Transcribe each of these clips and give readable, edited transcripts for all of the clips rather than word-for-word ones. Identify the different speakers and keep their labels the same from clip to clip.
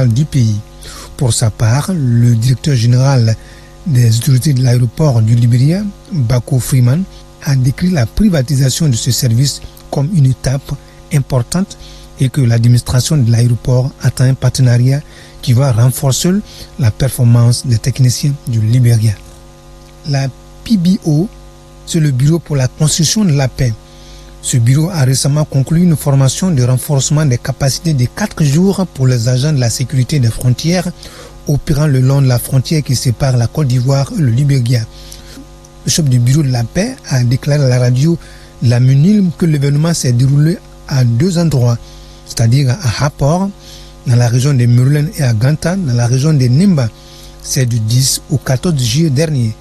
Speaker 1: internationale du pays. Pour sa part, le directeur général des autorités de l'aéroport du Liberia, Bako Freeman, a décrit la privatisation de ce service comme une étape importante et que l'administration de l'aéroport attend un partenariat qui va renforcer la performance des techniciens du Liberia. La PBO, c'est le Bureau pour la construction de la paix. Ce bureau a récemment conclu une formation de renforcement des capacités de 4 jours pour les agents de la sécurité des frontières opérant le long de la frontière qui sépare la Côte d'Ivoire et le Liberia. Le chef du bureau de la paix a déclaré à la radio de la MUNIL que l'événement s'est déroulé à 2 endroits, c'est-à-dire à Hapor, dans la région de Maryland, et à Ganta, dans la région de Nimba. C'est du 10 au 14 juillet dernier.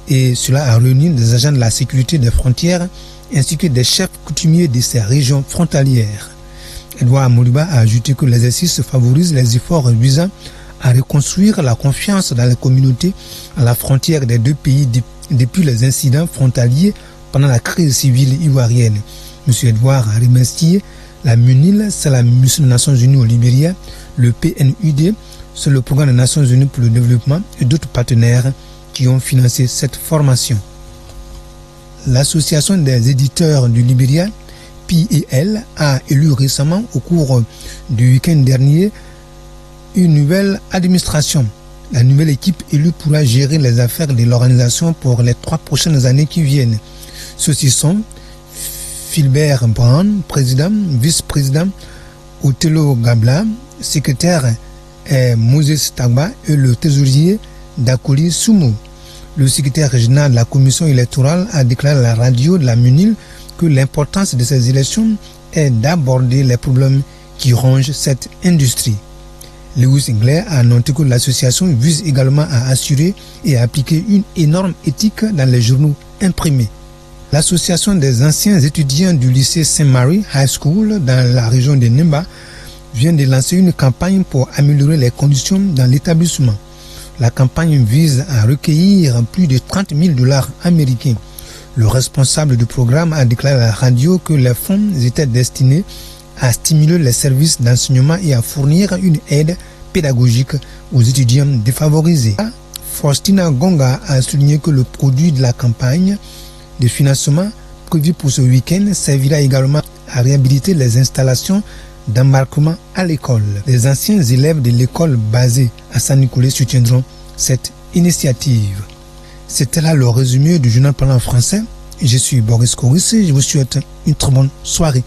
Speaker 1: Et cela a réuni des agents de la sécurité des frontières ainsi que des chefs coutumiers de ces régions frontalières. Edouard Mouliba a ajouté que l'exercice favorise les efforts visant à reconstruire la confiance dans les communautés à la frontière des 2 pays depuis les incidents frontaliers pendant la crise civile ivoirienne. M. Edouard a remercié la MUNIL, c'est la mission des Nations Unies au Libéria, le PNUD, c'est le programme des Nations Unies pour le développement et d'autres partenaires qui ont financé cette formation. L'Association des éditeurs du Libéria, PEL, a élu récemment au cours du week-end dernier une nouvelle administration. La nouvelle équipe élue pourra gérer les affaires de l'organisation pour les 3 prochaines années qui viennent. Ceux-ci sont Philbert Brown, président, vice-président Othello Gabla, secrétaire Moses Tagba et le trésorier Dakoli Sumo. Le secrétaire régional de la commission électorale a déclaré à la radio de la MUNIL que l'importance de ces élections est d'aborder les problèmes qui rongent cette industrie. Lewis Ingler a noté que l'association vise également à assurer et à appliquer une énorme éthique dans les journaux imprimés. L'association des anciens étudiants du lycée St. Mary High School dans la région de Nimba vient de lancer une campagne pour améliorer les conditions dans l'établissement. La campagne vise à recueillir plus de $30,000 américains. Le responsable du programme a déclaré à la radio que les fonds étaient destinés à stimuler les services d'enseignement et à fournir une aide pédagogique aux étudiants défavorisés. Faustina Gonga a souligné que le produit de la campagne de financement prévu pour ce week-end servira également à réhabiliter les installations d'embarquement à l'école. Les anciens élèves de l'école basée à Saint-Nicolas soutiendront cette initiative. C'était là le résumé du journal parlant français. Je suis Boris Coris et je vous souhaite une très bonne soirée.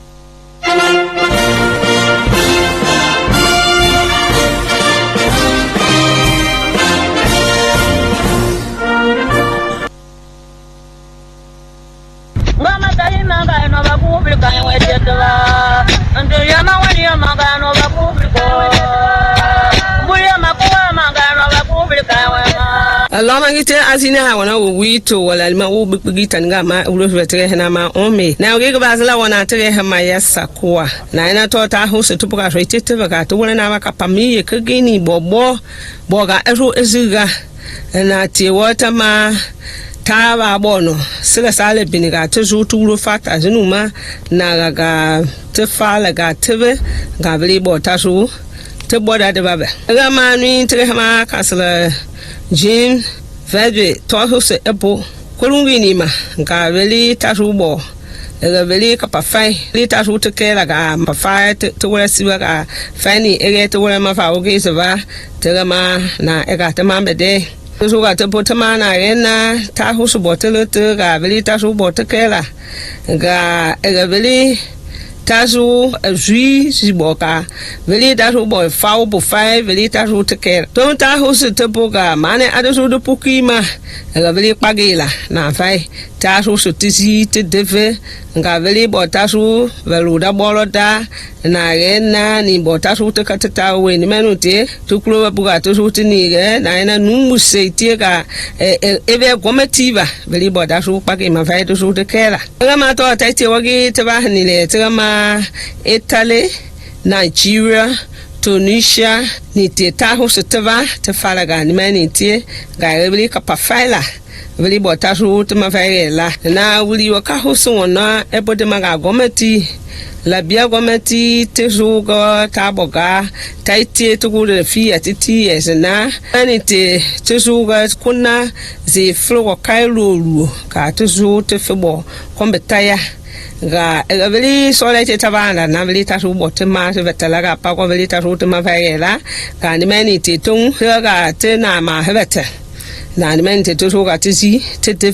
Speaker 2: Lama gite azina wana wito wala lima ubigita ngama ulovetere na ma ome na ugege bazala wana tere hama yasa kwa na ina tota hose tupuka rete baka to wala na baka pamiye kageni bobo boga eru eziga na ti wata ma taba bono sila sale biniga tuzu tulu fata zinuma na ga tefala ga tebe ga bili botasu te boda de babe ga manu tere hama kasala Jim Vedwe Tohuse Epo Kulungi ma nga veli tarubo ga veli kapafai li taru te kela ga mafai te wala siwa ga fani ege te wala mafa oge sava te ma na ega te mambede so ga te potama na ena tahusu botele te ga veli taru botekela ga ega veli tazu zui ziboka veli tazu boy fau bo fai veli tazu teker ton tahu se tepoka mane adosu de pukima ga veli pagela na fai tazu se tisi te deve nga veli bo tazu velu da boloda na rena ni bo tazu te katata we ni menute tuklo buga tazu tini ge na ina numu se tiega eve gometiva veli bo tazu pagima fai tazu tekela ga ma to taiti wagi te ba ni le te ma Italy, Nigeria, Tunisia, ni te tahu se teva te falaga ni mani te ga rebeli kapafaila veli botasu te mavaela na wuli wakahu sona ebo de maga gometi la bia gomati te zuga taboga taiti to go de fi atiti esna ani te zuga kuna ze flo kailulu ka te zu te febo kombetaya ga veli sole te tabana na veli ta rubo te ma te vetala ga pa ko veli ta rubo te ma vaela ka ni meni te tung ga te na ma hevete na ni meni te to ga te si te te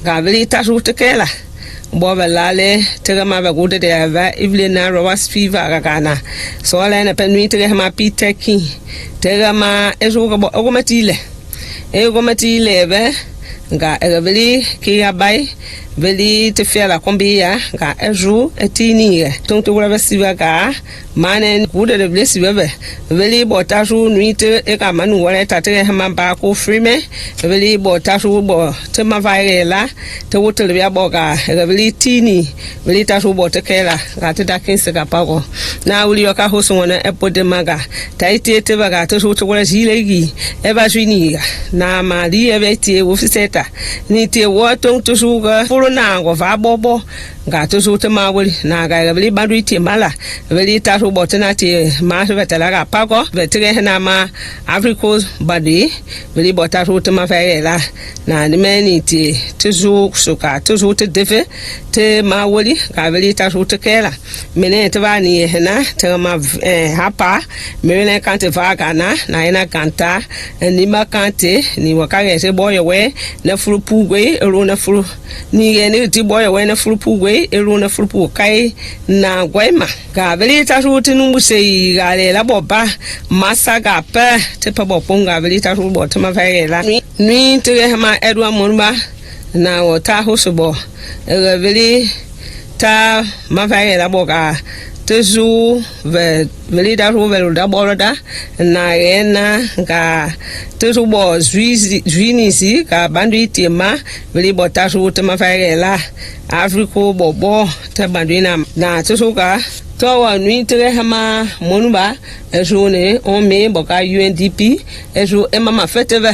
Speaker 2: ga veli ta rubo te kela bo velale te ga ma ba gode de ava ivle na rowa spiva ga kana sole na penui te ga ma piteki te ga ma ezo ga bo ogomatile be ga veli ki ya bai veli te fela kombia ga ezu etini ton to wala siba ga manen gude de blesi bebe veli botasu nuite e ka manu wala ta te ha ba ko frime veli botasu bo te ma vaela te wotel bia boga veli tini veli tasu bo te kela ga te da kinse ga pago na uli ka hoso wona epode maga taite te baga to so to wala zilegi e ba swini na mali e beti wo fiseta ni te wo ton to suga na go va bobo ga to so te mawali na ga veli bandu ti mala veli ta ro botena ti ma vetela ga pago vetre na ma africos body veli bota ro te ma faela na ni meni ti to so ka to so te deve te mawali ga veli ta ro te kela mene te va ni na te ma hapa mene kante va ga na ina kanta ni ma kante ni wakage se boye we na furu pugwe ro na furu ni ni ti boye we na furu pugwe ero na furu kai na gwema ga veli ta ruti numbu sei ga le la boba masa ga pe te pa bo ponga veli ta ru bo te ma faela ni te ma edwa monba na o ta hosubo veli ta ma faela boga tezu veli da ru velu da boroda na ena ga tezu bo zwinisi ga bandu itima veli bota ru te ma faela afriko bobo te bandina na tezu ga to wa nui te hama monba ezone on me boka UNDP ezu emama feteve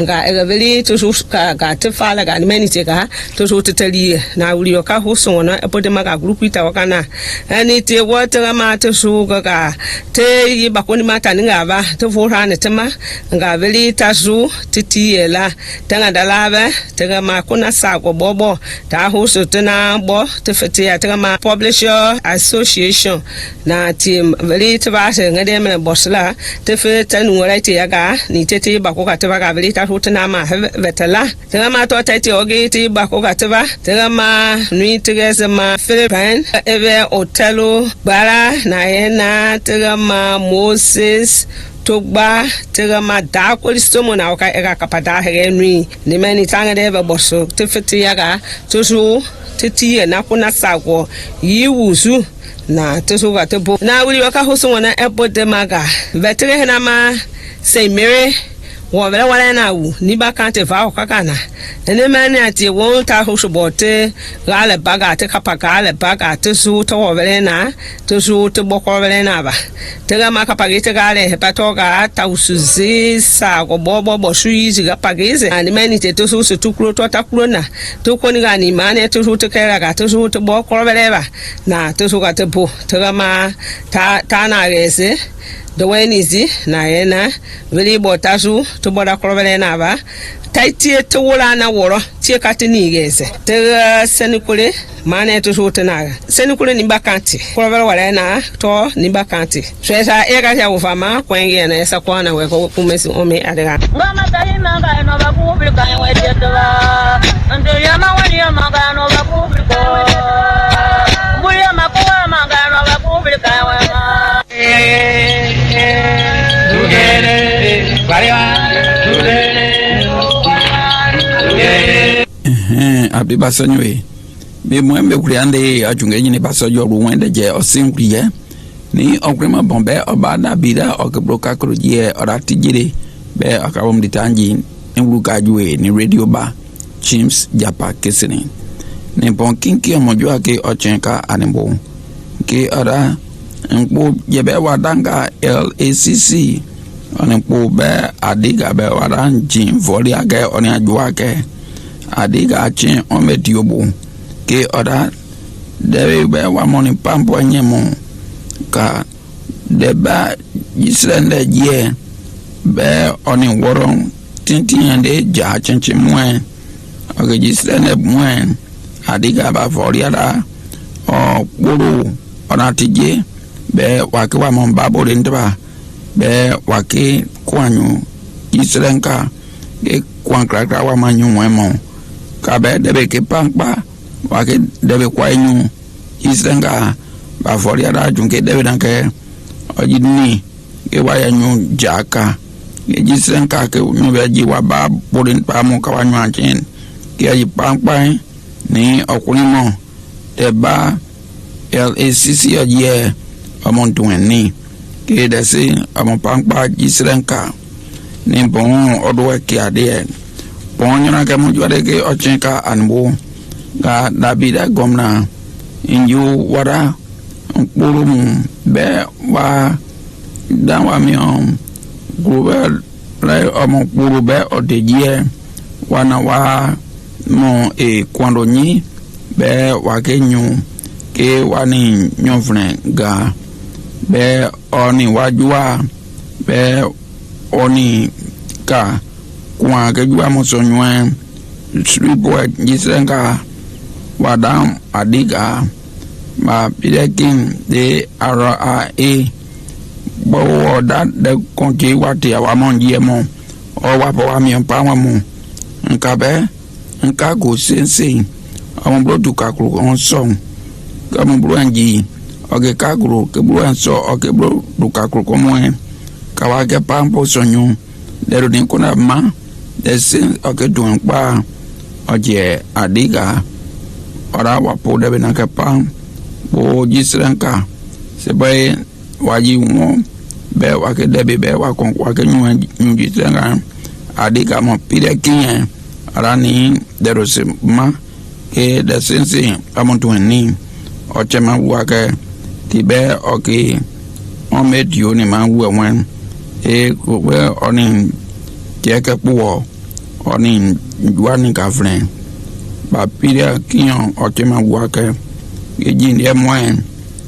Speaker 2: nga veli to so ka te fala ga meni te ga to so te tali na uli ka ho so na epode maga group ita wakana ani te water ma to so ga te yi bakoni mata nga ba to fo ha ne tema nga veli ta so titi ela tanga dalaba te ga ma kuna sa go bobo ta ho so te na bo te fete ya te ga ma publisher association na team veli te ba se ngade me bosla te fe tanu right ya ga ni te bako ka te ba ga veli ta hutuna ma vetala tega ma to taiti ogi ti bako gateba tega ma nui tega ma Philippine eve otelo bara na ena tega ma Moses togba tega ma da kolistomo na oka ega kapada he nui ni meni tanga deva boso te fiti yaga tosu titi na kuna sago yiwusu na tosu gatebo na wuli waka hoso wana epode maga vetere na ma say mere wala na wu ni ba kan te va okakana ene mani ati won ta hoso bote gale baga te kapaka le baga te su to wala na te su te boko wala na ba te ga makapagi te gale hepatoga ta usuzi sa go bobo bo shuizi ga pageze ani mani te su su tukuro to takuro na to koni ga ni mani te su te kera ga te su te boko wala ba na te su ga te po te ga ma ta na gese the way nizi na ena veli botasu to boda krobele na ba taiti to wala na woro tie katini gese te senikule mane to so tenaga senikule ni bakanti krobele wala na to ni bakanti so esa ega ya ufama kwenge na esa kwana we ko kumesi ome adega ngama taina ga no ba publika we tetwa ndo yama wali yama ga no ba publika buli yama ko ma ga no ba publika we
Speaker 3: abdi basonyoe be mwembe kuliande ajunge nyine basojo ruwende je osingriye ni okrema bombe obada bida okebroka krojie oratijire be akawom ditanji enruka juwe ni radio ba chims japa kesini ni bonkinki omojwa ke ochenka anembo ke ara nkpo jebe wadanga LACC onekpo be adiga be wadanjin voli age oni ajwa ke adiga chin omediobo ke oda debe be wa moni pampo nyemo ka deba Israel je be oni woron tintin ande ja chenche mwen oge Israel mwen adiga ba foriada o buru onatije be wake wa mon babo ndba be wake kwanyu Israel ka e kwankra wa manyu wemo ka be debe ke pampa wake debe kwanyu Israel ka ba foriada junke debe danke ojini ke waya nyu jaka ke Israel ka ke nyu be ji wa ba bodin pa mo ka wanyu achen ke ayi pampa ni okunimo deba LACC ye amon tueni ke desi amon pampa Israel ka ni bon odo ke ade bon nyana ke mo jwade ke ochenka anbu ga Dabida gomna inju wara pulum be wa dan wa mi global play amon pulu be odeje wana wa mo kwando nyi be wa ke nyu ke wani nyofne ga be oni wajua be oni ka kwa ke jua mo sonwe sribo jisenga wadam adiga ma pidekin de RRA bo that de konti wati wa monje mo o wa po wa mi pa wa mo nka be nka go sense amon bro du ka kru on song amon bro anji oge ka kru ke bro an so oge bro du ka kru ko mo ka wa ke pampo sonyu de ro din kuna ma de sin oge du pa oje adiga ora wa po de na ka pam bo jisranka se bay waji mo be wa ke de be wa kon wa ke nyu jisranka adiga mo pide kinye ara ni de ro se ma ke de sense amon to ni o chema wa ke ti be o ke o medio ni ma wu wan ko we oni ke ke po oni duani ka fren ba pide kinyo o chema wa ke ejin ye mwen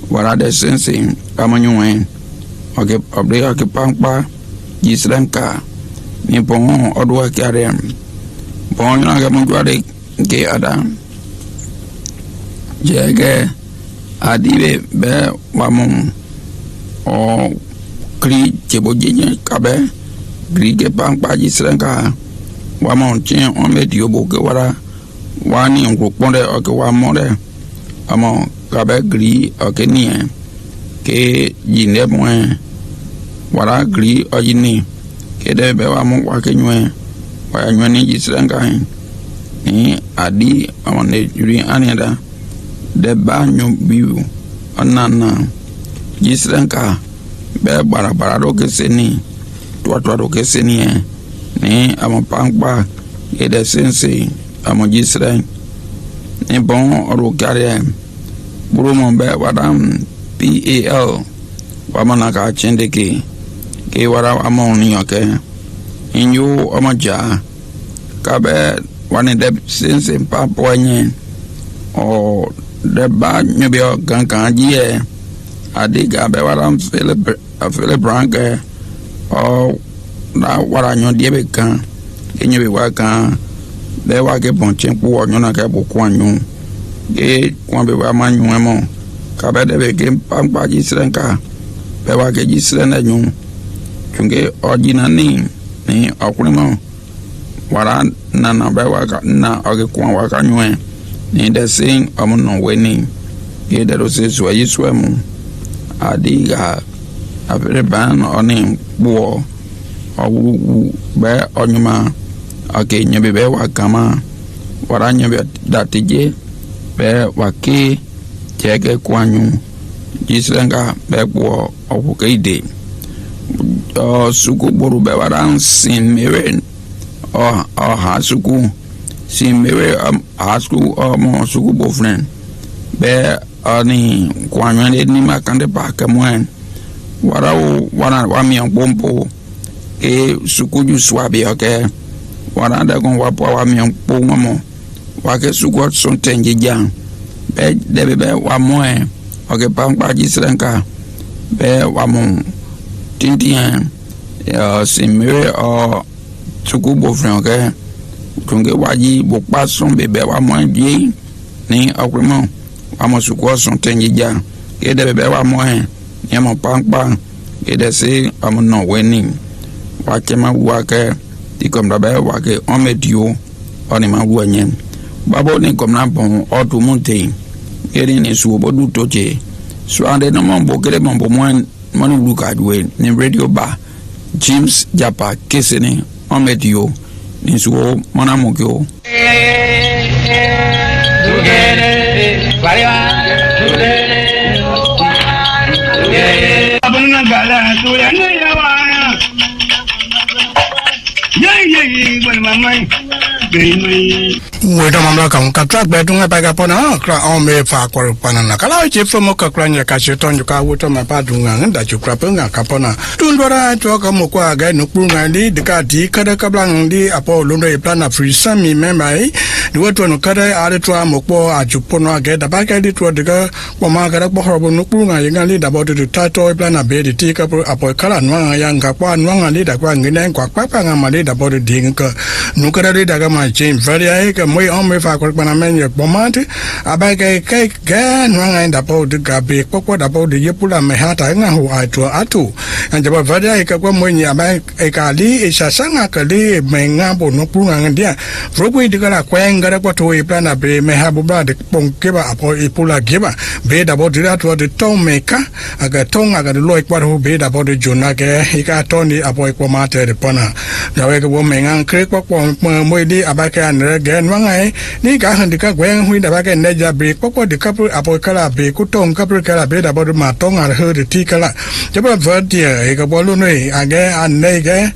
Speaker 3: wala de sense amanyu oke obre oke pampa jisranka ni bon odwa kare bon na ga mujwade ke ada jege adibe be wamon o kri chebojenye kabe kri ke pampa jisranka wamon chen on medio boke wala wani ngruponde oke wamode amo kabe gri okenie ke jinde mwen wala gri ojini ke de be wa mo wa kenywe wa nywe ni jisranka ni adi amone yuri aneda de ba nyu biu onana jisranka be bara do ke seni to do ke seni ni amo pangba ke de sense amo jisran ni bon oro kare buru mo be wadam PAL wamana ka chendeke ke wara amoni oke inyu omaja kabe wani de sense pa poanye o de ba nyebio gankan die adiga be waram Philip Branke o na wara nyo die be kan enyebi wa kan be wa ke ponchen po onyo na ke bo kwanyu ke kwambe wa manyu emo ka be de be ke pampa jisrenka be wa ke jisrena nyu chunge ojina ni akunimo wara na be wa ka na oge kwa wa ka nyu ni de sing amuno weni ke de ro se so yiswemu adiga afere ban oni bo owu be onyuma ake nyebe be wa kama wara nyebe datije be wake cheke kwanyu jisrenga be bo obukeide o suku boru be waran sin mewe o ha suku sin mewe ha suku o mo suku bofren be ani kwanyu ni makande pa kamwen wara wa mi pompo e suku ju swabi okay wara da kon wa po wa mi pompo mo wa ke suku son tenje jang be de be wa mo o ke pa pa ji sranka be wa mo tintian simire o chuku bo fran ke kunge waji bo pa son be wa mo bi ni okremo wa mo suko son tenjija ke de be wa mo ni mo pa ke de se am no winning wa ke ma wa ke ti kom da be wa ke on medio on ma wa nyen babo ni kom na bon o tu monte ke ni su bo du toje so ande no mo bo ke mo mo lu ka duwe ni radio ba James Japa kesene on medio ni su mona mo kyo
Speaker 4: Wedo mamla kam katrak bedunga paga pona kra ome fa kwar panana kala chifu mo ka kranya ka sheton ka wuto ma padunga nda chukra penga kapona tundora choka mo kwa ga nupunga ndi dikati kada kablang ndi apo lundo e plana free sami membai duwato no kada are twa mo po ajupono ga da ba ga di twa diga poma ga po horobo nupunga yanga ndi da bodo tato e plana be di tika apo kala nwanga yanga kwa nwanga ndi da kwa ngine kwa papa nga mali da bodo dinga nukara ndi daga ma James very ka moi ome fa ko bana menye bomante abaga kai ga nwanga nda po de gabe kokko da po de yepula me hata nga ho atu anjaba very ka ko moi nya ba e ka li e sasanga ka li me nga bo no pu nga ndia robo de kala kwenga da ko to e plana be me ha bo ba de ponke ba apo e pula geba be da bo de to de to me ka aga tonga ga de loi kwa ho be da bo de jona ke e ka to ni apo e ko mate de pona da we ko me nga kre ko moi di abaga an ge nwangai ni ga han dika gwen hui da ba ke neja be kokko de kapu apo kala be ku tong kapu kala be da bodu ma tong ar he de ti kala jaba verdia e ga bolu nei age an nei ge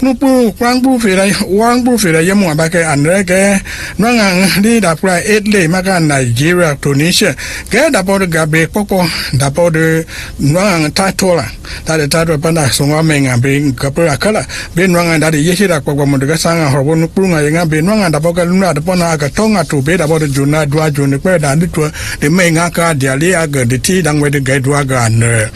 Speaker 4: nu pu kwang bu fe dai wang bu fe dai yamu ba ke an re ge nwanga di da pra et le ma ka Nigeria Tunisia ge da bodu ga be kokko da bodu nwanga ta tola da de ta do panda so wa menga be kapu kala be nwanga da de yeshi da kokko mo de ga sanga ho bonu pu nga nga be nwanga da boga luna da pona aga tonga to be da bodu juna dwa june kwa da nditwa de menga ka dia le aga de ti dang we de ga dwa ga ne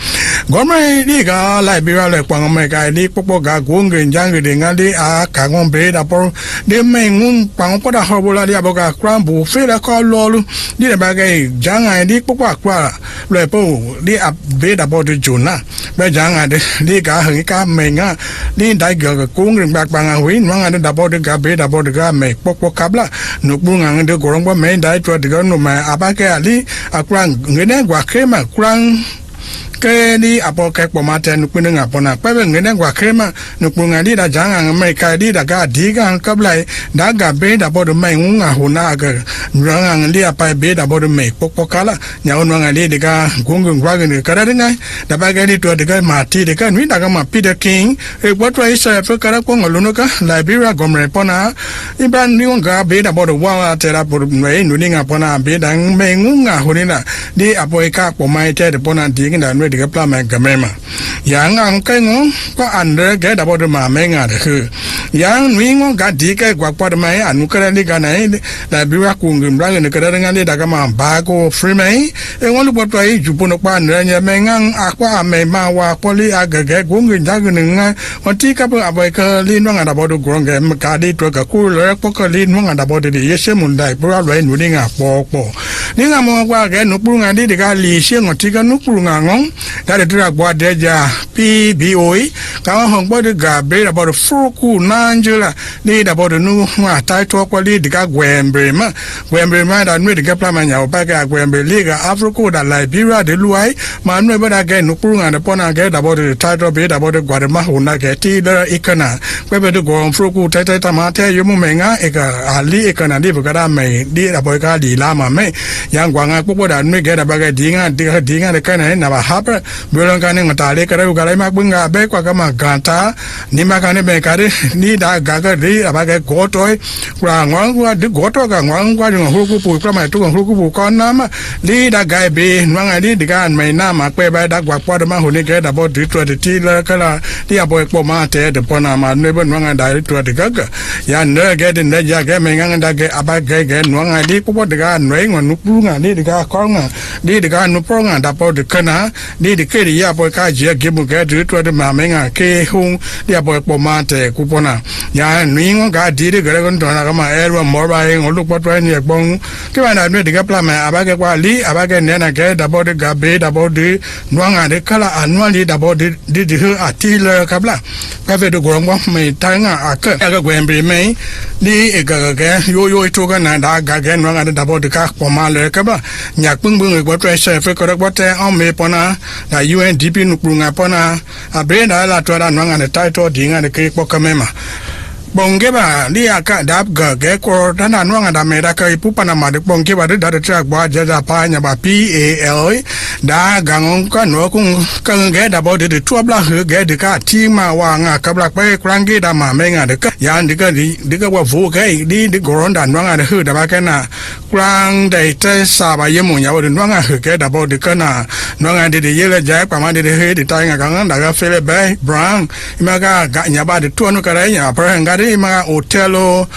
Speaker 4: goma ni ga Liberia le kwa ngome ga ni popo ga gonge njang de nga de a ka ngom be da por de mengun pa ko da ho bola dia boga krambu fe la ko lolu ni da ba ga janga ni popo kwa le po di a be da bodu juna be janga de ni ga hang ka menga ni dai ga gonge ba pa nga wi nwanga da bodu ga be da bodu ga me popo kabla no bunga de gorongwa me dai to de no ma abake ali akrang ngene gwa krema krang ke ni apo ke pomate no kunga pona pa ngene gwa krema no kunga di da janga me ka di da ga di ga kabla da ga be da bodu me nga huna ga nganga ndi apa be da bodu me popo kala nya ono nga di ga gungun gwa ga ka da nga da ba ga di to de ga ma ti de ga ni da ga ma Peter King e what is fa kara ko ngolo ka Liberia gomre pona iban ni nga be da bodu wa te ra bodu me no ni nga pona be da me nga hunina di apo ka po mai te de pona di ga no de ga pla ma ga me ma yang ang kai ngo ko andre ga da bodu ma me nga de hu yang ni ngo ga di ka gwa pa de mai anu ka ni ga nai Liberia ku ngim ra ne ka da nga ni da ga ma ba ko free mai e ngo lu po to ai ju po no pa ne nya me nga akwa me ma wa ko li aga ga ku ngim da ga nga o ti ka pa abai ka li no nga da bodu grong ga ma ka di to ka ku le ko ka li no nga da bodu di yeshe mun dai pro lo nu ni nga po po ni nga mo kwa ga no pu nga di de ga li she ngo ti ga no pu nga ngong da de tra gwa de ja PBOI ka hong bo de ga be da bodu fu ku nanjula ni da bodu nu nga tai to ko li de ga gwembre ma da nu de ga pla ma nya o ba ga gwembre li ga Africa da Liberia de luai ma nu ba da ga no pu nga de pona ga da bodu tai to be da bodu gwa de ma ho na ga ti da ikana kwe be de go fu ku tai tai ta ma te yu mu me nga e ga ali ikana di ba da me di da boy ga di la ma me yang gwa nga popo da nu ga da ba ga di nga de ka na ba ha pa be lo ga ne ngata le ka ra ga lai ma bu nga be kwa ga ma ga ta ni ma ka ne be ka de ni li da gaga li abaga gotoi kwa ngwa de goto ga ngwa de huku pu kwa mai tu huku pu kon na ma li da ga be nwanga li de ga mai na ma pe ba da gwa po de ma hu ni ge da bo di tu de ti la kala ti ya bo po ma te de po na ma ne bo nwanga da tu de ga ya ne ge de ne ya ge me nga da ge abaga ge nwanga li po de ga nwe ngwa nu pu nga li de ga ko nga li de ga nu po nga da po de kana li de ke ya bo ka je ge bu ge de tu de ma me nga ke hu ya bo po ma te ku po na ya nwi ngo ga di de ge ko ndo na ga ma e ro mo ba ngo lu po twa ni gbon ke ba na ne de ga pla ma abaga kwa li abaga ne na ge da bo de ga be da bo de nwanga de kala anwa li da bo de di hu atile ka bla ka ve de go ngo me ta nga aka ga gwen be me ni e ga ga yo to ga na da ga ge nwanga de da bo de ka po ma le ka ba nya pung bung go twa se fe ko ko te on me pona na UNDP nu pung pona a be na la to da nwanga de title di nga de ke po ka me ma bonge ba li aka dap ga ge ko dana nwanga da me da kai pu pana ma de bonge ba de da tra ba ja ja pa nya ba PAL da ga ngon ka no kun ka ge da bo de tu bla he ge de ka ti ma wa nga ka bla pe krang ge da ma me nga de ka ya de ka wa vo ge di de goron da nwanga de hu da ba ka na krang de te sa ba ye mo nya wo de nwanga he ge da bo de ka na nwanga de ye le ja pa ma de he de ta nga ka nga da ga fe le ba brown ma ga nya ba de tu no ka re nya pa nga ma hotelo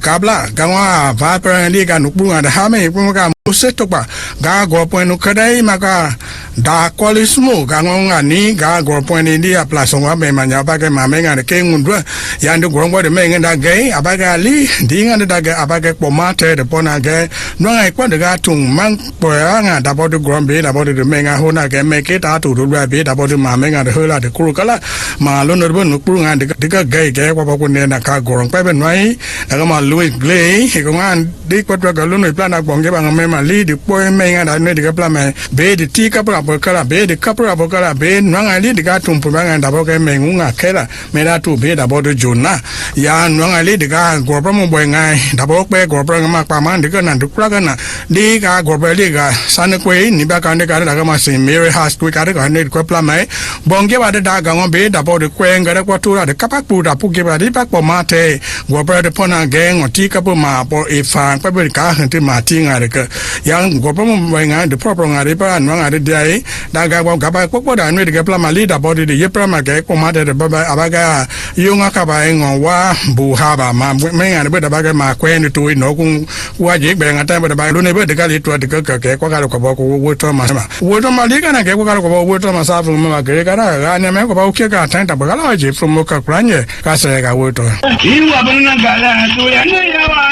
Speaker 4: gabla gangwa va per li ga nu bunga da ha me pu ga mo se to ba ga go point nu kadai ma ga da kolismo ga ngonga ni ga go point ni a place wa me ma nya ba ga ma me ga ke ngun dwa ya ndu go ngo de me nga ga abaga li di nga da ga abaga po ma te de pona ga no nga kwa de ga tung man po ya nga da bo de grom be da bo de me nga ho na ga me ke ta tu do be da bo de ma me nga de ho la de ku kala ma lo no bo nu pu nga de ga ga kwa ne na ka gorong pa ben wai na ma lui glei he ko ngan di ko ga lu no plan na bong ge bang me ma li di po me nga da ne di ga plan me be di ti ka pra bo kala be di ka pra bo kala be no nga li di ga tum pu nga da bo ge me ngu nga ke la me da tu be da bo de jona ya no nga li di ga go pra mo bo nga da bo pe go pra ma pa ma di ga na du pra ga na di ga go pra li ga san kwe ni ba ka ne ga da ga ma sin Mary has tu ka ga ne ko plan me bong ge ba da ga ngo be da bo de kwe nga da ko tu ra de ka pa pu da pu ge ba di pa po ma te go pa de pona ge ngo ti ka po ma po e fa pa be ka han ti ma ti nga de ka yang go pa mo nga de pro nga de pa no nga de dai da ga ga ba ko da no de ga pla ma li da bo de ye pra ma ge ko ma de ba ba abaga yo nga ka ba ngo wa bu ha ba ma me nga de ba ga ma kwe ni tu no ku wa je be nga ta ba ba lu ne be de ga li tu de ka ke ko ga ko ba ko wo to ma li ka na ge ko ga ko ba wo to ma sa fu ma ge ga na ga ne me ko ba o ke ka tan ta ba ga la je from ka kranye ka se ga wo to
Speaker 5: Iwa bana gala to ya ne ya wa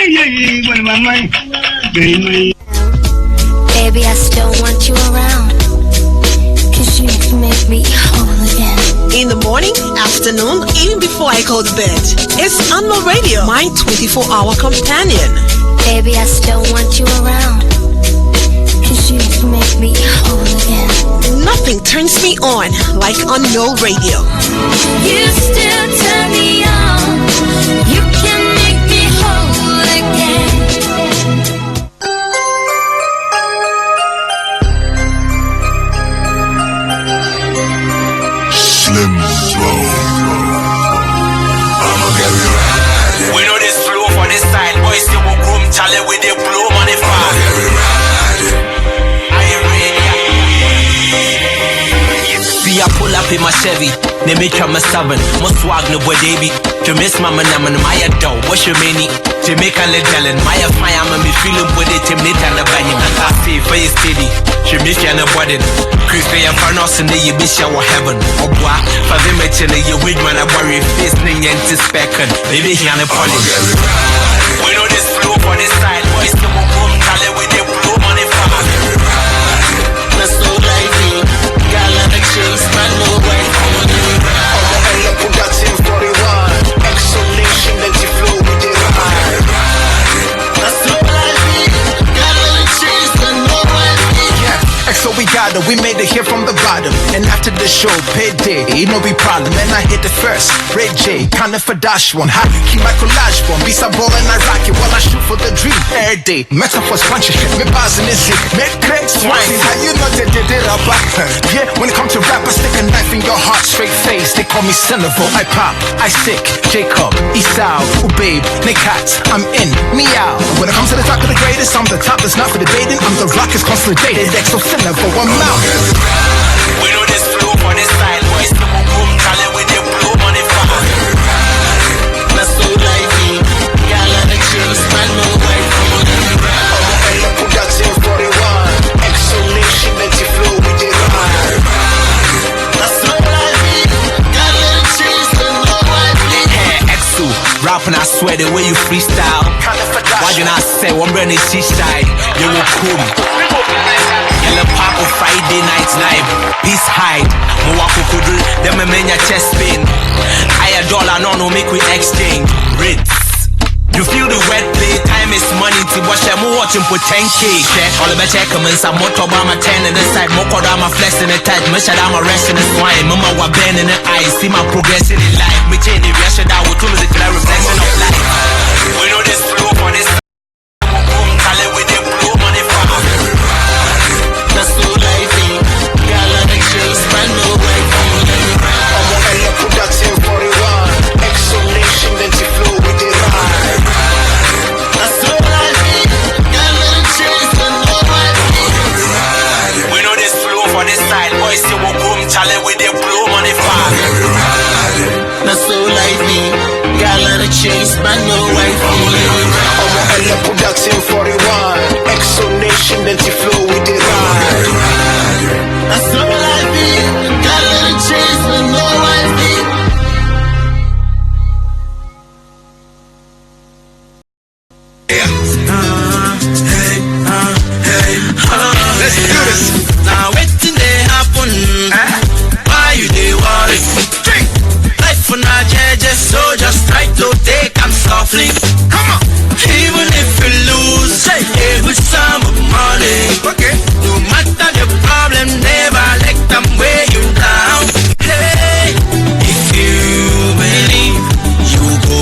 Speaker 5: ye when my mind baby
Speaker 6: I still want you around 'cause you make me whole again.
Speaker 7: In the morning, afternoon, even before I go to bed. It's UNMIL Radio, my 24-hour companion.
Speaker 6: Baby, I still want you around 'cause you make me whole again.
Speaker 7: Nothing turns me on like UNMIL Radio.
Speaker 6: You still turn me on. You can make me whole again.
Speaker 8: Slim Flow. I'ma get you right.
Speaker 9: We know this flow for this style, boys. You will groom Charlie with the blow money for.
Speaker 8: I'ma get you right.
Speaker 9: Are you ready? See, I pull up in my Chevy. They make me 7. My swag no boy, baby. To miss mama naman my dough. What's your many? Jamaican legend. My fire, I'm me feeling with it. Tim Nita and a banging. I see for you steady. She miss you and a body. Chris Bay and Farnos and you miss your heaven. Oh, boy. For them, it's in you wig man. I worry. Listening and to specken. Baby, he and a poly. We know this flow for this style. Boys, you will boom. Charlie with the blow money for.
Speaker 5: Let's go baby Galactic chase man no way Overhead production 41 Exhalation that you flow with your ride Let's go baby Galactic chase man no way
Speaker 9: So we got it, we made it here from the bottom. And after the show, payday, ain't no be problem. And I hit it first, Ray J, kinda for dash one. Hot, keep my collage bomb, be some ball and I rock it while I shoot for the dream. Every day, metaphors punch it, me bars in this shit, make cracks swine. How you know they did it up? Yeah, when it comes to rap, I stick a knife in your heart, straight face. days, they call me Centerville. I pop, I sick, Jacob, Esau, babe, Nikat, I'm in, meow. When it comes to the top of the greatest, I'm the top, that's not for debating. I'm the rock is consolidated, Exo Centerville, I'm out. We know this flow on this side, boys, the boom, calling with the blue money fire.
Speaker 5: That's so lively, y'all are the chase, man, no way. Production 41, Exo Nation, let you flow with the ride. That's so lively, y'all are the chase, man, no way.
Speaker 9: Hey, Exo, rapping, I swear the way you freestyle. Why you not say one brand is side? You will come. Yellow Paco Friday night live. Peace hide. Mwako kudul. Them a menya chest pain. I $1 no make we exchange. Ritz. You feel the wet play, time is money to watch them watching for 10K. All the check them in some motor by my 10 in the side, more I'm a flex in the tide, much I'm a rest in the swine. Mama wa bend in the eyes, see my progression in life. Me change the reaction that will do is a clear reflection of life. We know this flow for this. With the blue money fire.
Speaker 5: That's so lively, y'all are the chase, man, no way. Production 41, Exo Nation, let you flow with the ride. That's so lively, y'all are the chase, man, no way.
Speaker 9: We know this flow for this side, boys, you will boom, challenge with the blue money fire.
Speaker 5: That's so lively, y'all are the chase, man, no way. Production 41, Exo Nation, let you flow with the ride. That's so lively, y'all are the chase, man, no way.
Speaker 9: Let's do this. Now waiting they happen. Why you they worry? Life for now, so just try to take them softly. Come on. Even if you lose, it with some money. Okay. No matter the problem, never let them weigh you down. Hey, if you believe, you go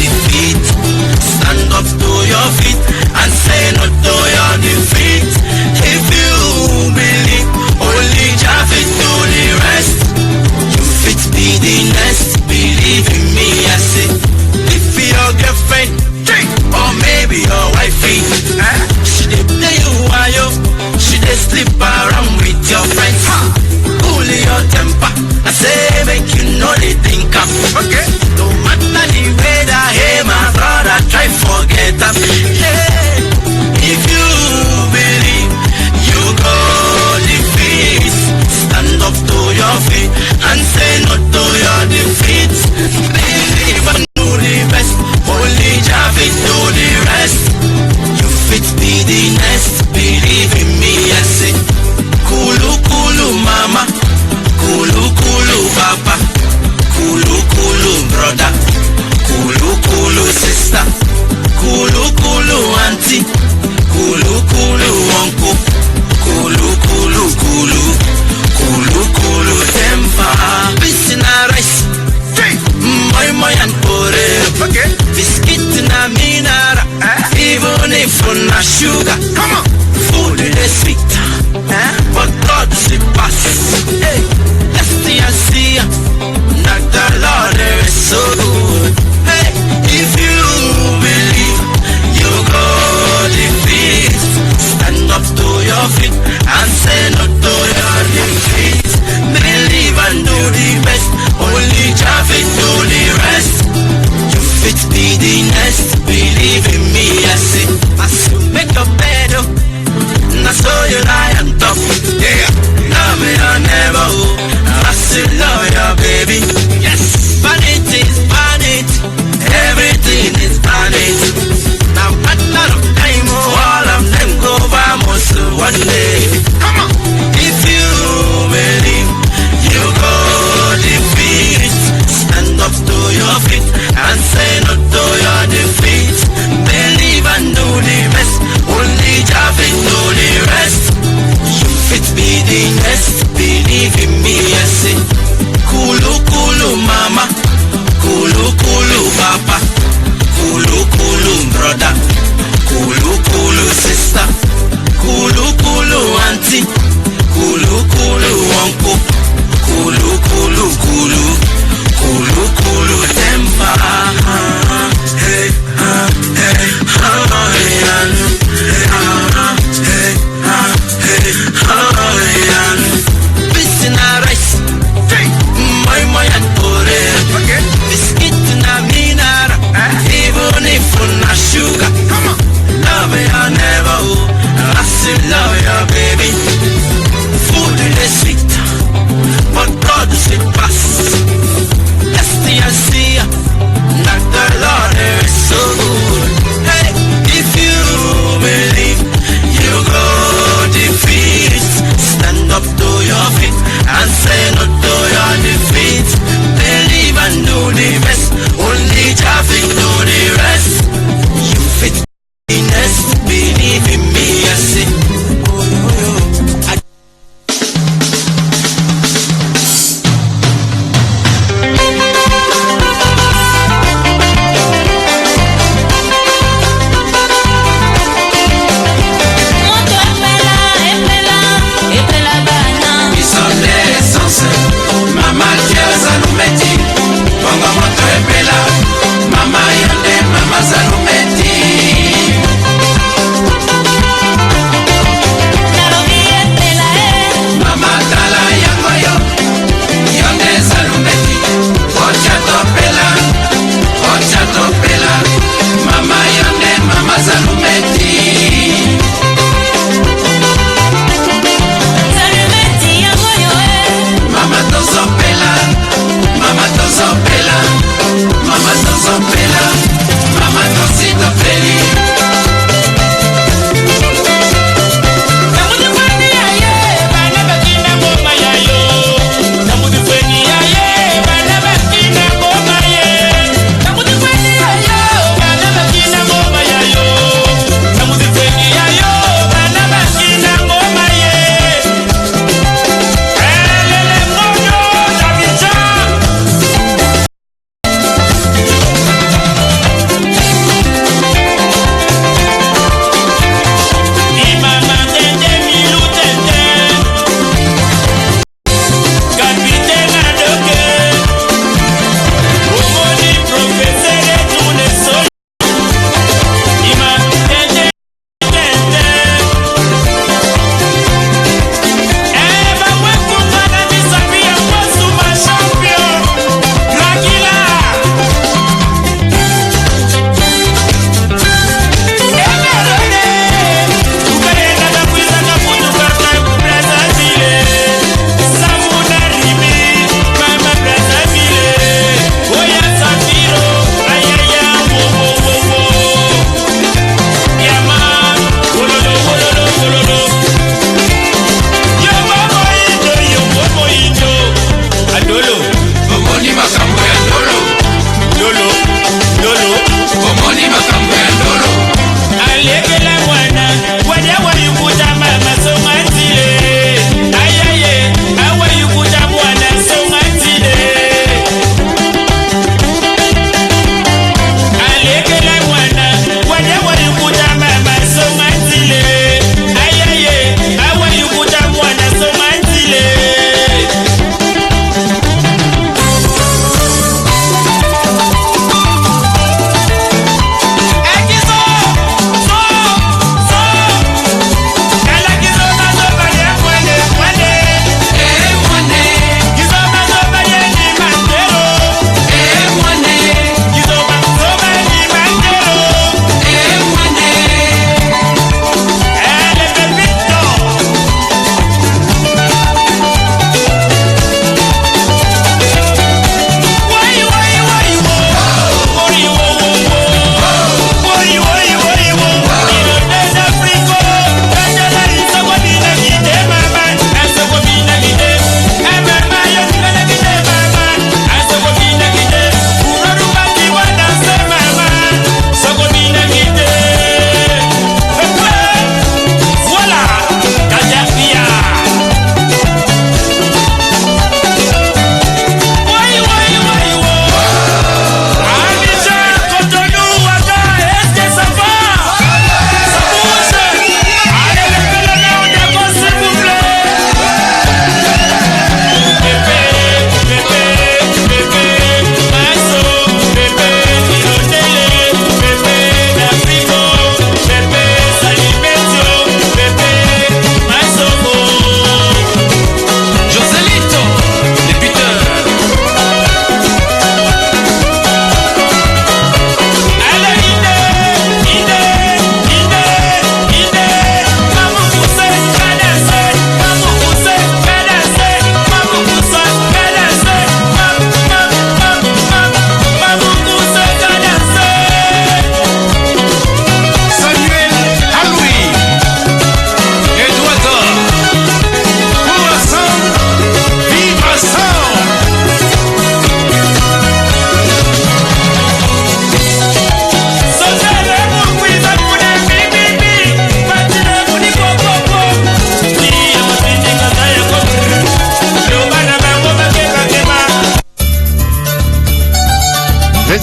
Speaker 9: defeat. Stand up to your feet and say no to your defeat. If you believe, only Jah fit do the rest. You fit be the next. Believe in me, I say. If your girlfriend, or maybe your wifey, she dey play you while she dey sleep around with your friends. Cool your temper, I say make you know they think up. Okay. No matter the way that, hey my brother, try forget them. Yeah. If you believe, you go defeat. Stand up to your feet and say no to your defeat. Believe and do the best. Only Jah fit do the rest. You fit be the next. Believe in me, I say. Kulu kulu mama, kulu kulu papa, kulu kulu brother, kulu kulu sister, kulu kulu auntie, kulu kulu uncle, kulu kulu kulu, kulu kulu temper. Peace in a rice, my and pore. Okay. Biscuit in a minara, even if not sugar. Come on. Food is sweet, but God is pass. Hey, let's see, not the Lord is so good. Hey, if you believe, you go defeat. Stand up to your feet and say no to your defeat. Believe and do the best. Only Jah fit do the rest. You fit be the next. Believe in me, I say. Make a bed, I saw you lie on top. Yeah, love me or never. I still love you, baby. Yes, vanity is vanity. Everything is vanity. Now a lot of time, all of them go vamos one day. Come on, if you believe, you go defeat. Stand up to your feet and say no to your defeat. Believe and do the best. Only Jah fit do the rest. You fit be the next. Believe in me, I say. Kulu kulu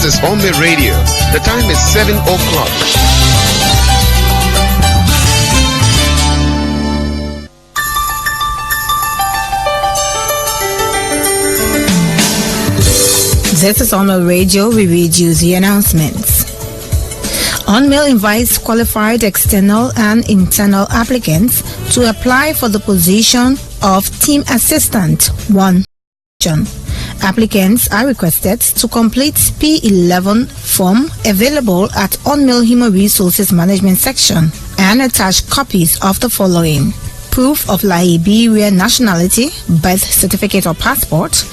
Speaker 10: This is UNMIL Radio. The time is 7 o'clock.
Speaker 11: This is UNMIL Radio. We read you the announcements. UNMIL invites qualified external and internal applicants to apply for the position of Team Assistant 1. Applicants are requested to complete P11 form available at UNMIL Human Resources Management section and attach copies of the following: proof of Liberian nationality, birth certificate or passport,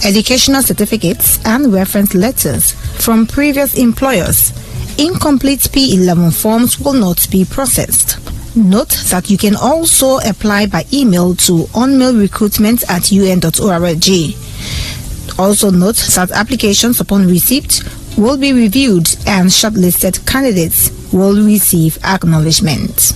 Speaker 11: educational certificates and reference letters from previous employers. Incomplete P11 forms will not be processed. Note that you can also apply by email to unmilrecruitment@un.org. Also note that applications upon receipt will be reviewed and shortlisted candidates will receive acknowledgement.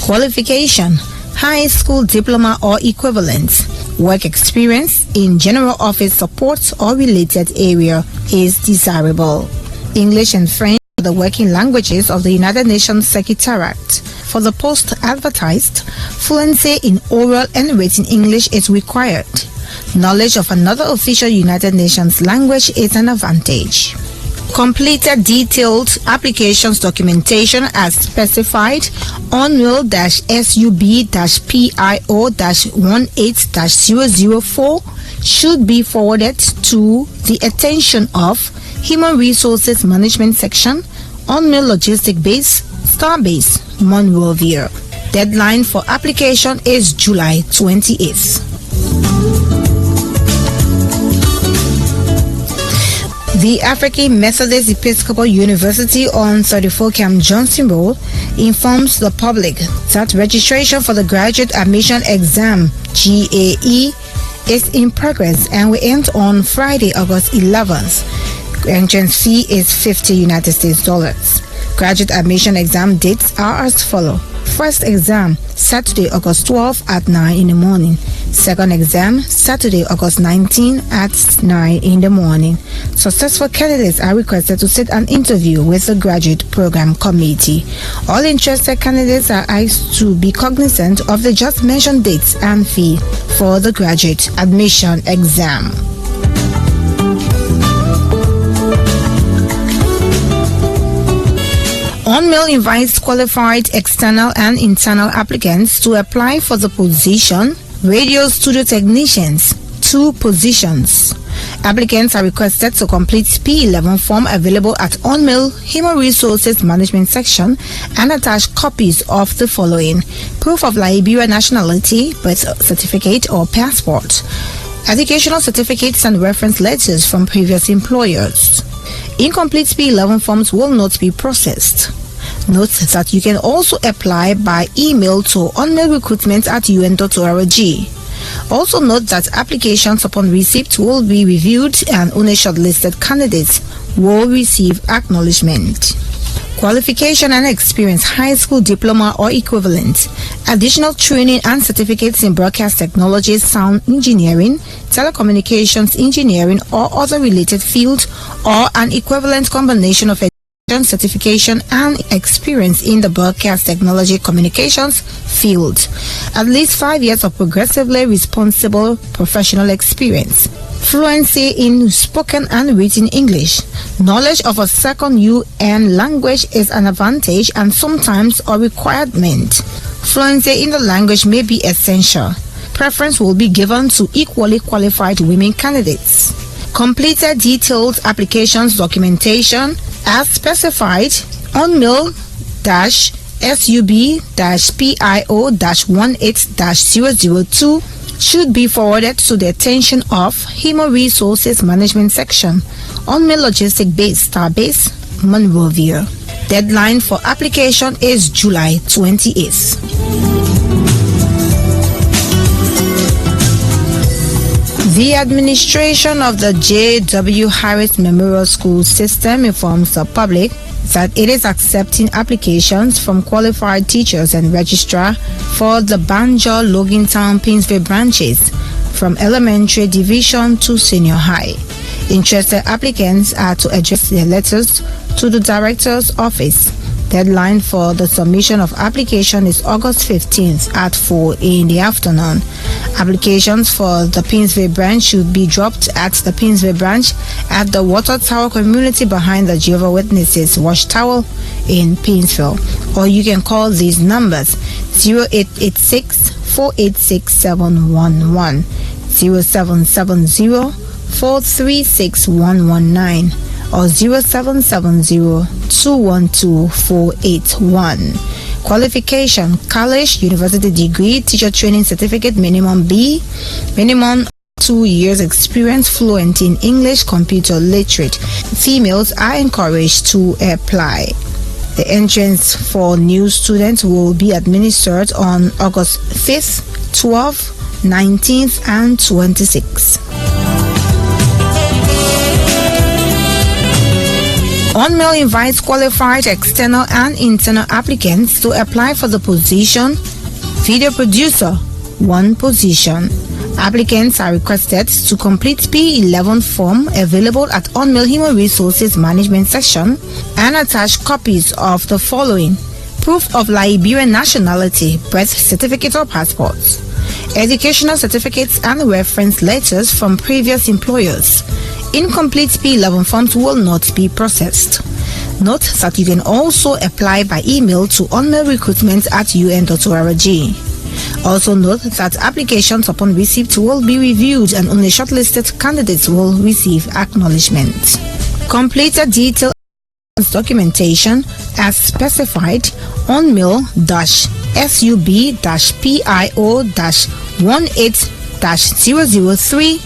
Speaker 11: Qualification: high school diploma or equivalent. Work experience in general office support or related area is desirable. English and French are the working languages of the United Nations Secretariat. For the post advertised, fluency in oral and written English is required. Knowledge of another official United Nations language is an advantage. Completed detailed applications documentation as specified UNMIL-SUB-PIO-18-004 should be forwarded to the attention of Human Resources Management Section, UNMIL Logistic Base, Starbase, Monrovia. Deadline for application is July 28th. The African Methodist Episcopal University on 34 Camp Johnson Road informs the public that registration for the graduate admission exam GAE is in progress and will end on Friday, August 11th. Entrance fee is $50 United States dollars. Graduate admission exam dates are as follows. First exam, Saturday, August 12 at 9 in the morning. Second exam, Saturday, August 19 at 9 in the morning. Successful candidates are requested to sit an interview with the graduate program committee. All interested candidates are asked to be cognizant of the just mentioned dates and fee for the graduate admission exam. UNMIL invites qualified external and internal applicants to apply for the position radio studio technicians, 2 positions. Applicants are requested to complete P11 form available at UNMIL Human Resources Management section and attach copies of the following: proof of Liberian nationality, birth certificate or passport, educational certificates and reference letters from previous employers. Incomplete P11 forms will not be processed. Note that you can also apply by email to unmilrecruitment@un.org. Also note that applications upon receipt will be reviewed and only shortlisted candidates will receive acknowledgement. Qualification and experience: high school diploma or equivalent. Additional training and certificates in broadcast technology, sound engineering, telecommunications engineering or other related field, or an equivalent combination of certification and experience in the broadcast technology communications field. At least 5 years of progressively responsible professional experience. Fluency in spoken and written English. Knowledge of a second UN language is an advantage and sometimes a requirement. Fluency in the language may be essential. Preference will be given to equally qualified women candidates. Completed detailed applications documentation as specified UNMIL-SUB-PIO-18-002 should be forwarded to the attention of Human Resources Management section, UNMIL Logistic Base, Starbase, Monrovia. Deadline for application is July 28th. The administration of the J.W. Harris Memorial School System informs the public that it is accepting applications from qualified teachers and registrar for the Banjo, Logantown, Painesville branches from elementary division to senior high. Interested applicants are to address their letters to the Director's Office. Deadline for the submission of application is August 15th at 4 in the afternoon. Applications for the Painesville branch should be dropped at the Painesville branch at the Water Tower community behind the Jehovah's Witnesses Watchtower in Painesville. Or you can call these numbers 0886 486 711, 0770 436 119, or 0770-212-481. Qualification: college, university degree, teacher training certificate, minimum B, minimum 2 years experience, fluent in English, computer literate. Females are encouraged to apply. The entrance for new students will be administered on August 5th, 12th, 19th, and 26th. UNMIL invites qualified external and internal applicants to apply for the position video producer, 1 position. Applicants are requested to complete P11 form available at UNMIL Human Resources Management section and attach copies of the following: proof of Liberian nationality, birth certificate or passports, educational certificates and reference letters from previous employers. Incomplete P11 forms will not be processed. Note that you can also apply by email to unmailrecruitment@un.org. Also note that applications upon receipt will be reviewed and only shortlisted candidates will receive acknowledgement. Complete a detailed documentation as specified on mail-PIO-18-003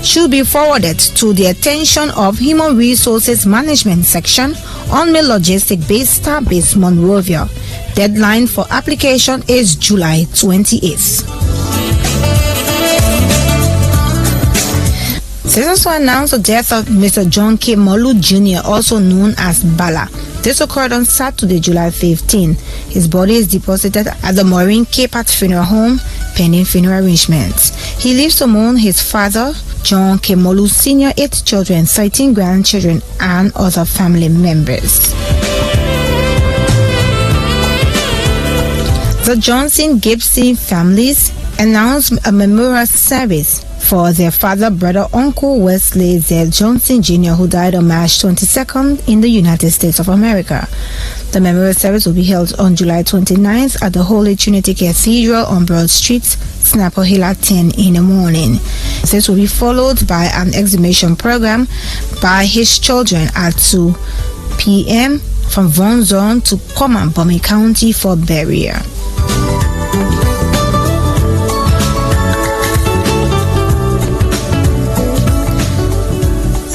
Speaker 11: should be forwarded to the attention of Human Resources Management section on UNMIL Logistic base Monrovia. Deadline for application is July 28th. This also announced the death of Mr. John K. Molu Jr., also known as Bala. This occurred on Saturday, July 15. His body is deposited at the Maureen K. Pat Funeral Home, pending funeral arrangements. He lives to mourn his father, John K. Molu Sr., 8 children, 13 grandchildren, and other family members. The Johnson-Gibson families announced a memorial service for their father, brother, uncle Wesley Z. Johnson Jr., who died on March 22nd in the United States of America. The memorial service will be held on July 29th at the Holy Trinity Cathedral on Broad Street, Snapper Hill at 10 in the morning. This will be followed by an exhumation program by his children at 2 p.m. from Von Zone to Common, Bummy County for burial.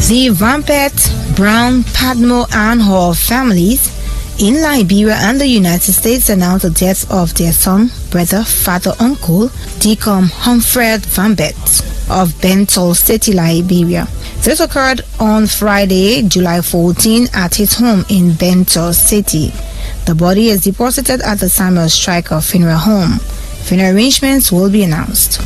Speaker 11: The Vampet, Brown, Padmore, and Hall families in Liberia and the United States announced the death of their son, brother, father, uncle, Deacon Humphrey Vampet of Bentall City, Liberia. This occurred on Friday, July 14 at his home in Bentall City. The body is deposited at the Samuel Stryker Funeral Home. Funeral arrangements will be announced.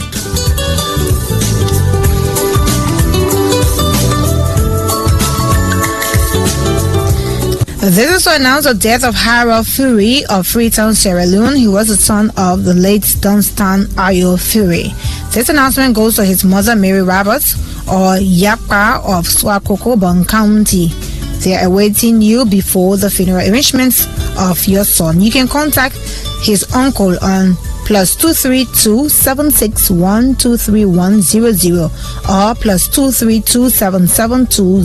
Speaker 11: This also announced the death of Harold Fury of Freetown, Sierra Leone. He was the son of the late Dunstan Ayo Fury. This announcement goes to his mother, Mary Roberts, or Yapa of Swakoko, Bon County. They are awaiting you before the funeral arrangements of your son. You can contact his uncle on +232 761 23100 or +232 772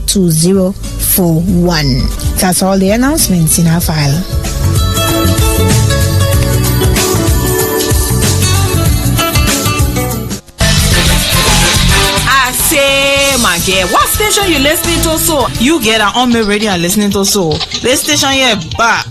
Speaker 11: 02041. That's all the announcements in our file.
Speaker 12: Say, my girl, what station you listening to? So you get an UNMIL Radio and listening to so this station here, but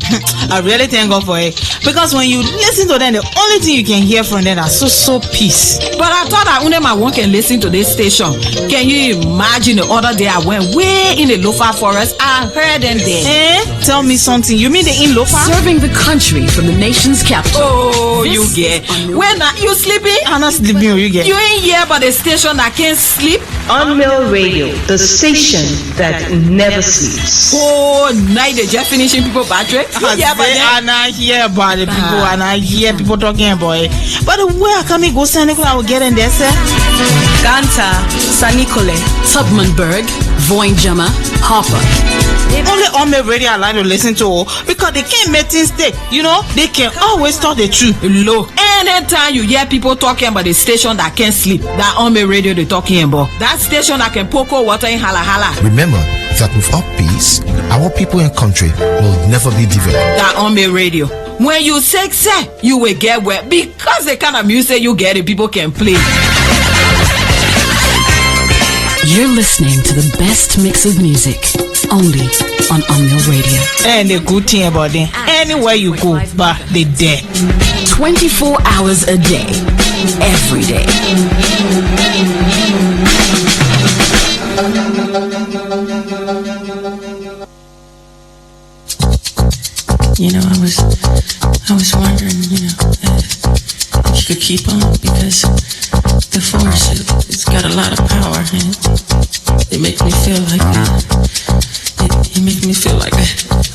Speaker 12: I really thank God for it, because when you listen to them, the only thing you can hear from them are so peace. But I thought that only my one can listen to this station. Can you imagine the other day I went way in the Lofa forest? I heard them there. Tell me something. You mean they in Lofa?
Speaker 13: Serving the country from the nation's capital.
Speaker 12: Oh, this you get when you sleeping? I'm not sleeping. You get. You ain't here but the station that can't sleep.
Speaker 14: UNMIL Radio, the station that never sleeps.
Speaker 12: Oh, night they just finishing people battery. I not hear about the people, and I hear people talking about it. But where can we go, San Nicola? I will get in there, sir.
Speaker 13: Ganta, San Nicole, Tubmanburg, Voinjama, Harper.
Speaker 12: Only UNMIL Radio I like to listen to because they can't make things stick. You know, they can always tell the truth.
Speaker 13: Look, anytime you hear people talking about the station that can't sleep, that UNMIL Radio they're talking about. That station that can poke water in hala hala.
Speaker 15: Remember that without peace, our people and country will never be developed.
Speaker 13: That UNMIL Radio. When you say, you will get wet because the kind of music you get, people can play. You're listening to the best mix of music only on UNMIL Radio.
Speaker 12: And the good thing about them, anywhere you go, but they there.
Speaker 13: 24 hours a day, every day.
Speaker 16: You know, I was wondering, you know, if you could keep on, because the force, it's got a lot of power, and it makes me feel like that. It makes me feel like that.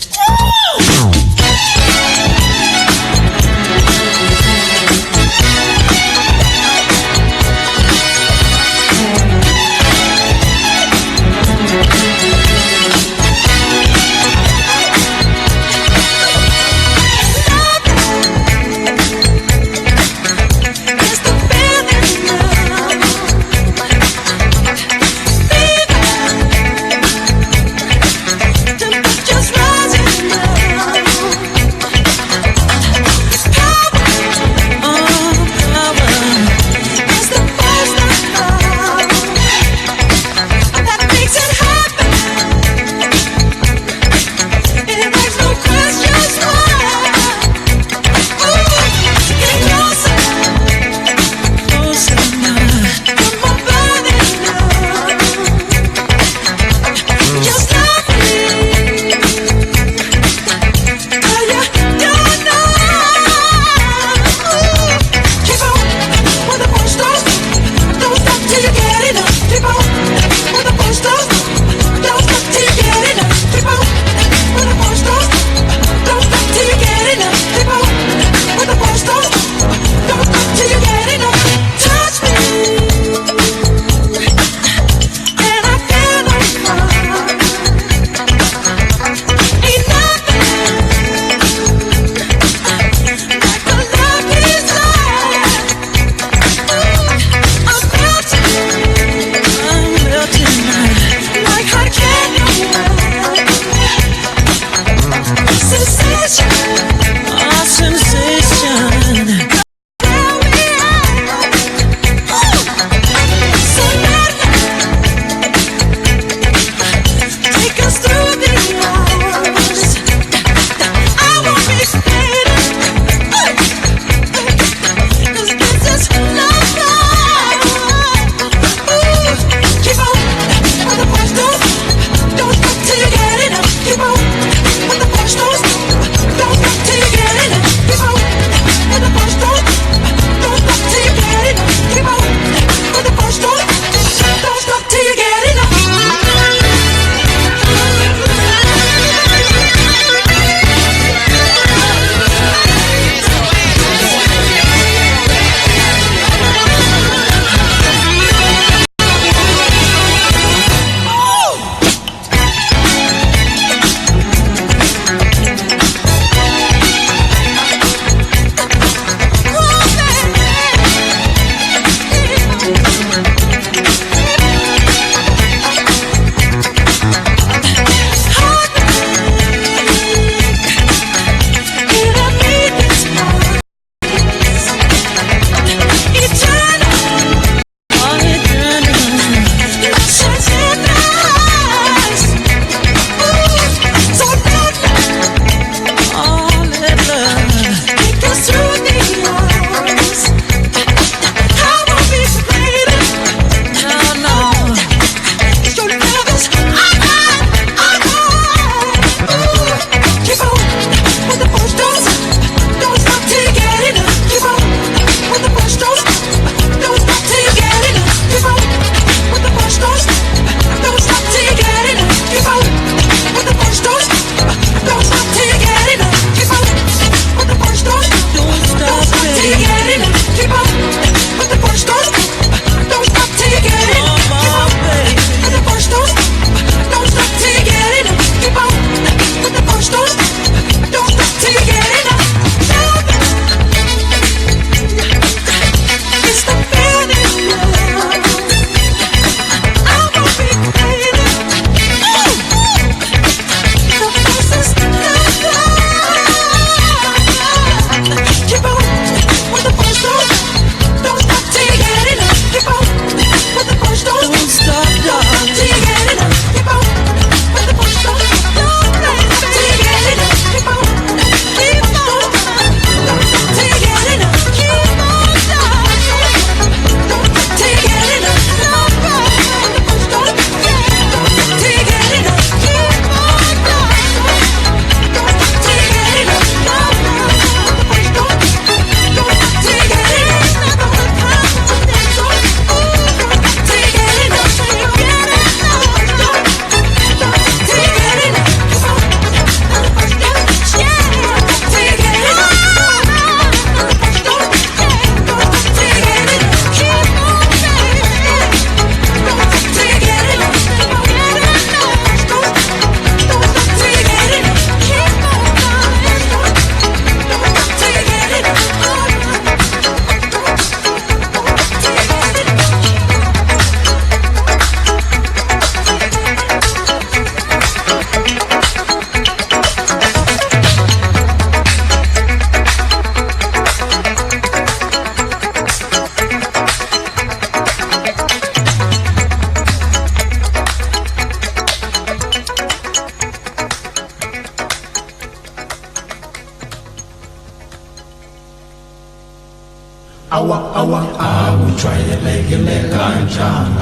Speaker 17: awujwayelekile kanjani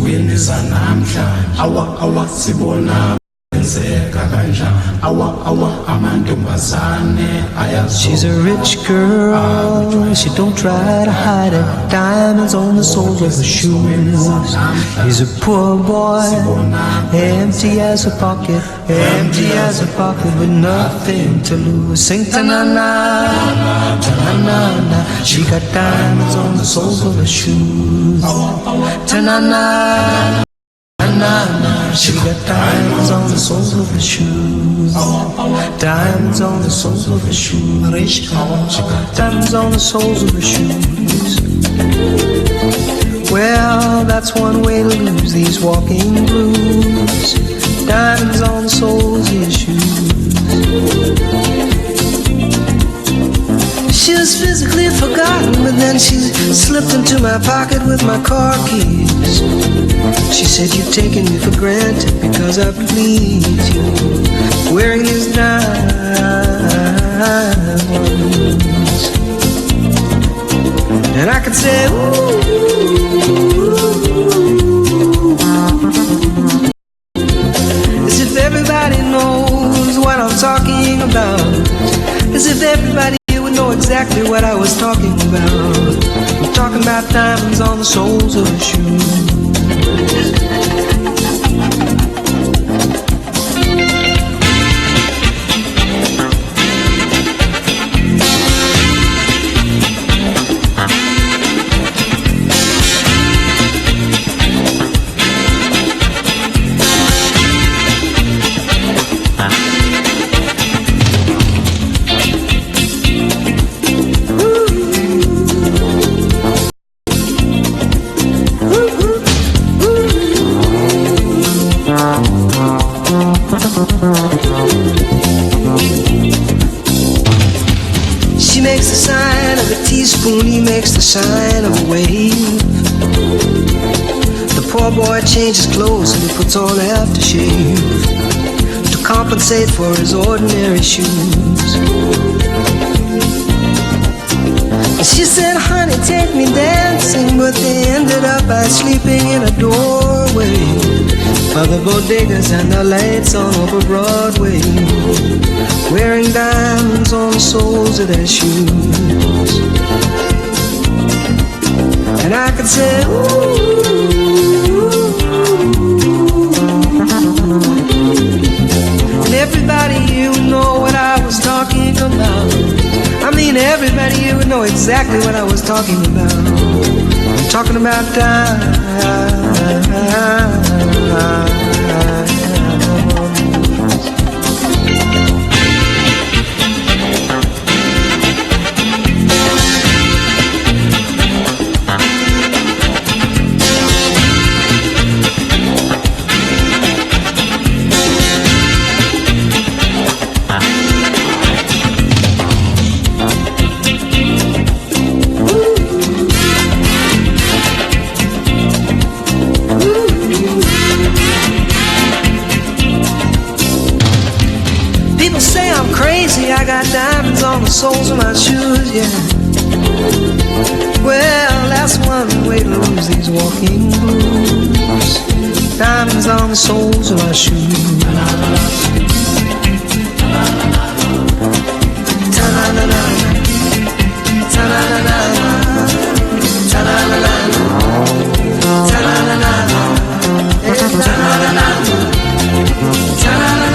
Speaker 17: uwiniza namhlanje sibona
Speaker 18: she's a rich girl, she don't try to hide it. Diamonds on the soles of her shoes. He's a poor boy, empty as a pocket with nothing to lose. Sing ta-na-na, ta-na-na-na. She got diamonds on the soles of her shoes. Ta-na-na, ta-na-na. She got diamonds on the soles of her shoes. Diamonds on the soles of her shoes. She got diamonds on the soles of her shoes. Well, that's one way to lose these walking blues. Diamonds on the soles of her shoes. She was physically forgotten, but then she slipped into my pocket with my car keys. She said, you've taken me for granted because I please you, wearing these diamonds. And I could say, ooh, as if everybody knows what I'm talking about, as if everybody would know exactly what I was talking about. I'm talking about diamonds on the soles of her shoes. She makes the sign of a teaspoon, he makes the sign of a wave. The poor boy changes clothes and he puts on aftershave to compensate for his ordinary shoes. She said, honey, take me dancing, but they ended up by sleeping in a doorway by the bodegas and the lights on over Broadway, wearing diamonds on the soles of their shoes. And I could say, ooh, and everybody here would know what I was talking about. I mean, everybody here would know exactly what I was talking about. I'm talking about I got diamonds on the soles of my shoes, yeah. Well, that's one way to lose these walking blues. Diamonds on the soles of my shoes. Ta-na-na-na, ta-na-na-na, ta-na-na-na, ta-na-na-na, ta-na-na-na, ta-na-na-na.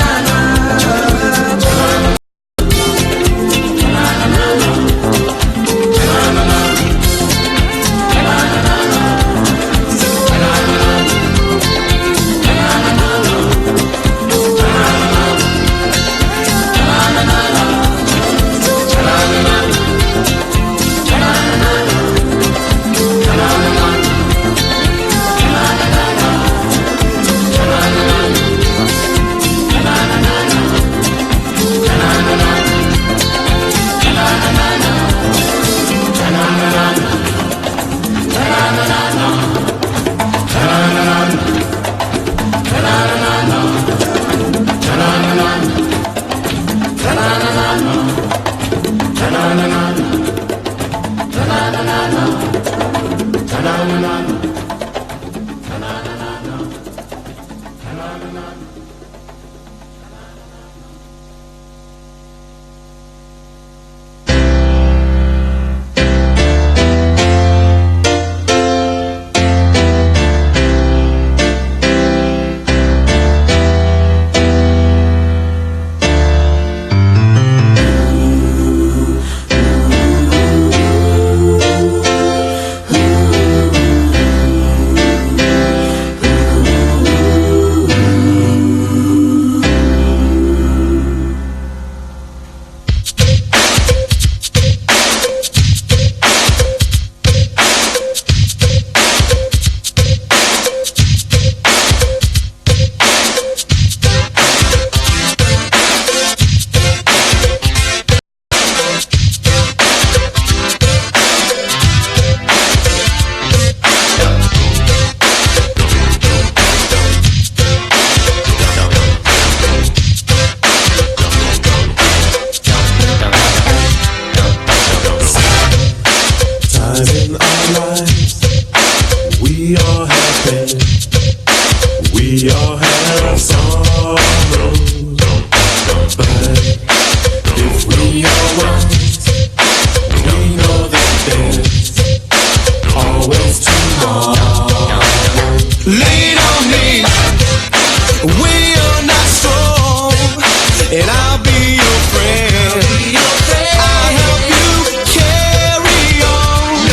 Speaker 17: We all have sorrows, but if we are wise, we know that there's always tomorrow.
Speaker 5: Lean on me when you're not strong, and I'll be your friend. I'll help you carry on,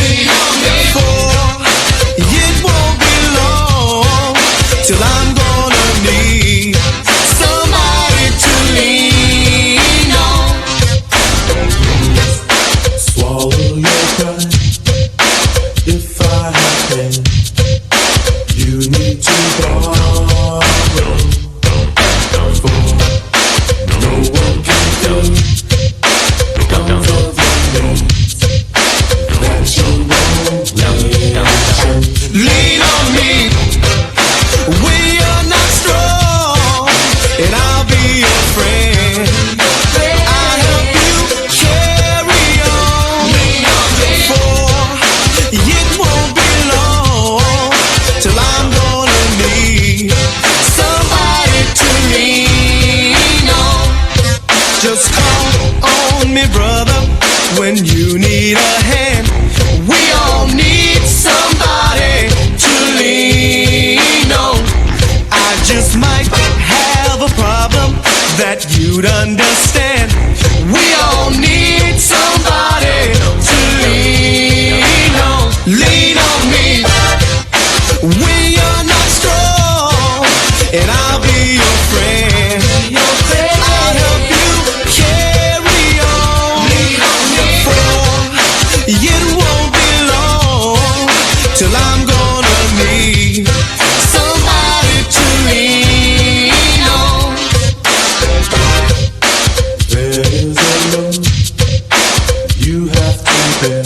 Speaker 5: for it won't be long till I'm gonna need somebody to lean on.
Speaker 17: Swallow your pride. If I have been, you need to borrow. For no one can do comes of your needs that you won't mention.
Speaker 5: Lean on me when you're not strong, and I'll be your friend. I'll help you carry on, for it won't be long till I'm gonna need somebody to lean on. Just call on me, brother, when you need a hand. We all need somebody to lean on. I just might have a problem that you'd understand. We all need somebody to lean on. Lean on me when you're not strong, and I'll be your friend. I'll help you carry on, for it won't be long till I'm gonna need somebody to lean on.
Speaker 17: There is a load you have to bear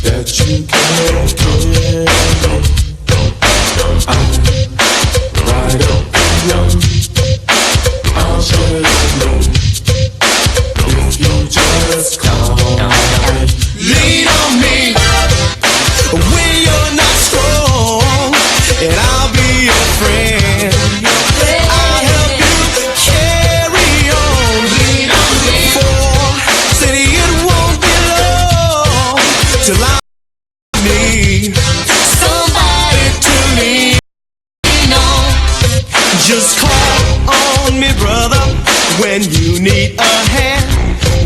Speaker 17: that you can't carry. I'm right up the road. I'll share the load if you just call me.
Speaker 5: Lean on me when you're not strong, and I'll be your friend. I'll help you carry on, for city it won't be long till I need somebody to lean on. Just call on me, brother, when you need a hand.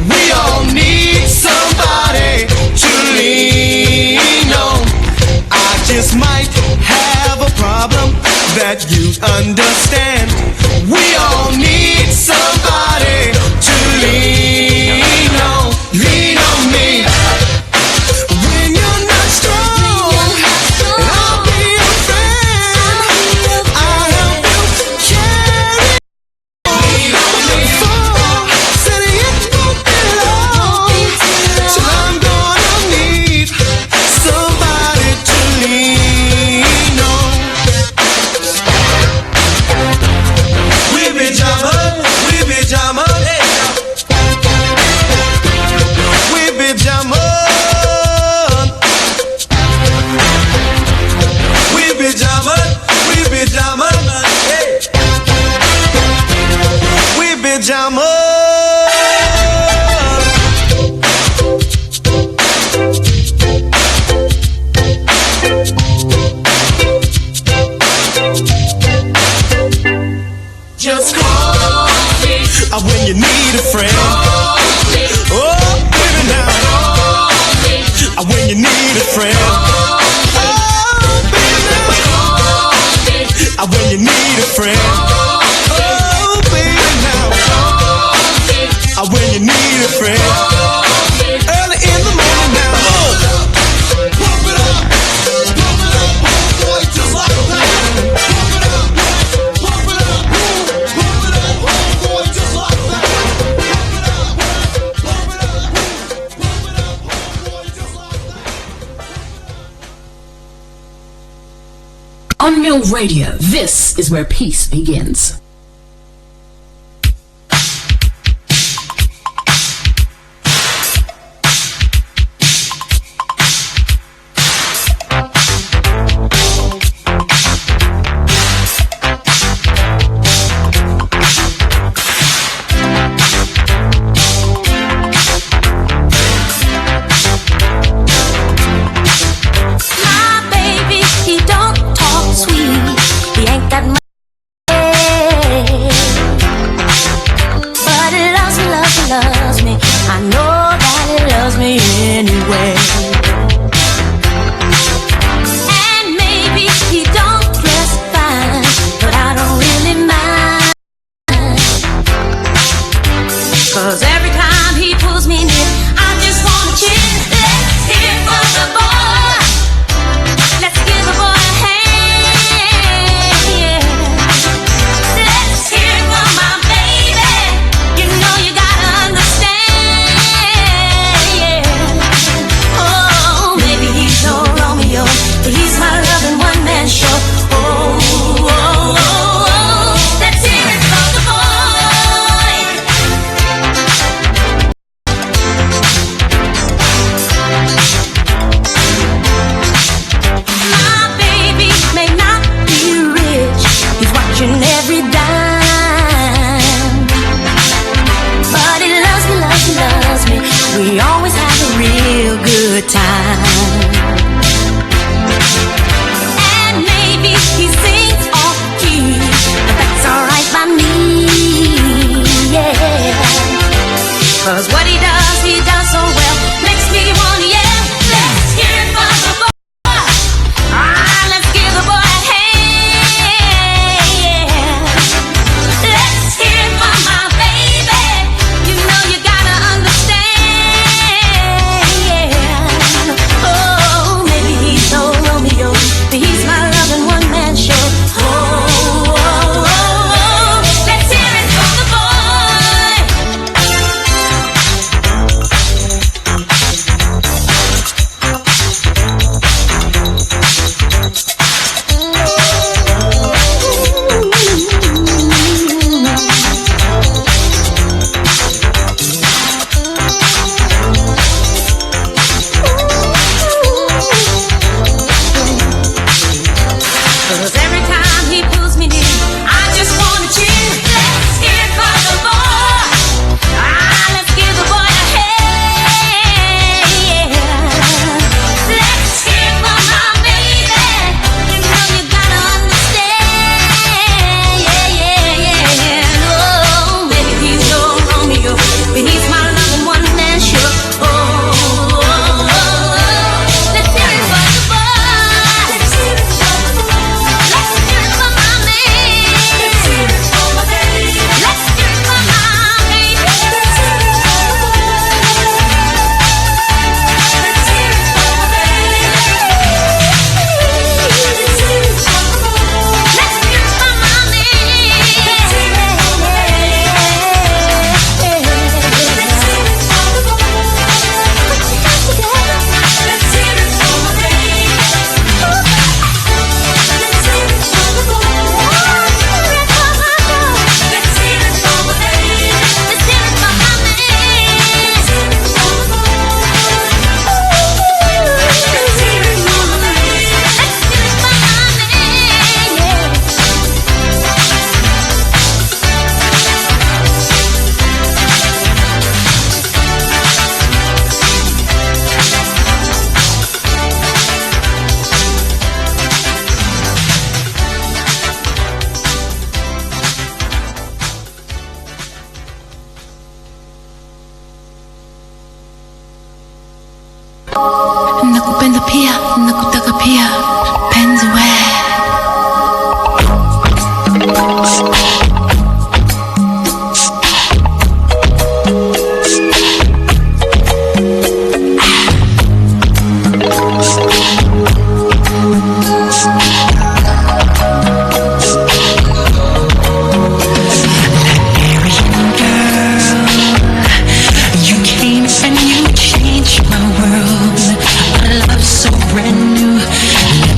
Speaker 5: We all need somebody to lean on. I just might have a problem that you understand. We all need somebody to lean on. Lean on me when you're not strong, and I'll be your friend. I'll help you carry on, for city it won't be long till I'm gonna need somebody to lean on. We be jamming, we be jamming, we be jamming, we be jamming, we be jamming, we be jamming. Just call me when you need a friend. Oh, baby, now when you need a friend. Oh, baby, now when you need a friend. Oh, baby, now when you need a friend. Early in the morning now. Pump it up, boy, just like that. Pump it up, pump it up, pump it up, boy, just like that. Pump it up, boy, just like that.
Speaker 19: UNMIL Radio, this is where peace begins.
Speaker 6: 'Cause every time he pulls me near, I just wanna cheer. Let's hear it for the boy. Let's give the boy a hand. Let's hear it for my baby. You know you gotta understand. Yeah. Oh, maybe he's no Romeo, but he's my number one man, sure. Let's hear it for the boy. Let's hear it for my man. Let's hear it for my baby. Let's hear it for my baby. Let's hear it for my
Speaker 16: Nakupenda pia, nakutaka pia, penzi we. You came and you changed my world. A love so brand new.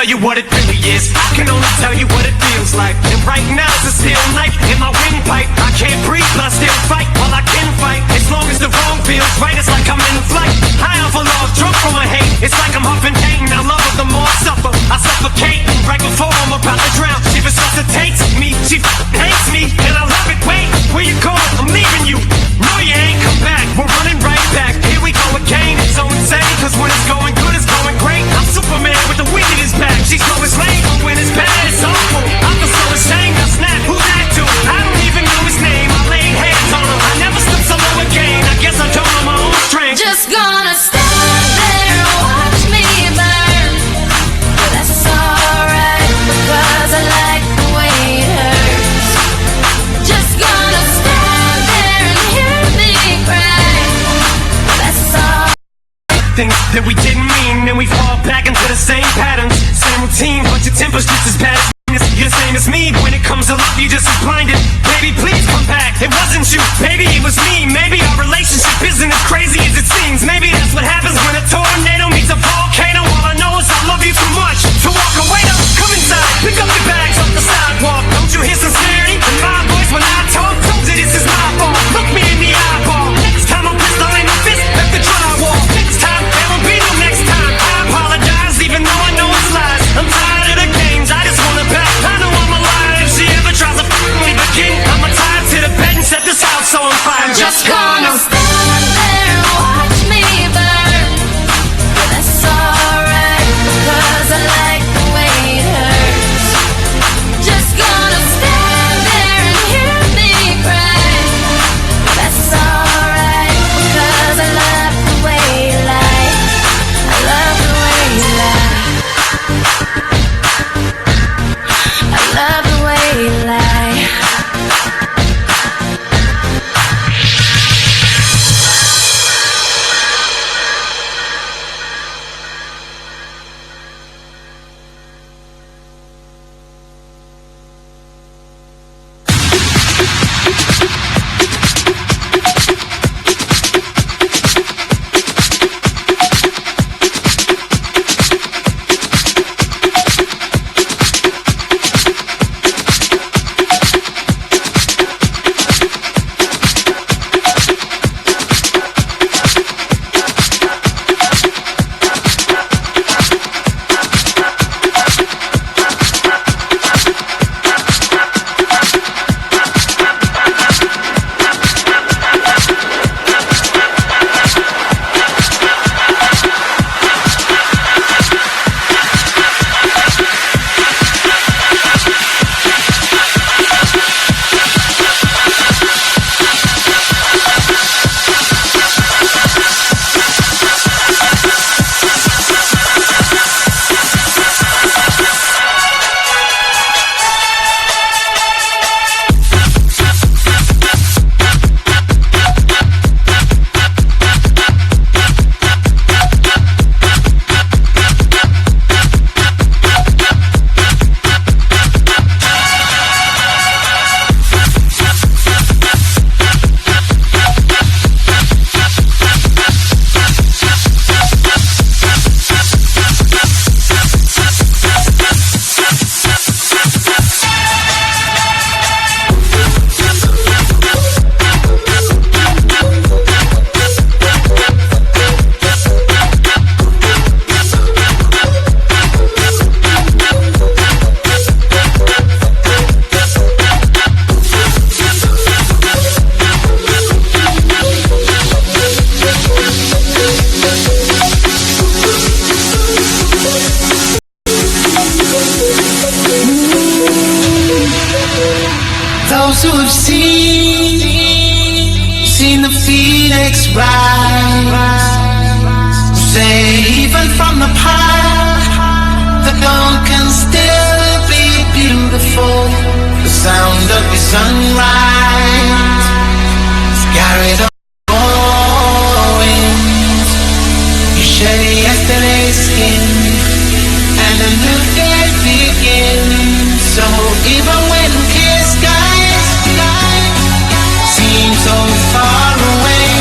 Speaker 20: tell you what it really is. I can only tell you what it feels like. And right now it's a steel knife in my windpipe. I can't breathe, but I still fight while I can fight. As long as the wrong feels right, it's like I'm in flight. High off a love, drunk from my hate. It's like I'm huffing pain. Now love of the more I suffer, I suffocate. Right before I'm about to drown, she resuscitates me. She hates me, and I love it. Wait, where you going? I'm leaving you. No, you ain't come back. We're running right back. Here we go again. It's so insane, cause when it's going good, it's going great. I'm Superman with the wind in his back. She's so lame, but when it's bad, it's awful. I feel so ashamed. I snap. Who's that dude? I don't even know his name. I laid hands on him. I never stood so low again. I guess I don't know my own strength.
Speaker 6: Just gonna stand there and watch me burn. But that's alright, because I like the way it hurts. Just gonna stand there and hear me cry. But that's all.
Speaker 20: Things that we didn't mean, then we fall back into the same patterns, same routine, but your temper's just as bad as you're the same as me. When it comes to love, you just as blinded. Baby, please come back. It wasn't you, maybe it was me. Maybe our relationship isn't as crazy as it seems. Maybe that's what happens when a tornado meets a volcano. All I know is I love you too much to walk away. Now come inside, pick up your bags off the sidewalk. Don't you hear sincerity in my voice when I talk? Told you this is my fault. Look me in the eyeball. Next time I'm pistol in my fist at the drywall. Next time there will be no next time. I apologize even though I know it's lies. I'm tired of the games, I just wanna back. I know I'm a liar. If she ever tries to me begin, I'ma tie her to the bed and set this house on fire. I'm just gonna
Speaker 6: stand there and watch me burn. But that's alright, because I like the way it hurts. Just gonna stand there and hear me cry. But that's alright, because I love the way you lie. I love the way you lie. I love the way you lie.
Speaker 5: Those who have seen the phoenix rise, who say even from the past, the dawn can still be beautiful. The sound of the sunrise is carried on winds. You shed yesterday's skin, and a new day begins. So even when clear skies seem so far away,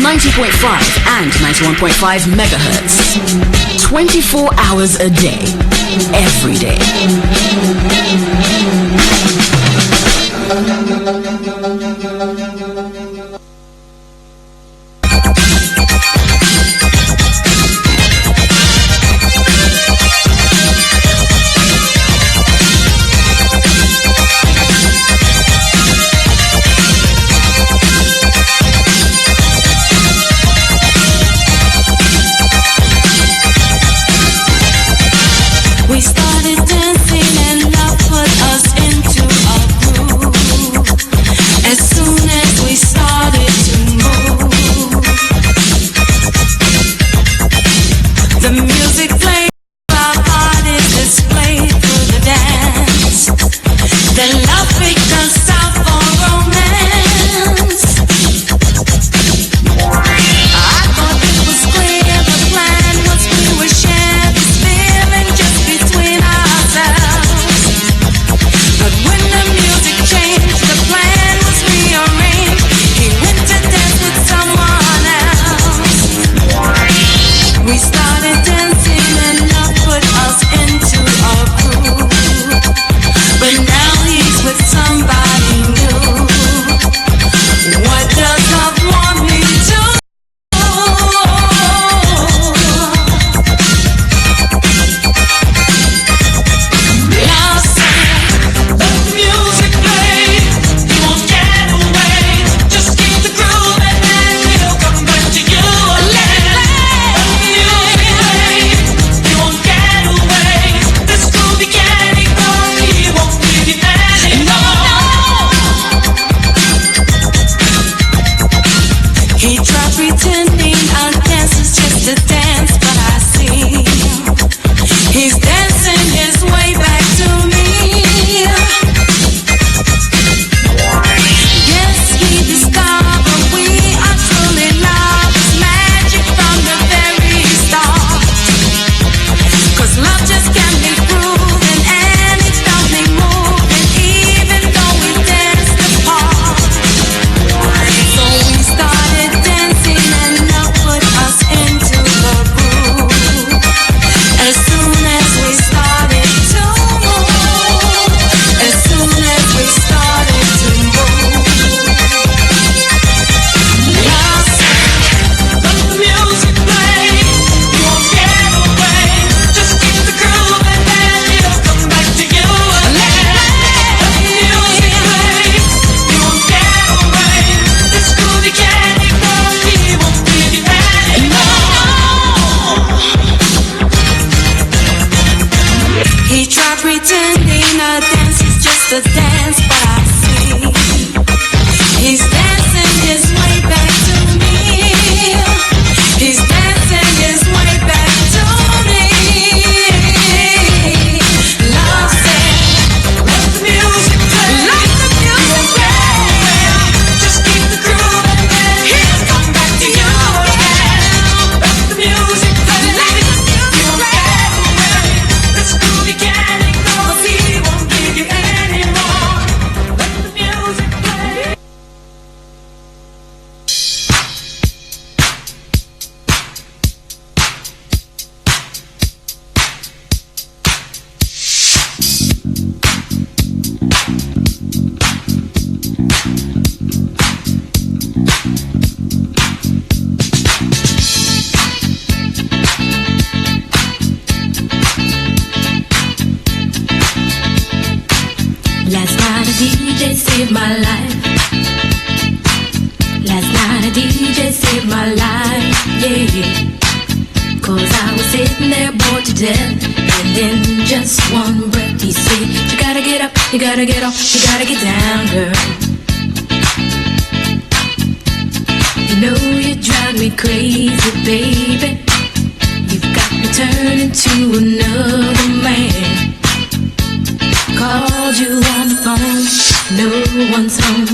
Speaker 19: 90.5 and 91.5 megahertz. 24 hours a day, every day.
Speaker 6: We started dancing and love put us into a groove. As soon as we started to move, the music played, our bodies displayed through the dance. Then love picked us out for romance. I thought it was clear the plan was we would share this feeling just between ourselves. But when the music changed, the plan was rearranged. He went to dance with someone else. We started dancing and love put us into a groove. But now he's with somebody new. What does love want me to? He tried pretending our dance is just a dance, but I see he's dancing his way back to me. Yes, he discovered we are truly love. It's magic from the very start. 'Cause love just can't be proven, and it's only moving, even though we danced apart. So we started dancing and love put us into the groove. As soon as we started to move, as soon as we started to move, lost the music played. You won't get away. Just keep the groove and then it'll come back to you. The music played. You won't get away. This groove you can't ignore. He won't give you anymore. He tried pretending a dance is just a dance, but I see he's dancing his way back to me. He's dancing his way back to me. Love said, let the music play. Let the music play. Just keep the groove and then he'll come back to you again. Let the music play. Let the music play. This groove you can't ignore. He won't give you anymore. Let the music play.
Speaker 21: Last night a DJ saved my life. Last night a DJ saved my life, yeah. 'Cause I was sitting there bored to death, and in just one breath he said, you gotta get up, you gotta get off, you gotta get down, girl. You know you drive me crazy, baby. You've got me turning to another man. Called you on the phone, no one's home.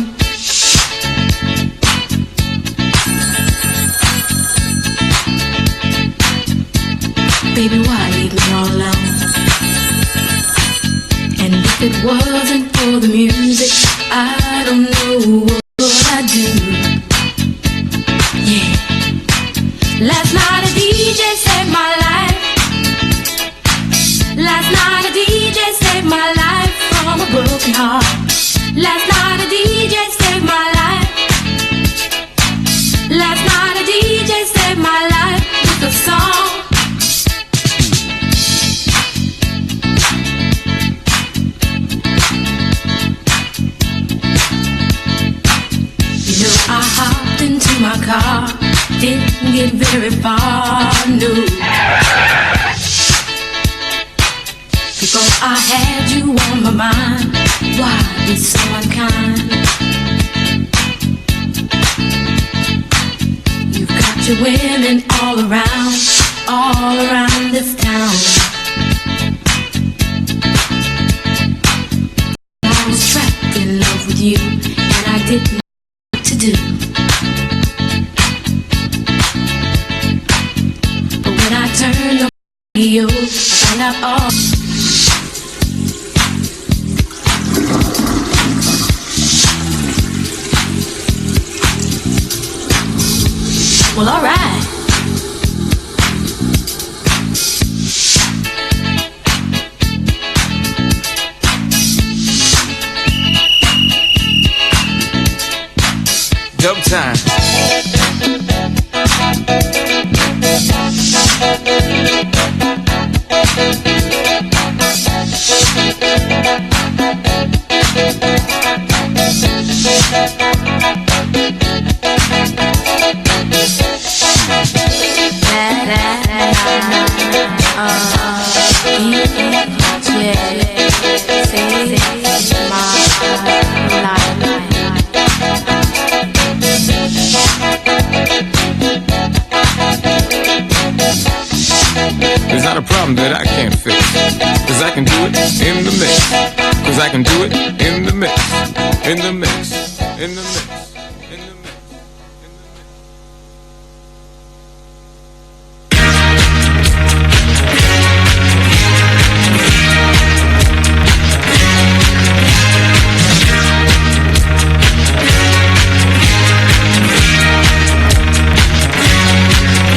Speaker 21: Baby, why leave me all alone? And if it wasn't for the music, I don't know what I'd do. Yeah. very fond of. Before I had you on my mind, why be so unkind? You've got your women all around this town. I was trapped in love with you, and I didn't know what to do. But when I turned on the radio, I found out all. Well, all right.
Speaker 9: Dope time.
Speaker 1: There's not a problem that I can't fix, 'cause I can do it in the mix, 'cause I can do it in the mix, in the mix, in the mix.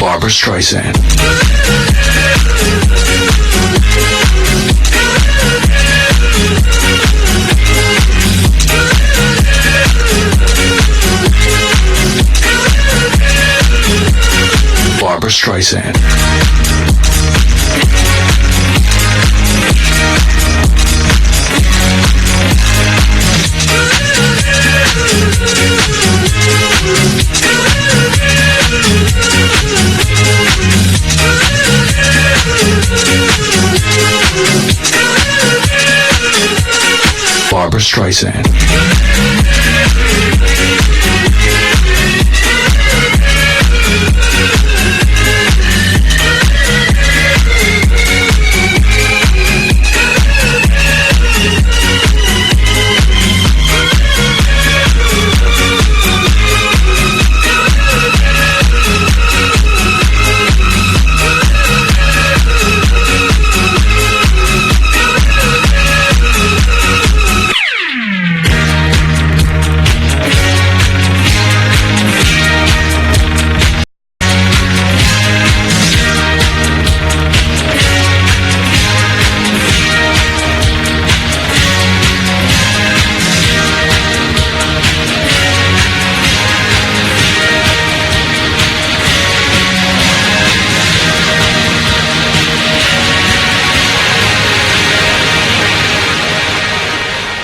Speaker 8: Barbra Streisand. Barbra Streisand. Barbra Streisand.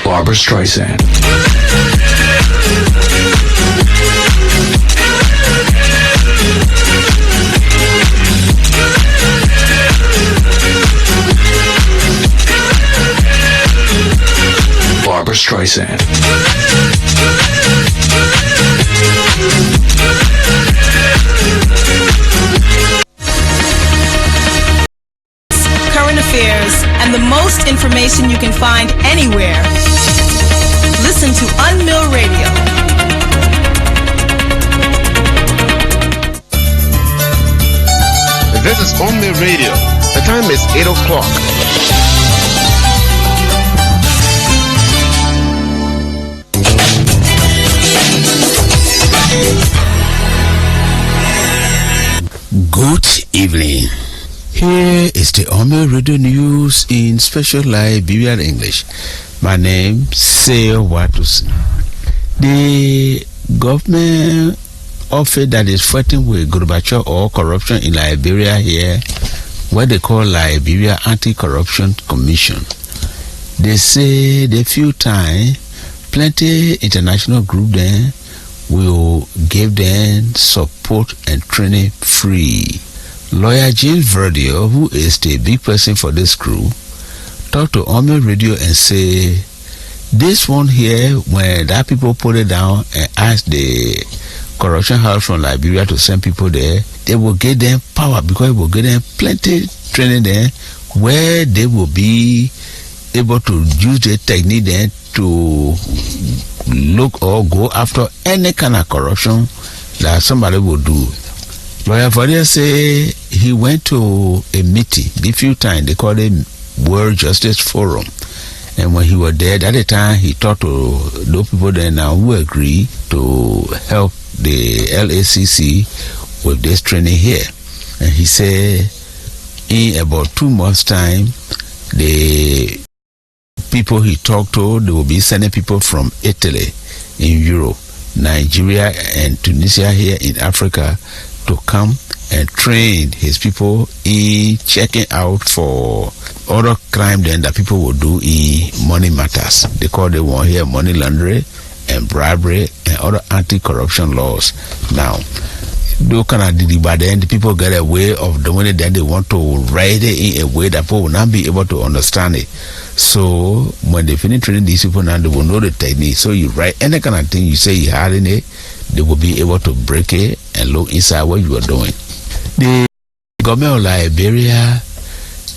Speaker 8: Barbra Streisand. Barbra Streisand.
Speaker 22: Current affairs, and the most information you can find anywhere. Listen to UNMIL Radio.
Speaker 10: This is UNMIL Radio. The time is 8 o'clock.
Speaker 23: Good evening. Here is the UNMIL Radio News in special Liberian English. My name is Seo Watus. The government office that is fighting with Gorbachev or corruption in Liberia here, what they call Liberia Anti-Corruption Commission. They say the few time, plenty international group there will give them support and training free. Lawyer James Verdio, who is the big person for this group, talked to UNMIL Radio and say, this one here, when that people put it down and ask the corruption house from Liberia to send people there, they will get them power because it will get them plenty training there where they will be able to use the technique then to look or go after any kind of corruption that somebody will do. Lawyer Vadia say he went to a meeting a few times. They call it World Justice Forum. And when he was there, at the time, he talked to those people there now who agree to help the LACC with this training here. And he said in about 2 months' time, the people he talked to, they will be sending people from Italy, in Europe, Nigeria, and Tunisia here in Africa to come and train his people in checking out for other crime then that people will do in money matters. They call the one here money laundering and bribery and other anti-corruption laws. Now, those kind of did but then the people get a way of doing it, then they want to write it in a way that people will not be able to understand it. So when they finish training these people now, they will know the technique. So you write any kind of thing you say you had in it, they will be able to break it and look inside what you are doing. The government of Liberia,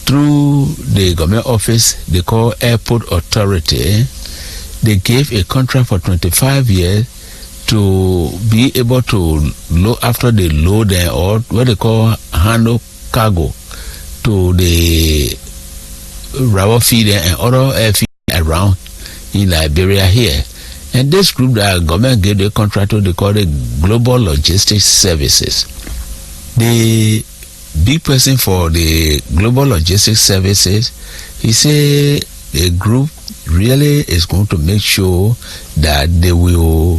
Speaker 23: through the government office they call Airport Authority, they gave a contract for 25 years to be able to look after the load or what they call handle cargo to the rubber feeder and other airfield around in Liberia here. And this group that government gave the contract to, they call it Global Logistic Services. The big person for the Global Logistic Services, he said the group really is going to make sure that they will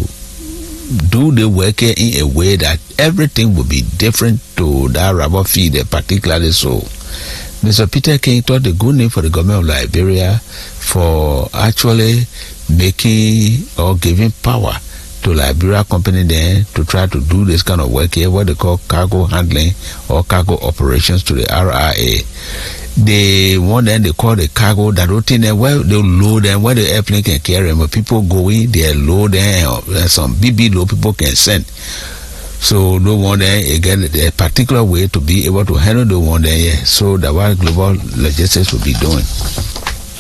Speaker 23: do the work in a way that everything will be different to that rubber feeder, particularly so. Mr. Peter King thought a good name for the government of Liberia for actually making or giving power to Liberia company then to try to do this kind of work here, what they call cargo handling or cargo operations to the RRA. The one then they call the cargo, that routine where they load and where the airplane can carry them. When people go in, they load and some BB load people can send. So no one there again a particular way to be able to handle the one there. Yeah. So that what Global Logistics will be doing.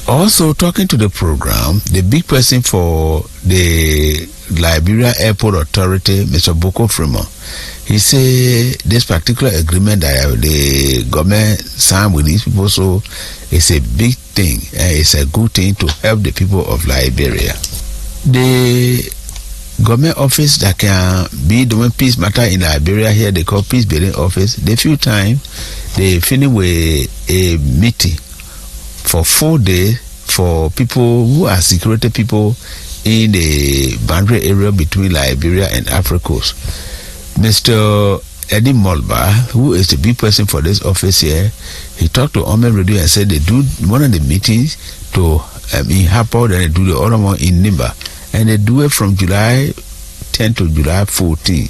Speaker 23: Also talking to the program, the big person for the Liberia Airport Authority, Mr. Boko Fremont, he said this particular agreement that the government signed with these people, so it's a big thing and it's a good thing to help the people of Liberia. The government office that can be doing peace matter in Liberia here, they call peace building office. The few times they finish with a meeting for 4 days for people who are security people in the boundary area between Liberia and Africa Coast. Mr. Eddie Mulba, who is the big person for this office here, he talked to UNMIL Radio and said they do one of the meetings to in Hapo, then they do the other one in Nimba, and they do it from July 10 to July 14.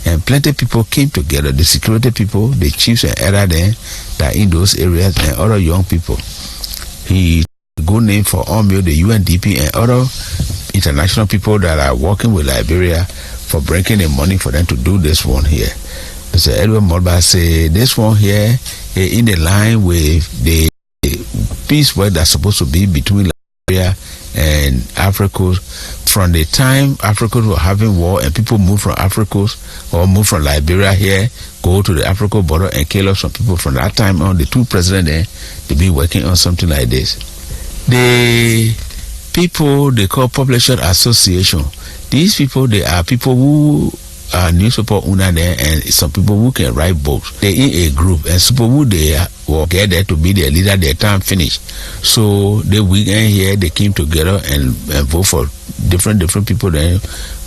Speaker 23: And plenty of people came together, the security people, the chiefs and other then that in those areas and other young people. He good name for UNMIL, the UNDP and other international people that are working with Liberia for bringing the money for them to do this one here. Mr. Edward Mulba say this one here in the line with the peace work that's supposed to be between Liberia and Africa. From the time Africa were having war and people move from Africa or move from Liberia here, go to the Africa border and kill off some people, from that time on, the two presidents there, they be working on something like this. The people they call Publishers Association, these people, they are people who are newspaper owner there and some people who can write books. They in a group and some people who they will get there to be their leader, their time finished. So the weekend here they came together and vote for different people there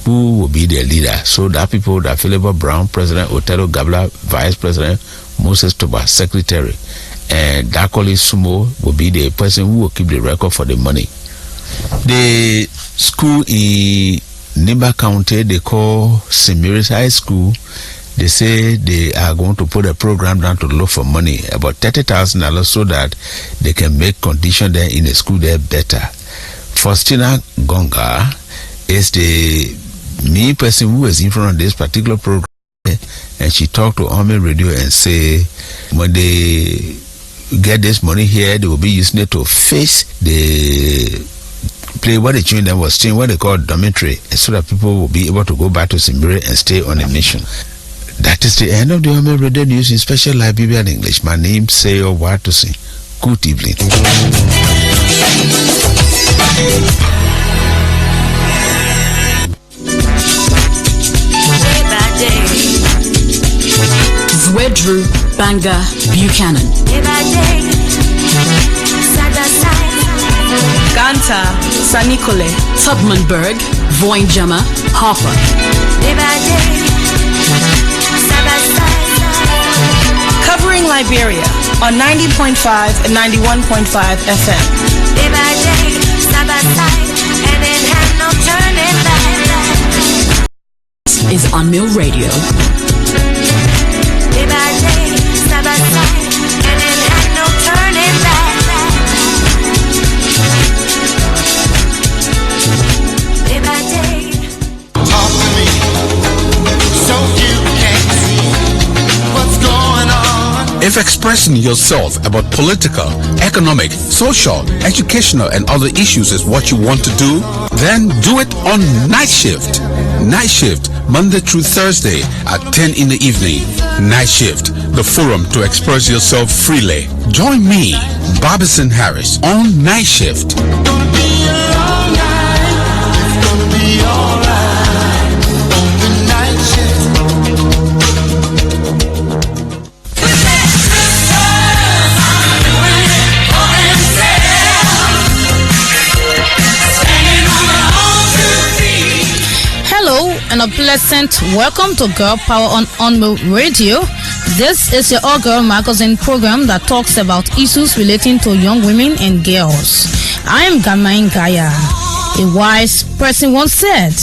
Speaker 23: who will be their leader. So that people that Philip Brown, President Otelo Gabla, Vice President Moses Toba, Secretary, and Dakoli Sumo will be the person who will keep the record for the money. The school in Nimba County, they call Simiris High School. They say they are going to put a program down to look for money, about $30,000, so that they can make condition there in the school there better. Faustina Gonga is the main person who is in front of this particular program, and she talked to UNMIL Radio and say when they get this money here, they will be using it to face the play what the children was staying, what they call dormitory, so that people will be able to go back to Zimbabwe and stay on a mission. That is the end of the UNMIL Radio News in special Liberian English. My name is Seyo Watusi. Good evening.
Speaker 19: Zwedru Banga Buchanan.
Speaker 22: Ganta Sanikole.
Speaker 19: Tubmanberg Voinjama Harper.
Speaker 22: Covering Liberia on 90.5 and 91.5 FM.
Speaker 19: Is UNMIL Radio.
Speaker 2: If expressing yourself about political, economic, social, educational, and other issues is what you want to do, then do it on Night Shift. Night Shift, Monday through Thursday at 10 in the evening. Night Shift, the forum to express yourself freely. Join me, Barbison Harris, on Night Shift.
Speaker 3: And a pleasant welcome to Girl Power on UNMIL Radio. This is your all-girl magazine program that talks about issues relating to young women and girls. I am Gamain Gaya. A wise person once said,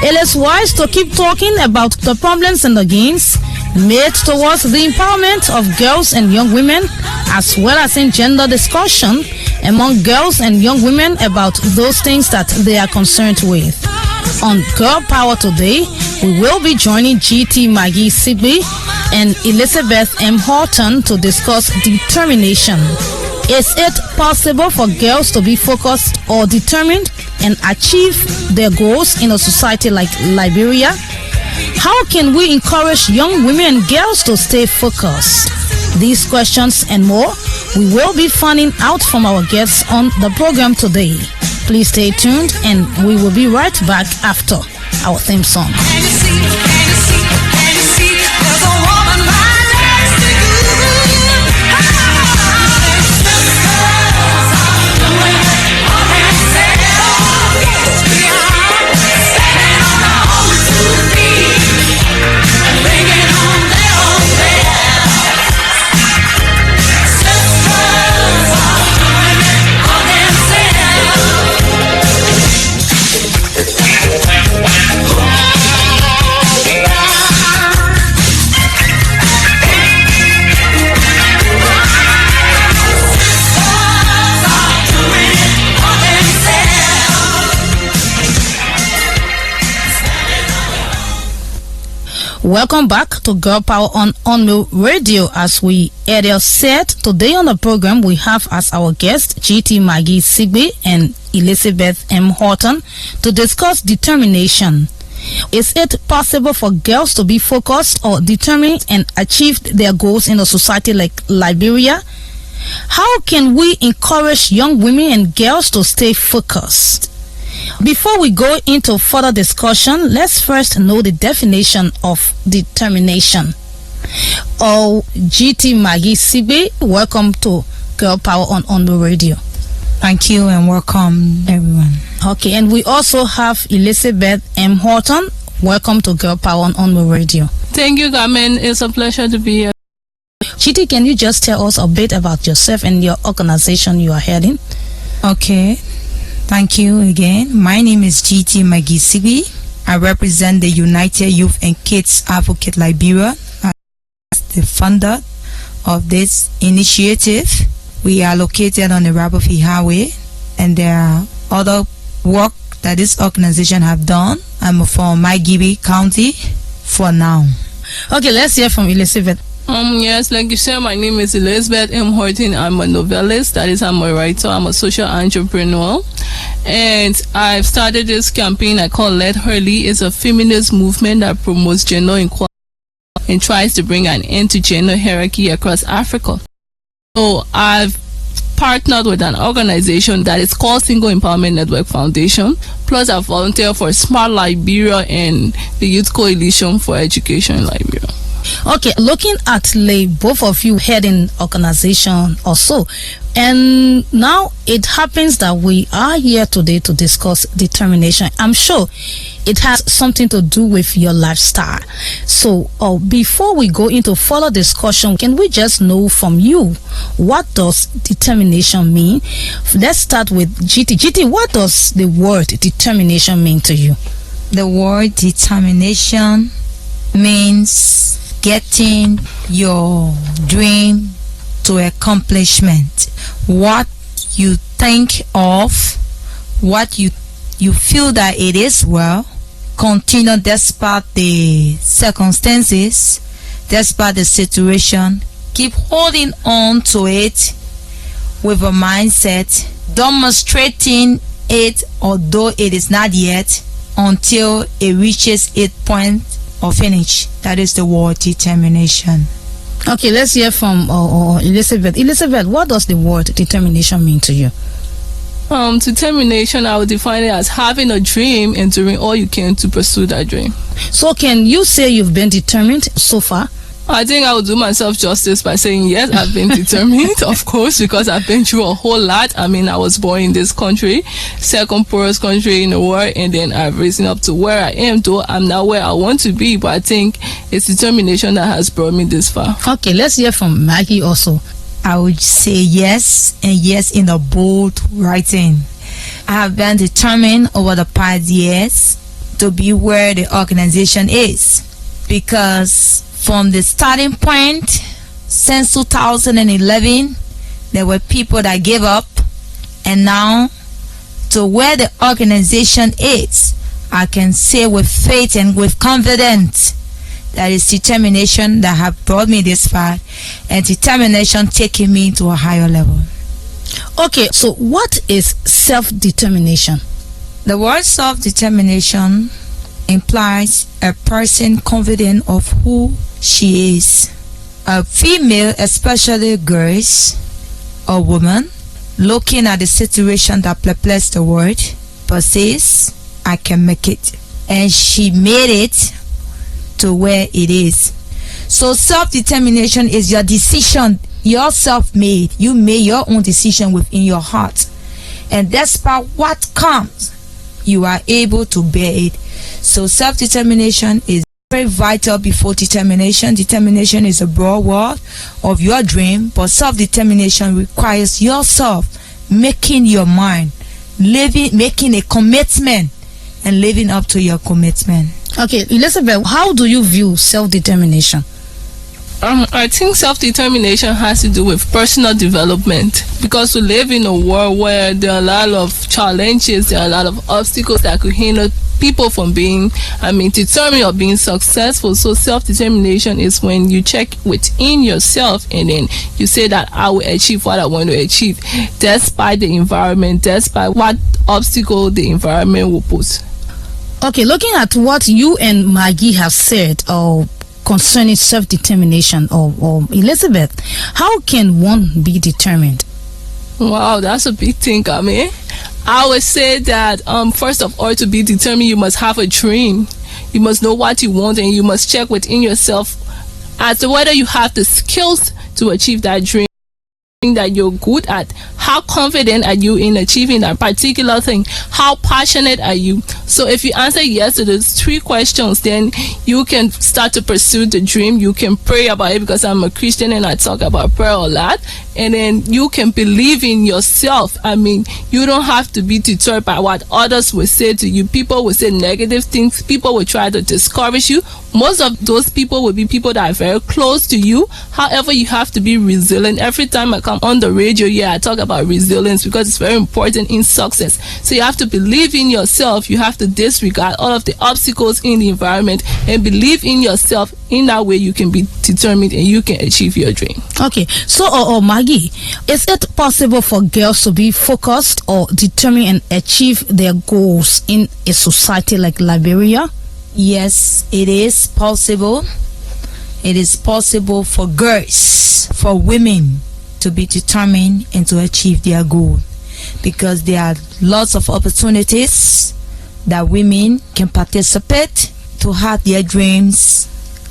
Speaker 3: it is wise to keep talking about the problems and the gains made towards the empowerment of girls and young women, as well as in gender discussion among girls and young women about those things that they are concerned with. On Girl Power today, we will be joining GT Maggie Sigby and Elizabeth M. Horton to discuss determination. Is it possible for girls to be focused or determined and achieve their goals in a society like Liberia? How can we encourage young women and girls to stay focused? These questions and more we will be finding out from our guests on the program today. Please stay tuned and we will be right back after our theme song. Welcome back to Girl Power on UNMIL Radio. As we earlier said, today on the program we have as our guest GT Maggie Sigby and Elizabeth M. Horton to discuss determination. Is it possible for girls to be focused or determined and achieve their goals in a society like Liberia? How can we encourage young women and girls to stay focused? Before we go into further discussion, let's first know the definition of determination. GT Maggie Sigby, welcome to Girl Power on UNMIL Radio.
Speaker 4: Thank you and welcome everyone.
Speaker 3: Okay, and we also have Elizabeth M. Horton. Welcome to Girl Power on UNMIL Radio.
Speaker 24: Thank you, Carmen. It's a pleasure to be here.
Speaker 3: GT, can you just tell us a bit about yourself and your organization you are heading?
Speaker 4: Okay. Thank you again. My name is GT Maggie Sigby. I represent the United Youth and Kids Advocate Liberia as the founder of this initiative. We are located on the Rabofi Highway, and there are other work that this organization have done. I'm from Maigibi County for now.
Speaker 3: Okay, let's hear from Elizabeth.
Speaker 24: Yes, like you said, my name is Elizabeth M. Horton. I'm a novelist, that is, I'm a writer, I'm a social entrepreneur. And I've started this campaign I call Let Her Lead. It's a feminist movement that promotes gender equality and tries to bring an end to gender hierarchy across Africa. So I've partnered with an organization that is called Single Empowerment Network Foundation. Plus I volunteer for Smart Liberia and the Youth Coalition for Education in Liberia.
Speaker 3: Okay, looking at both of you heading organization also, and now it happens that we are here today to discuss determination. I'm sure it has something to do with your lifestyle. So before we go into further discussion, can we just know from you, what does determination mean? Let's start with GT. GT, what does the word determination mean to you?
Speaker 4: The word determination means getting your dream to accomplishment. What you think of, what you feel that it is, well, continue despite the circumstances, despite the situation. Keep holding on to it with a mindset, demonstrating it although it is not yet, until it reaches its point or finish. That is the word determination.
Speaker 3: Okay, let's hear from Elizabeth. Elizabeth, what does the word determination mean to you?
Speaker 24: Determination, I would define it as having a dream and doing all you can to pursue that dream.
Speaker 3: So can you say you've been determined so far?
Speaker 24: I think I would do myself justice by saying yes, I've been determined, of course, because I've been through a whole lot. I mean, I was born in this country, second poorest country in the world, and then I've risen up to where I am, though I'm not where I want to be, but I think it's determination that has brought me this far.
Speaker 3: Okay, let's hear from Maggie also.
Speaker 4: I would say yes, and yes in a bold writing. I have been determined over the past years to be where the organization is, because from the starting point, since 2011, there were people that gave up, and now to where the organization is, I can say with faith and with confidence that it's determination that have brought me this far, and determination taking me to a higher level.
Speaker 3: Okay, so what is self-determination?
Speaker 4: The word self-determination implies a person confident of who she is. A female, especially girls or women, looking at the situation that perplexed the world, but says, I can make it. And she made it to where it is. So self-determination is your decision, your self-made. You made your own decision within your heart. And despite what comes, you are able to bear it. So self-determination is very vital before determination. Determination is a broad word of your dream, but self-determination requires yourself making your mind, making a commitment and living up to your commitment.
Speaker 3: Okay, Elizabeth, how do you view self-determination?
Speaker 24: I think self-determination has to do with personal development, because we live in a world where there are a lot of challenges, there are a lot of obstacles that could hinder people from being, determined or being successful. So self-determination is when you check within yourself and then you say that I will achieve what I want to achieve, despite the environment, despite what obstacle the environment will pose.
Speaker 3: Okay, looking at what you and Maggie have said concerning self-determination, or Elizabeth, how can one be determined?
Speaker 24: Wow, that's a big thing, I would say that first of all, to be determined, you must have a dream. You must know what you want, and you must check within yourself as to whether you have the skills to achieve that dream that you're good at. how confident are you in achieving that particular thing? How passionate are you? So if you answer yes to those 3 questions, then you can start to pursue the dream. You can pray about it, because I'm a Christian and I talk about prayer a lot. And then you can believe in yourself. I mean, you don't have to be deterred by what others will say to you. People will say negative things. People will try to discourage you. Most of those people will be people that are very close to you. However, you have to be resilient. Every time I come on the radio, I talk about resilience, because it's very important in success. So you have to believe in yourself. You have to disregard all of the obstacles in the environment and believe in yourself. In that way, you can be determined and you can achieve your dream.
Speaker 3: Okay, so Maggie, is it possible for girls to be focused or determined and achieve their goals in a society like Liberia?
Speaker 4: Yes, it is possible. It is possible for girls, for women to be determined and to achieve their goal, because there are lots of opportunities that women can participate to have their dreams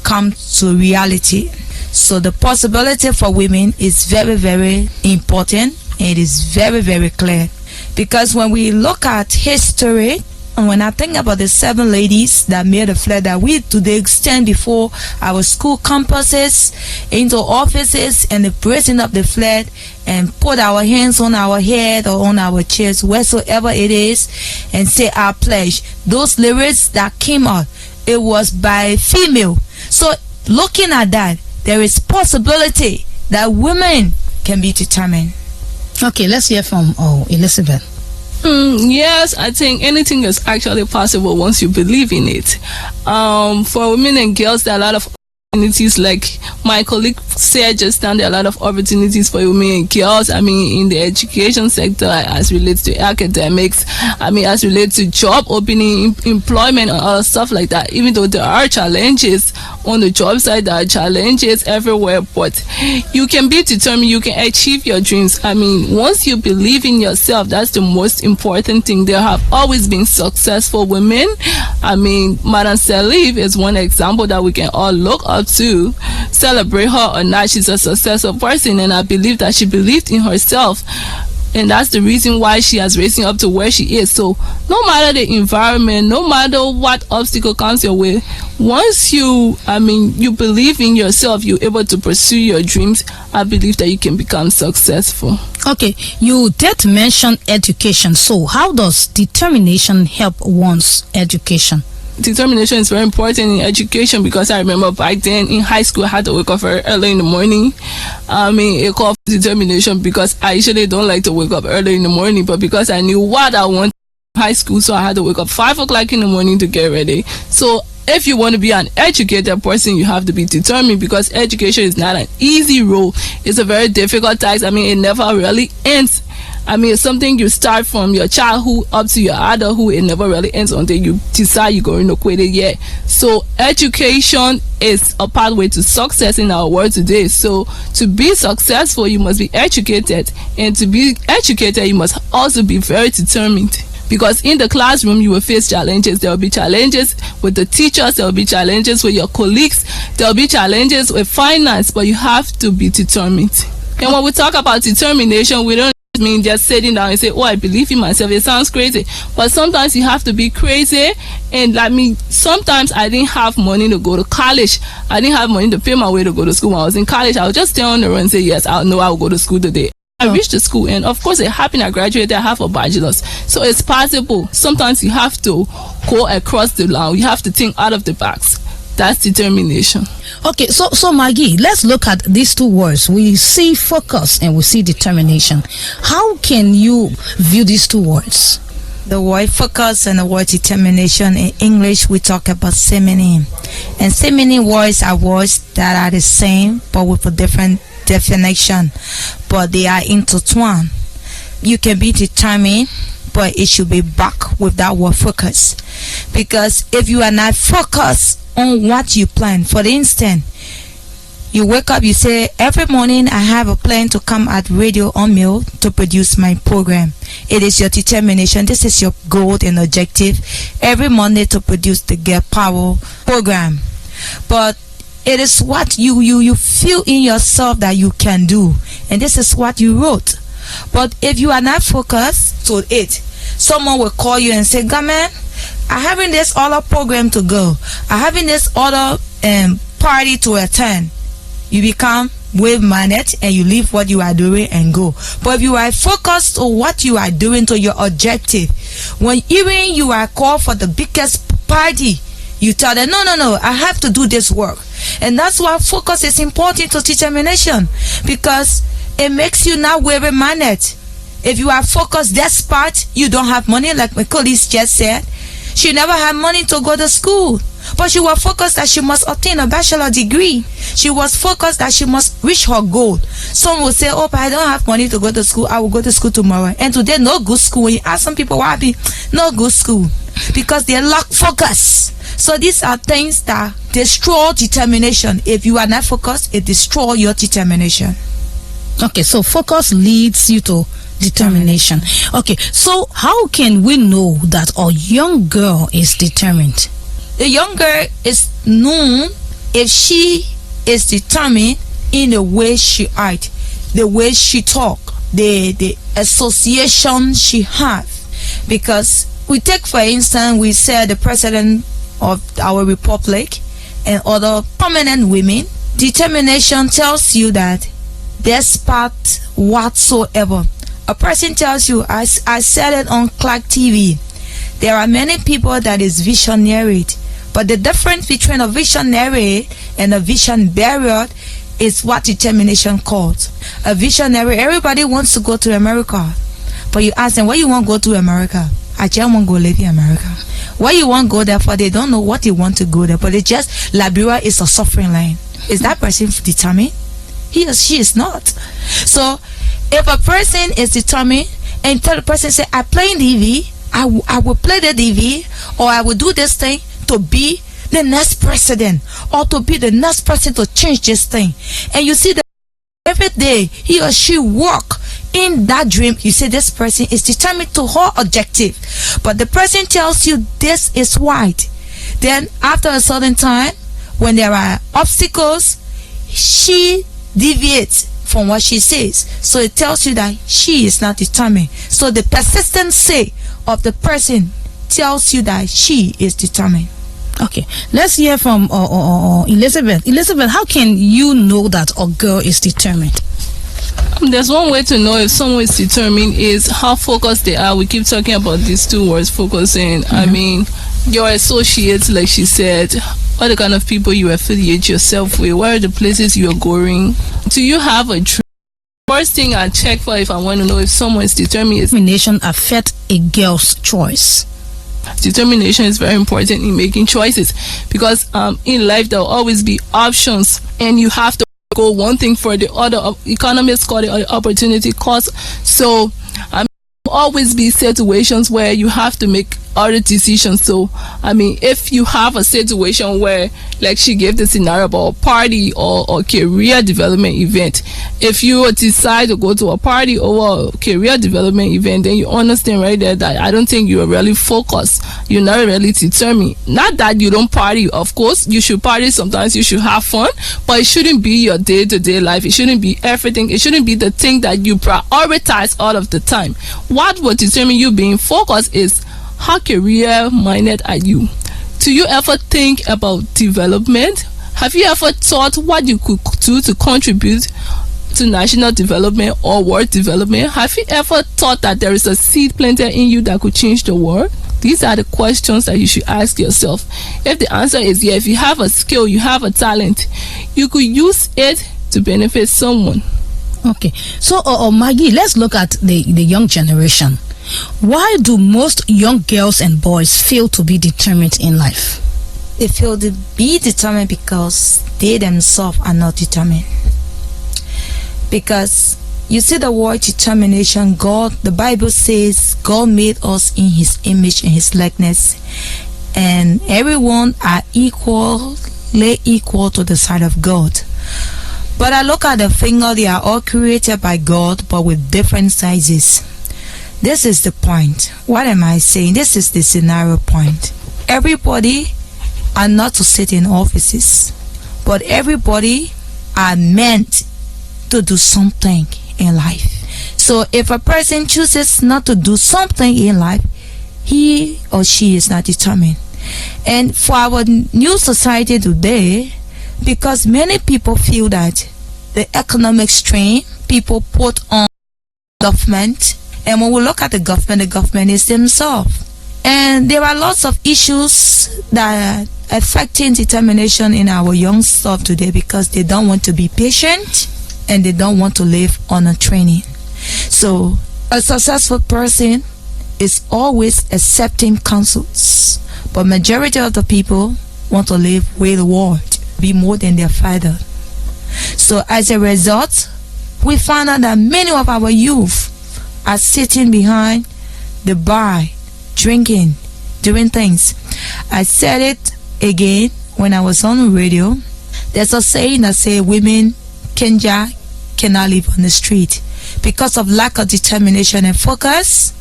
Speaker 4: come to reality. So the possibility for women is very, very important. It is very, very clear, because when we look at history, and when I think about the 7 ladies that made a flag that we today stand before our school campuses, into offices, and the raising up the flag and put our hands on our head or on our chest, wheresoever it is, and say our pledge. Those lyrics that came out, it was by a female. So looking at that, there is possibility that women can be determined.
Speaker 3: Okay, let's hear from Elizabeth.
Speaker 24: Yes, I think anything is actually possible once you believe in it. For women and girls, there are a lot of opportunities, like my colleague said just now. There are a lot of opportunities for women and girls. I mean, in the education sector, as relates to academics, I mean, as relates to job opening, employment, and other stuff like that. Even though there are challenges on the job side, there are challenges everywhere, but you can be determined, you can achieve your dreams. I mean, once you believe in yourself, that's the most important thing. There have always been successful women. I mean, Madame Salif is one example that we can all look up to. Celebrate her or not, she's a successful person, and I believe that she believed in herself, and that's the reason why she has risen up to where she is. So no matter the environment, no matter what obstacle comes your way, once you believe in yourself, you're able to pursue your dreams. I believe that you can become successful.
Speaker 3: Okay, you did mention education. So how does determination help one's education?
Speaker 24: Determination is very important in education, because I remember back then in high school I had to wake up very early in the morning. I mean, it called determination, because I usually don't like to wake up early in the morning, but because I knew what I wanted in high school, so I had to wake up 5 o'clock in the morning to get ready. So if you want to be an educated person, you have to be determined, because education is not an easy role. It's a very difficult task. I mean, it never really ends. I mean, it's something you start from your childhood up to your adulthood. It never really ends until you decide you're going to quit it. Yeah. So education is a pathway to success in our world today. So to be successful, you must be educated, and to be educated, you must also be very determined. Because in the classroom, you will face challenges. There will be challenges with the teachers. There will be challenges with your colleagues. There will be challenges with finance, but you have to be determined. And when we talk about determination, we don't mean just sitting down and say, oh, I believe in myself. It sounds crazy, but sometimes you have to be crazy. And sometimes I didn't have money to go to college. I didn't have money to pay my way to go to school. When I was in college, I would just stay on the run and say, yes, I know I will go to school today. I reached the school, and of course it happened. I graduated. I have a bachelor's, so it's possible. Sometimes you have to go across the line. You have to think out of the box. That's determination.
Speaker 3: Okay, so Maggie, let's look at these 2 words. We see focus and we see determination. How can you view these 2 words?
Speaker 4: The word focus and the word determination, in English we talk about synonym. And synonym words are words that are the same but with a different definition, but they are intertwined. You can be determined, but it should be back with that word focus. Because if you are not focused on what you plan, for instance, you wake up, you say, every morning I have a plan to come at Radio UNMIL to produce my program. It is your determination. This is your goal and objective every Monday to produce the Get Power program. But it is what you feel in yourself that you can do, and this is what you wrote. But if you are not focused to it, someone will call you and say, "Gaman, I'm having this other program to go. I'm having this other party to attend." You become wave-minded and you leave what you are doing and go. But if you are focused on what you are doing to your objective, when even you are called for the biggest party, you tell them, no, I have to do this work. And that's why focus is important to determination, because it makes you not wave-minded. If you are focused, that spot, you don't have money, like my colleague just said. She never had money to go to school, but she was focused that she must obtain a bachelor degree. She was focused that she must reach her goal. Some will say, "Oh, but I don't have money to go to school. I will go to school tomorrow." And today, no good school. When you ask some people why be no good school, because they lack focus. So these are things that destroy determination. If you are not focused, it destroys your determination.
Speaker 3: Okay, so focus leads you to determination. Okay, so how can we know that a young girl is determined?
Speaker 4: The young girl is known if she is determined in the way she act, the way she talk, the association she have. Because we take, for instance, we say the president of our republic and other prominent women, determination tells you that despite whatsoever, a person tells you, I said it on Clark TV, there are many people that is visionary, but the difference between a visionary and a vision bearer is what determination calls. A visionary, everybody wants to go to America, but you ask them, why you want to go to America? I just want to go live in America. Why you want to go there for? They don't know what they want to go there, but they just, Liberia is a suffering line. Is that person determined? He or she is not. So if a person is determined and tell the person, say, I play DV, I will play the DV, or I will do this thing to be the next president, or to be the next person to change this thing. And you see that every day he or she work in that dream, you say this person is determined to her objective. But the person tells you this is right. Then after a certain time, when there are obstacles, she deviates from what she says. So it tells you that she is not determined. So the persistency of the person tells you that she is determined.
Speaker 3: Okay, let's hear from Elizabeth. Elizabeth, how can you know that a girl is determined?
Speaker 24: There's one way to know if someone is determined is how focused they are. We keep talking about these two words, focusing. I mean, your associates, like she said, what the kind of people you affiliate yourself with, where are the places you are going. Do you have a dream? First thing I check for if I want to know if someone is determined is
Speaker 3: determination affect a girl's choice.
Speaker 24: Determination is very important in making choices, because in life there will always be options and you have to go one thing for the other. Economists call it opportunity cost. So always be situations where you have to make other decisions. So I mean, if you have a situation where, like she gave the scenario about a party or career development event, if you decide to go to a party or a career development event, then you understand right there that I don't think you are really focused, you're not really determined. Not that you don't party, of course you should party sometimes, you should have fun, but it shouldn't be your day-to-day life. It shouldn't be everything. It shouldn't be the thing that you prioritize all of the time. What will determine you being focused is how career minded are you? Do you ever think about development? Have you ever thought what you could do to contribute to national development or world development? Have you ever thought that there is a seed planted in you that could change the world? These are the questions that you should ask yourself. If the answer is yes, if you have a skill, you have a talent, you could use it to benefit someone.
Speaker 3: Okay, so Maggie, let's look at the young generation. Why do most young girls and boys fail to be determined in life?
Speaker 4: They fail to be determined because they themselves are not determined. Because you see the word determination, God, the Bible says God made us in his image and his likeness, and everyone are equally equal to the sight of God. But I look at the finger, they are all created by God, but with different sizes. This is the point. What am I saying? This is the scenario point. Everybody are not to sit in offices, but everybody are meant to do something in life. So if a person chooses not to do something in life, he or she is not determined. And for our new society today, because many people feel that the economic strain people put on government, and when we look at the government is themselves. And there are lots of issues that are affecting determination in our young stuff today, because they don't want to be patient and they don't want to live on a training. So a successful person is always accepting counsels, but majority of the people want to live with the world, be more than their father. So as a result, we find out that many of our youth are sitting behind the bar, drinking, doing things. I said it again when I was on the radio. There's a saying that says women Kenya cannot live on the street because of lack of determination and focus.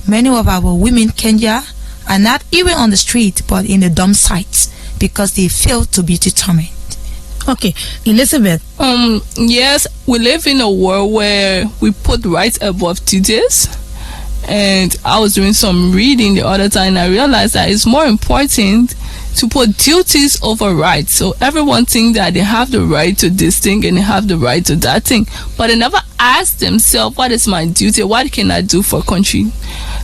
Speaker 4: Many of our women Kenya are not even on the street but in the dump sites because they fail to be determined.
Speaker 3: Okay, Elizabeth.
Speaker 24: Yes, we live in a world where we put rights above duties. And I was doing some reading the other time, and I realized that it's more important to put duties over rights. So everyone thinks that they have the right to this thing and they have the right to that thing, but they never ask themselves, what is my duty? What can I do for country?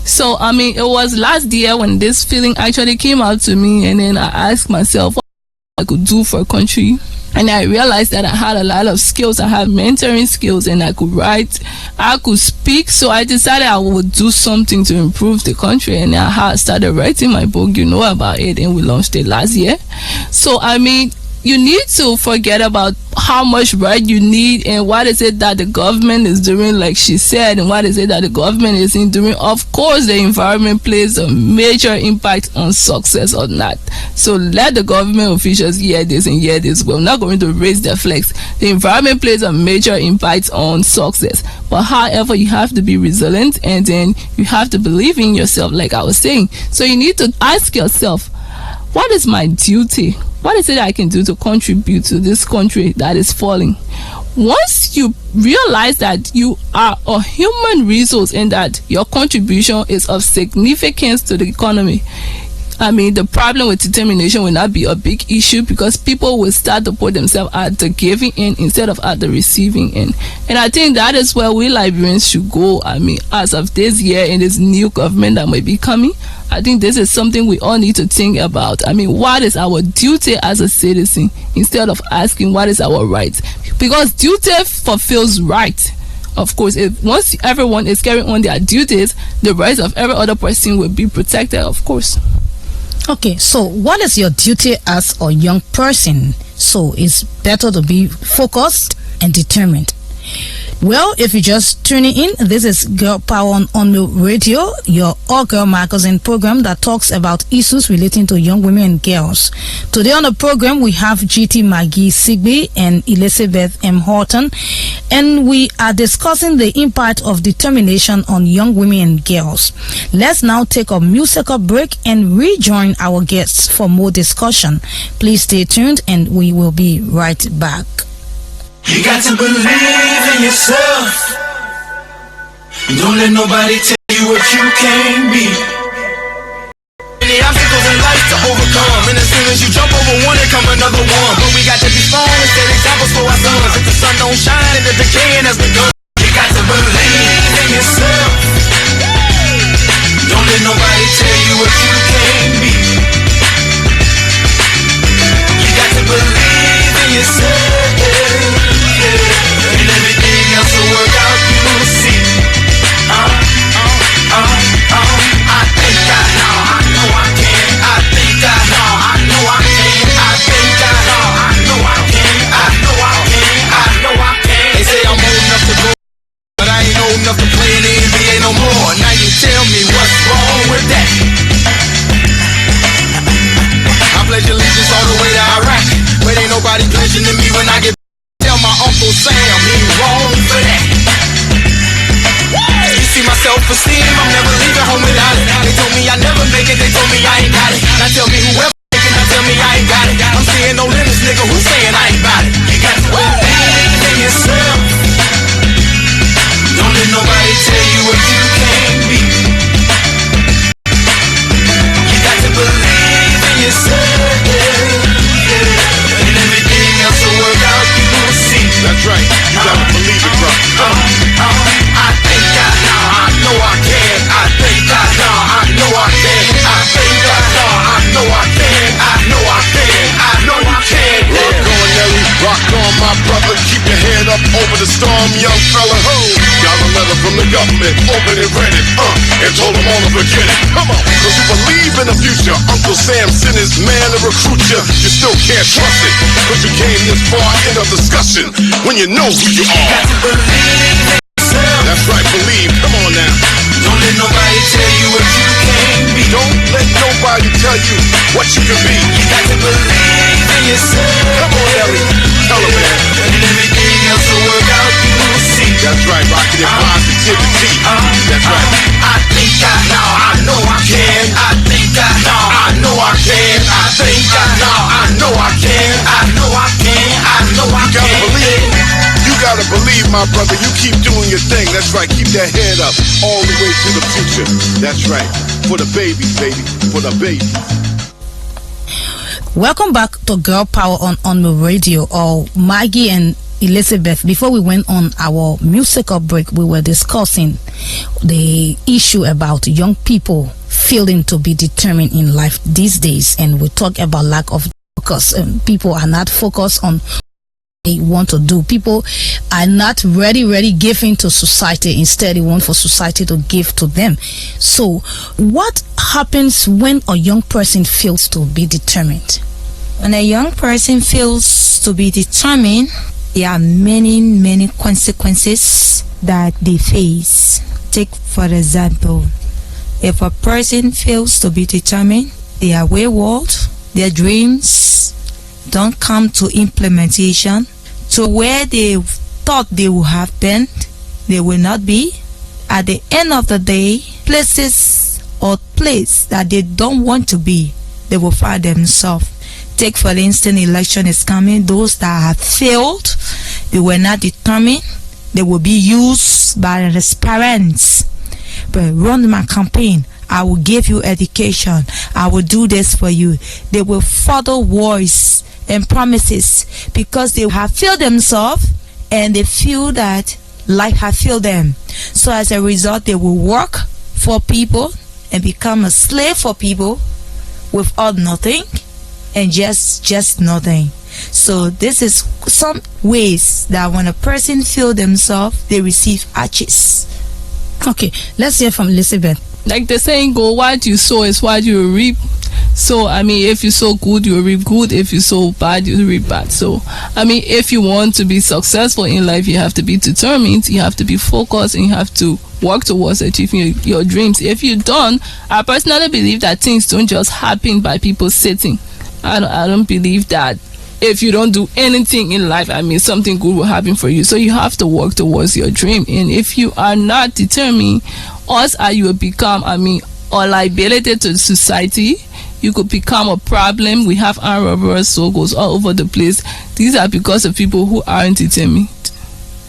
Speaker 24: So I mean, it was last year when this feeling actually came out to me, and then I asked myself what I could do for country. And I realized that I had a lot of skills. I have mentoring skills, and I could write, I could speak. So I decided I would do something to improve the country. And I started writing my book, you know about it, and we launched it last year. So I mean, you need to forget about how much right you need and what is it that the government is doing, like she said, and what is it that the government isn't doing. Of course, the environment plays a major impact on success or not. So let the government officials hear this and hear this. We're not going to raise their flags. The environment plays a major impact on success. But however, you have to be resilient, and then you have to believe in yourself, like I was saying. So you need to ask yourself, what is my duty? What is it I can do to contribute to this country that is falling? Once you realize that you are a human resource and that your contribution is of significance to the economy, I mean, the problem with determination will not be a big issue, because people will start to put themselves at the giving end instead of at the receiving end. And I think that is where we Liberians should go. I mean, as of this year, in this new government that might be coming, I think this is something we all need to think about. I mean, what is our duty as a citizen instead of asking what is our right? Because duty fulfills right. Of course, if once everyone is carrying on their duties, the rights of every other person will be protected, of course.
Speaker 3: Okay, so what is your duty as a young person? So it's better to be focused and determined. Well, if you're just tuning in, this is Girl Power on UNMIL Radio, your all-girl magazine program that talks about issues relating to young women and girls. Today on the program, we have GT Maggie Sigby and Elizabeth M. Horton, and we are discussing the impact of determination on young women and girls. Let's now take a musical break and rejoin our guests for more discussion. Please stay tuned, and we will be right back.
Speaker 5: You got to believe in yourself. Don't let nobody tell you what you can't be. Many obstacles in life to overcome, and as soon as you jump over one, there come another one. But we got to be strong and set examples for our sons. If the sun don't shine and the decaying has begun, you got to believe in yourself. Don't let nobody tell you what you can't be. You got to believe in yourself. And everything else will work out, you will see. I think I know, I know I can. I think I know, I know I can. I think I know, I know I can. I know I can, I know I can. They say I'm old enough to go, but I ain't old enough to play in the NBA no more. Now you tell me what's wrong with that. I pledge allegiance all the way to Iraq, but ain't nobody pledging to me when I get. Tell my Uncle Sam he wrong for that. You see my self-esteem, I'm never leaving home without it. They told me I never make it, they told me I ain't got it. Now tell me whoever making, now tell me I ain't got it. I'm seeing no limits, nigga, who's saying I ain't got it? You got to believe in yourself. Don't let nobody
Speaker 7: the storm, young fella, ho. Got a letter from the government, open and read it, and told them all to forget it. Come on, cause you believe in the future. Uncle Sam sent his man to recruit you. You still can't trust it, cause you came this far in a discussion when you know who you are. That's right, believe. Come on now.
Speaker 5: Don't let nobody tell you what you can be.
Speaker 7: Don't let nobody tell you what you can be.
Speaker 5: You got to believe in yourself.
Speaker 7: Come on, Ellie. Tell him, man.
Speaker 5: And everything else will work out, you will see.
Speaker 7: That's right, rocking your positivity. That's right.
Speaker 5: I think I know I can. I think I know I can. I think I know I can. I know I can. I know I can.
Speaker 7: You gotta believe. You gotta believe, my brother. You keep doing your thing. That's right. Keep that head up all the way to the future. That's right. For the babies, baby. For the babies.
Speaker 3: Welcome back to Girl Power on UNMIL Radio. Maggie and Elizabeth, before we went on our musical break, we were discussing the issue about young people failing to be determined in life these days, and we talk about lack of focus. People are not focused on what they want to do. People are not ready giving to society. Instead, they want for society to give to them. So what happens when a young person fails to be determined?
Speaker 4: When a young person fails to be determined, there are many consequences that they face. Take for example, if a person fails to be determined, they are wayward, their dreams don't come to implementation. To where they thought they would have been, they will not be. At the end of the day, places or place that they don't want to be, they will find themselves. Take for instance, election is coming. Those that have failed, they were not determined, they will be used by the parents. But run my campaign, I will give you education, I will do this for you. They will follow words and promises because they have failed themselves and they feel that life has failed them. So as a result, they will work for people and become a slave for people without nothing and just nothing. So this is some ways that when a person feels themselves, they receive arches.
Speaker 3: Okay, let's hear from Elizabeth.
Speaker 24: Like the saying go, what you sow is what you reap. So I mean, if you sow good, you reap good. If you sow bad, you reap bad. So I mean, if you want to be successful in life, you have to be determined, you have to be focused, and you have to work towards achieving your dreams. If you don't, I personally believe that things don't just happen by people sitting. I don't believe that if you don't do anything in life, I mean, something good will happen for you. So you have to work towards your dream. And if you are not determined, or you will become, I mean, a liability to society. You could become a problem. We have armed robbers, so goes all over the place. These are because of people who aren't determined.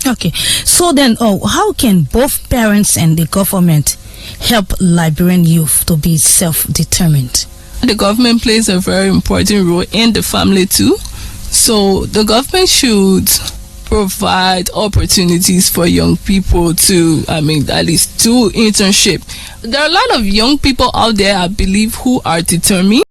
Speaker 3: Okay, so then, how can both parents and the government help Liberian youth to be self-determined?
Speaker 24: The government plays a very important role in the family too. So the government should provide opportunities for young people to, I mean, at least do internship. There are a lot of young people out there, I believe, who are determined.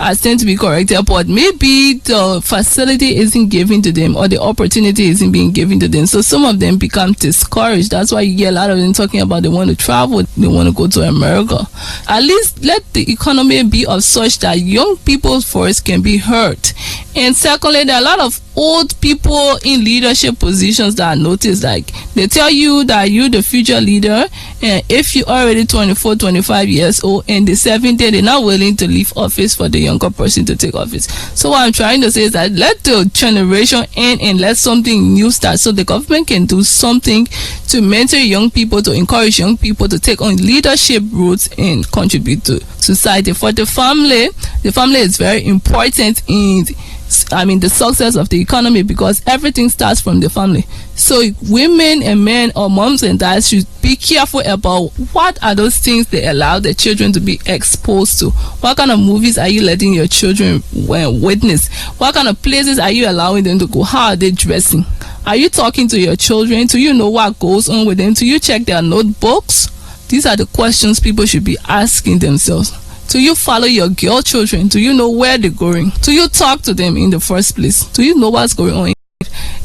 Speaker 24: I tend to be corrected, but maybe the facility isn't given to them or the opportunity isn't being given to them. So some of them become discouraged. That's why you get a lot of them talking about they want to travel, they want to go to America. At least let the economy be of such that young people's voice can be heard. And secondly, there are a lot of old people in leadership positions that I notice, like they tell you that you're the future leader, and if you're already 24, 25 years old and the 70, they're not willing to leave office for the younger person to take office. So what I'm trying to say is that let the generation end and let something new start, so the government can do something to mentor young people, to encourage young people to take on leadership roles and contribute to society. For the family is very important in, I mean, the success of the economy, because everything starts from the family. So women and men or moms and dads should be careful about what are those things they allow their children to be exposed to. What kind of movies are you letting your children witness? What kind of places are you allowing them to go? How are they dressing? Are you talking to your children? Do you know what goes on with them? Do you check their notebooks? These are the questions people should be asking themselves. Do you follow your girl children? Do you know where they're going? Do you talk to them in the first place? Do you know what's going on?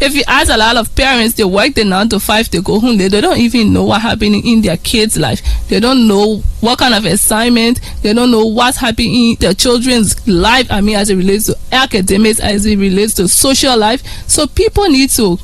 Speaker 24: if you ask a lot of parents, they work the 9 to 5, they go home, they don't even know what happening in their kids' life. They don't know what kind of assignment, they don't know what's happening in their children's life. I mean, as it relates to academics, as it relates to social life. So people need to,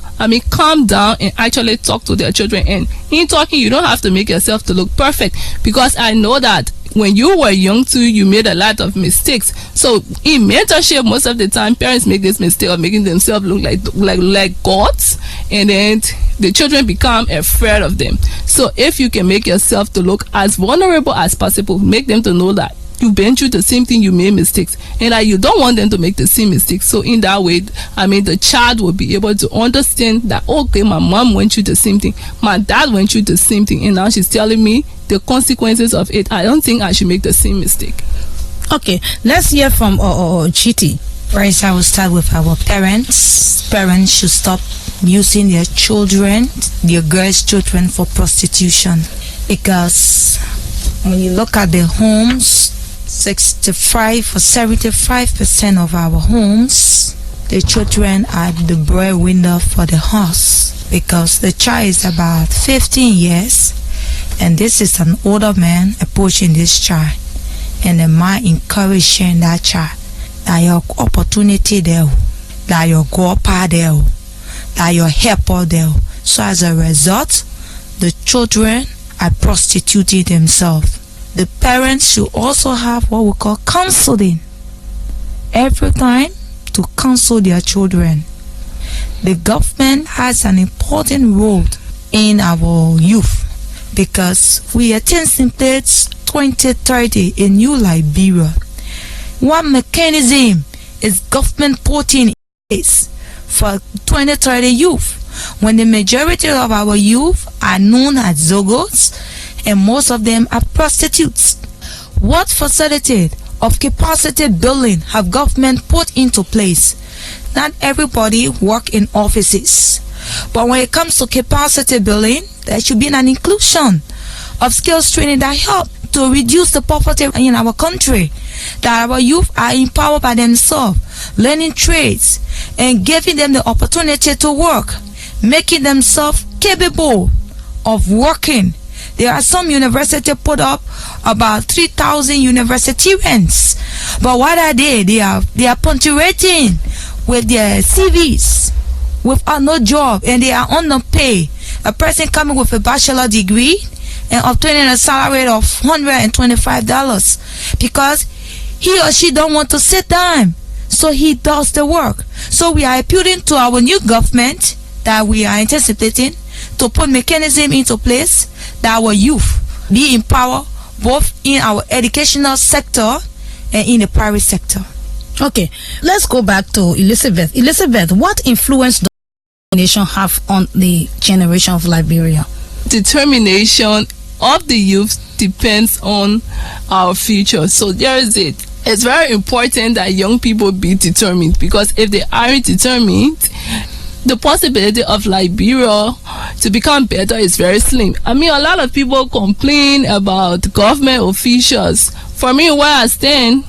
Speaker 24: calm down and actually talk to their children. And in talking, you don't have to make yourself to look perfect, because I know that when you were young too, you made a lot of mistakes. So in mentorship, most of the time, parents make this mistake of making themselves look like gods, and then the children become afraid of them. So if you can make yourself to look as vulnerable as possible, make them to know that you've been through the same thing, you made mistakes, and that you don't want them to make the same mistakes. So in that way, the child will be able to understand that, okay, my mom went through the same thing, my dad went through the same thing, and now she's telling me the consequences of it. I don't think I should make the same mistake.
Speaker 3: Okay, let's hear from GT.
Speaker 4: First, I will start with our parents. Parents should stop using their children, their girls' children, for prostitution, because when you look at the homes, 65 or 75% of our homes, the children are the breadwinner for the house, because the child is about 15 years, and this is an older man approaching this child, and the man encouraging that child that your opportunity there, that your godpa there, that your helper there. So as a result, the children are prostituting themselves. The parents should also have what we call counseling every time, to counsel their children. The government has an important role in our youth, because we attain Templates 2030 in New Liberia. One mechanism is government putting in place for 2030 youth, when the majority of our youth are known as zogos, and most of them are prostitutes. What facility of capacity building have government put into place? Not everybody work in offices, but when it comes to capacity building, there should be an inclusion of skills training that help to reduce the poverty in our country, that our youth are empowered by themselves, learning trades and giving them the opportunity to work, making themselves capable of working. There are some universities put up about 3,000 universitarians, but what are they? They are punctuating with their CVs without no job, and they are on the pay. A person coming with a bachelor degree and obtaining a salary of $125, because he or she don't want to sit down, so he does the work. So we are appealing to our new government that we are anticipating to put mechanism into place that our youth be empowered both in our educational sector and in the private sector.
Speaker 3: Okay, let's go back to Elizabeth. Elizabeth, what influence does the nation have on the generation of Liberia?
Speaker 24: Determination of the youth depends on our future. So there is it. It's very important that young people be determined, because if they aren't determined, the possibility of Liberia to become better is very slim. A lot of people complain about government officials. For me, where I stand,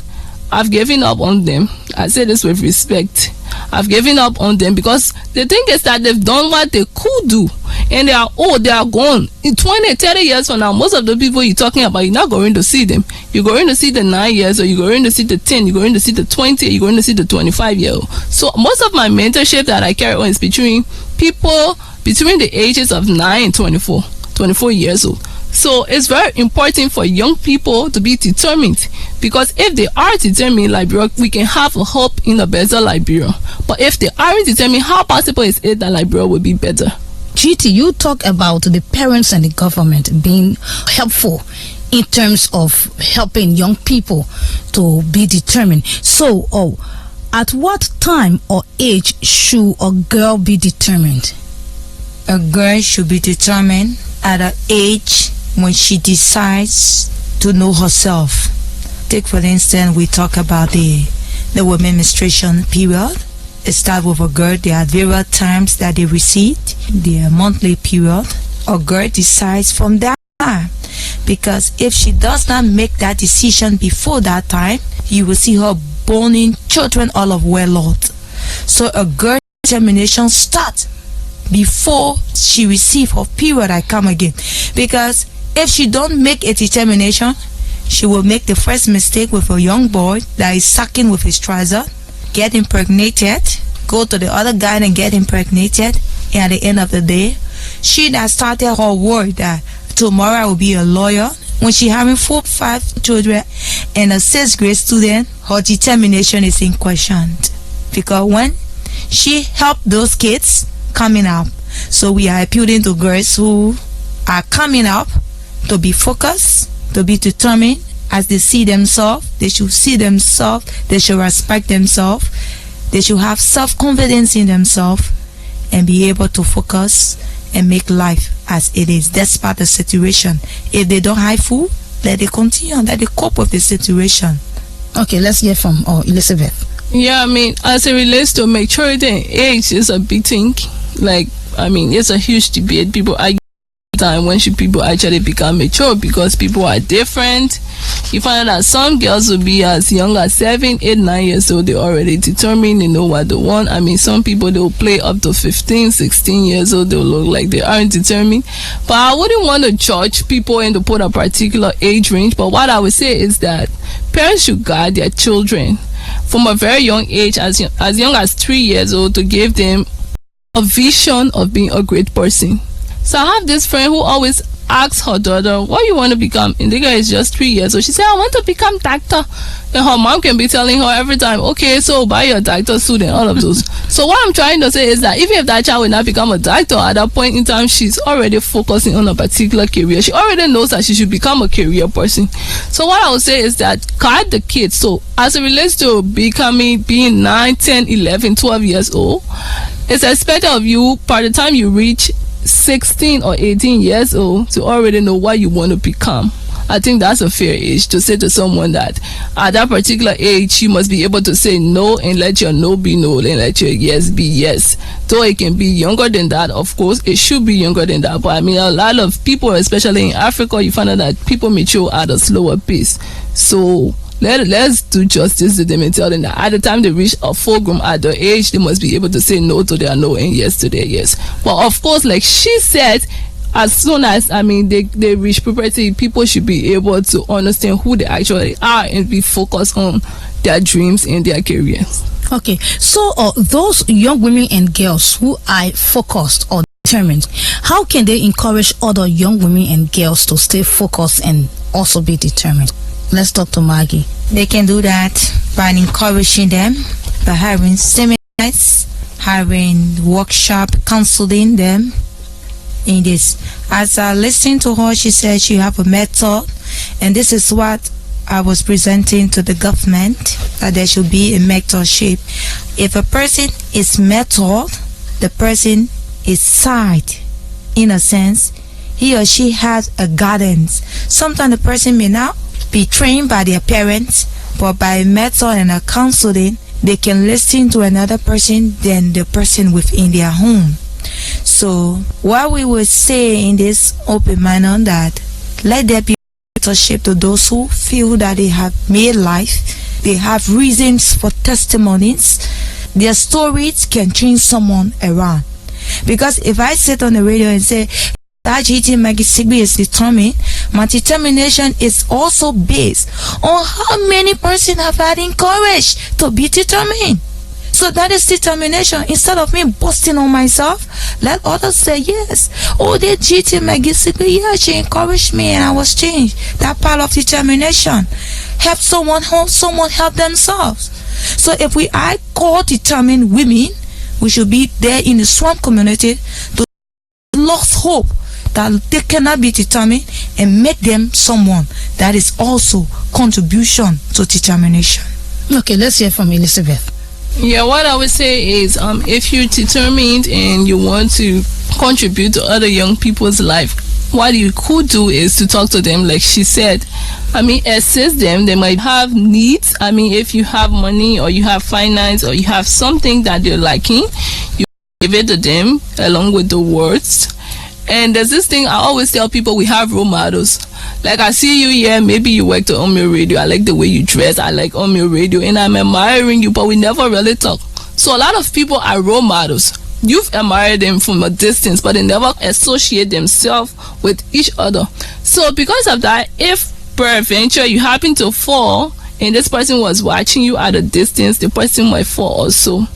Speaker 24: I've given up on them. I say this with respect. I've given up on them, because the thing is that they've done what they could do, and they are old, they are gone. In 20, 30 years from now, most of the people you're talking about, you're not going to see them. You're going to see the 9 years, or you're going to see the 10, you're going to see the 20, you're going to see the 25-year-old. So most of my mentorship that I carry on is between people between the ages of 9 and 24 years old. So it's very important for young people to be determined, because if they are determined, Liberia, we can have a hope in a better Liberia. But if they aren't determined, how possible is it that Liberia will be better?
Speaker 3: GT, you talk about the parents and the government being helpful in terms of helping young people to be determined. So, at what time or age should a girl be determined?
Speaker 4: A girl should be determined at an age when she decides to know herself. Take for instance, we talk about the women menstruation period. It starts with a girl. There are various times that they receive their monthly period. A girl decides from that time, because if she does not make that decision before that time, you will see her born children all of wedlock. So a girl determination start before she receive her period I come again. Because if she don't make a determination, she will make the first mistake with a young boy that is sucking with his trouser, get impregnated, go to the other guy and get impregnated, and at the end of the day, she that started her word that tomorrow I will be a lawyer, when she having 4-5 children and a 6th grade student, her determination is in question. Because when she helped those kids coming up, so we are appealing to girls who are coming up to be focused, to be determined. As they see themselves, they should see themselves, they should respect themselves, they should have self-confidence in themselves and be able to focus and make life as it is despite the situation. If they don't have food, let it continue, let it cope with the situation.
Speaker 3: Okay, let's hear from Elizabeth.
Speaker 24: Yeah, I mean, as it relates to maturity and age, is a big thing. Like, I mean, it's a huge debate. People argue time when should people actually become mature, because people are different. You find out that some girls will be as young as 7, 8, 9 years old. They're already determined, they know what they want. I mean, some people, they'll play up to 15, 16 years old. They'll look like they aren't determined. But I wouldn't want to judge people and to put a particular age range. But what I would say is that parents should guide their children from a very young age, as young as 3 years old, to give them a vision of being a great person. So I have this friend who always asks her daughter, what you want to become? And the girl is just 3 years old. She said, I want to become doctor. And her mom can be telling her every time, okay, so buy your doctor suit and all of those. So what I'm trying to say is that even if that child will not become a doctor, at that point in time, she's already focusing on a particular career. She already knows that she should become a career person. So what I would say is that guide the kids. So as it relates to being 9, 10, 11, 12 years old, it's expected of you by the time you reach 16 or 18 years old to already know what you want to become. I think that's a fair age to say to someone that at that particular age you must be able to say no and let your no be no and let your yes be yes. Though it can be younger than that, of course, it should be younger than that. But I mean, a lot of people, especially in Africa, you find out that people mature at a slower pace. So let's do justice to them and tell them that at the time they reach a full grown adult age, they must be able to say no to their no and yes to their yes. But of course, like she said, as soon as they reach puberty, people should be able to understand who they actually are and be focused on their dreams and their careers.
Speaker 3: Okay, so those young women and girls who are focused or determined, how can they encourage other young women and girls to stay focused and also be determined? Let's talk to Maggie.
Speaker 4: They can do that by encouraging them, by having seminars, having workshop, counseling them in this. As I listened to her, she said she have a method, and this is what I was presenting to the government, that there should be a mentorship. If a person is mentored, the person is side. In a sense, he or she has a guidance. Sometimes the person may not be trained by their parents, but by a mentor and a counseling, they can listen to another person than the person within their home. So what we would say in this open manner, that let there be mentorship to those who feel that they have made life, they have reasons for testimonies, their stories can change someone around. Because if I sit on the radio and say that GT Maggie Sigby is determined, my determination is also based on how many persons have had encouraged to be determined. So that is determination. Instead of me boasting on myself, let others say yes. Oh, the GT Maggie Sigby, yeah, she encouraged me and I was changed. That part of determination. Help someone home, someone help themselves. So if we are called determined women, we should be there in the swamp community to lost hope that they cannot be determined and make them someone that is also contribution to determination.
Speaker 3: Okay, let's hear from Elizabeth.
Speaker 24: Yeah, what I would say is if you're determined and you want to contribute to other young people's life, what you could do is to talk to them, like she said. Assist them. They might have needs. If you have money or you have finance or you have something that they're lacking, you give it to them along with the words. And there's this thing I always tell people, we have role models. Like, I see you here, maybe you work at UNMIL Radio, I like the way you dress, I like UNMIL Radio, and I'm admiring you, but we never really talk. So a lot of people are role models. You've admired them from a distance, but they never associate themselves with each other. So because of that, if peradventure you happen to fall and this person was watching you at a distance, the person might fall also.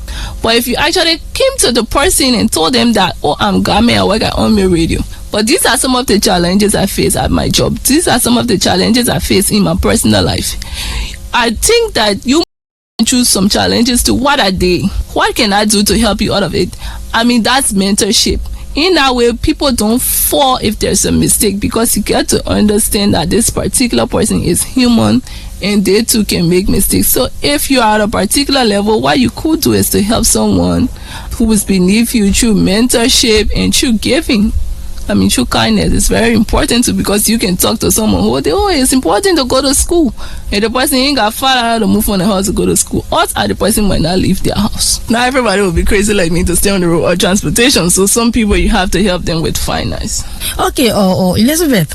Speaker 24: But if you actually came to the person and told them that, oh, I'm Game, I work at UNMIL Radio, but these are some of the challenges I face at my job, these are some of the challenges I face in my personal life, I think that you choose some challenges to what are they? What can I do to help you out of it? I mean, that's mentorship. In that way, people don't fall if there's a mistake, because you get to understand that this particular person is human and they too can make mistakes. So if you are at a particular level, what you could do is to help someone who is beneath you through mentorship and through giving. I mean, true kindness is very important too, because you can talk to someone who it's important to go to school, and the person ain't got far out to move from the house to go to school, or the person might not leave their house. Not everybody will be crazy like me to stay on the road or transportation, so some people you have to help them with finance.
Speaker 3: Okay, Elizabeth,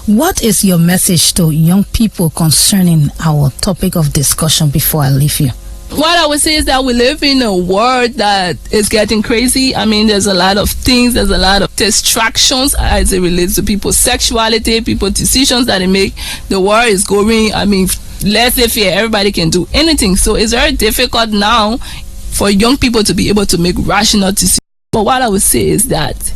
Speaker 3: what is your message to young people concerning our topic of discussion before I leave you?
Speaker 24: What I would say is that we live in a world that is getting crazy. I mean, there's a lot of things, there's a lot of distractions as it relates to people's sexuality, people's decisions that they make. The world is going, I mean, laissez-faire, everybody can do anything. So it's very difficult now for young people to be able to make rational decisions. But what I would say is that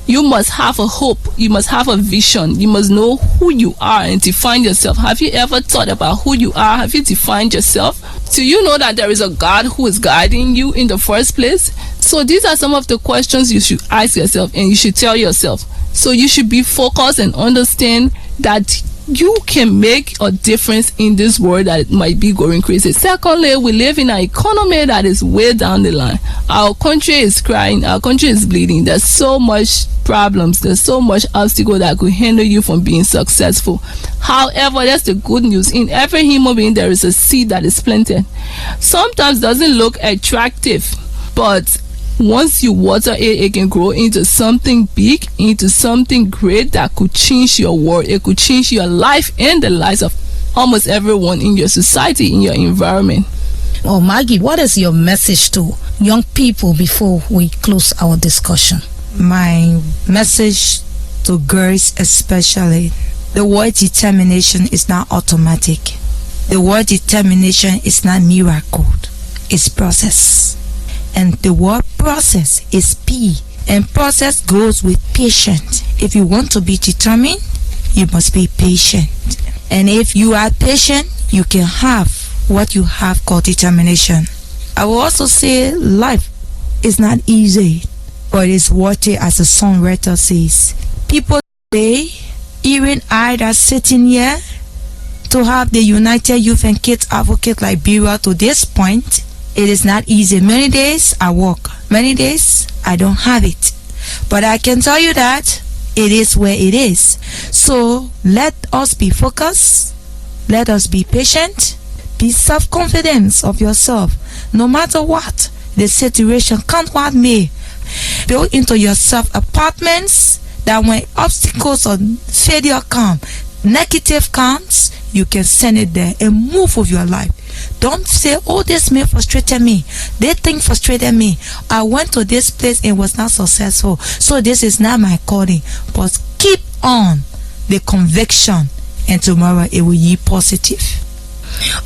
Speaker 24: you must have a hope, you must have a vision, you must know who you are and define yourself. Have you ever thought about who you are? Have you defined yourself? Do you know that there is a God who is guiding you in the first place? So these are some of the questions you should ask yourself and you should tell yourself. So you should be focused and understand that you can make a difference in this world that might be going crazy. Secondly, we live in an economy that is way down the line. Our country is crying, our country is bleeding. There's so much problems, there's so much obstacle that could hinder you from being successful. However, that's the good news. In every human being there is a seed that is planted. Sometimes doesn't look attractive, but once you water it, it can grow into something big, into something great that could change your world. It could change your life and the lives of almost everyone in your society, in your environment.
Speaker 3: Oh, Maggie, what is your message to young people before we close our discussion?
Speaker 4: My message to girls especially, the word determination is not automatic. The word determination is not miracle. It's process. And the word process is P. And process goes with patience. If you want to be determined, you must be patient. And if you are patient, you can have what you have called determination. I will also say life is not easy, but it's worth it, as the songwriter says. People today, even I that's sitting here, to have the United Youth and Kids Advocate Liberia to this point, it is not easy. Many days I work, many days I don't have it. But I can tell you that it is where it is. So let us be focused, let us be patient, be self-confident of yourself. No matter what the situation, count what may. Build into yourself apartments that when obstacles or failure come, negative comes, you can send it there and move with your life. Don't say, oh, this may frustrated me, that thing frustrated me, I went to this place and was not successful, so this is not my calling. But keep on the conviction, and tomorrow it will be positive.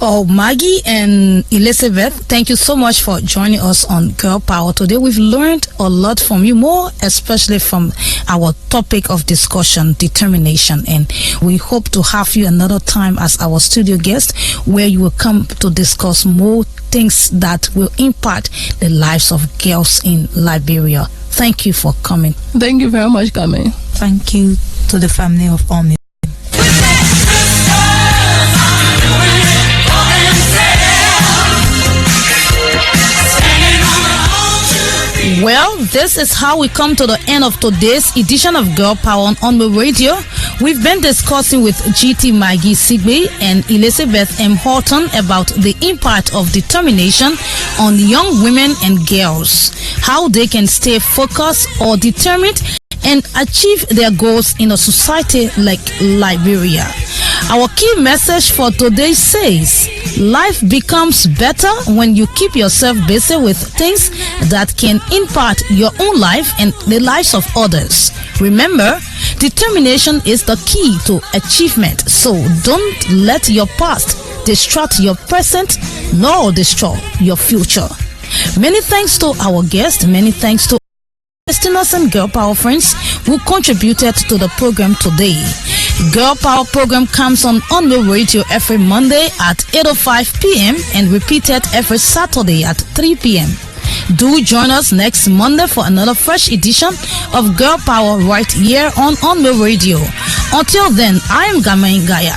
Speaker 3: Oh, Maggie and Elizabeth, thank you so much for joining us on Girl Power today. We've learned a lot from you, more especially from our topic of discussion, determination, and we hope to have you another time as our studio guest, where you will come to discuss more things that will impact the lives of girls in Liberia. Thank you for coming.
Speaker 24: Thank you very much, Carmen.
Speaker 4: Thank you to the family of UNMIL.
Speaker 3: Well, this is how we come to the end of today's edition of Girl Power on UNMIL Radio. We've been discussing with GT Maggie Sigbe and Elizabeth M. Horton about the impact of determination on young women and girls, how they can stay focused or determined and achieve their goals in a society like Liberia. Our key message for today says, Life becomes better when you keep yourself busy with things that can impact your own life and the lives of others. Remember, determination is the key to achievement, so don't let your past distract your present nor destroy your future. Many thanks to our guests, many thanks to listeners and Girl Power friends who contributed to the program today. Girl Power program comes on UNMIL Radio every Monday at 8:05 p.m. and repeated every Saturday at 3 p.m. Do join us next Monday for another fresh edition of Girl Power right here on UNMIL Radio. Until then, I am Gamain Gaya.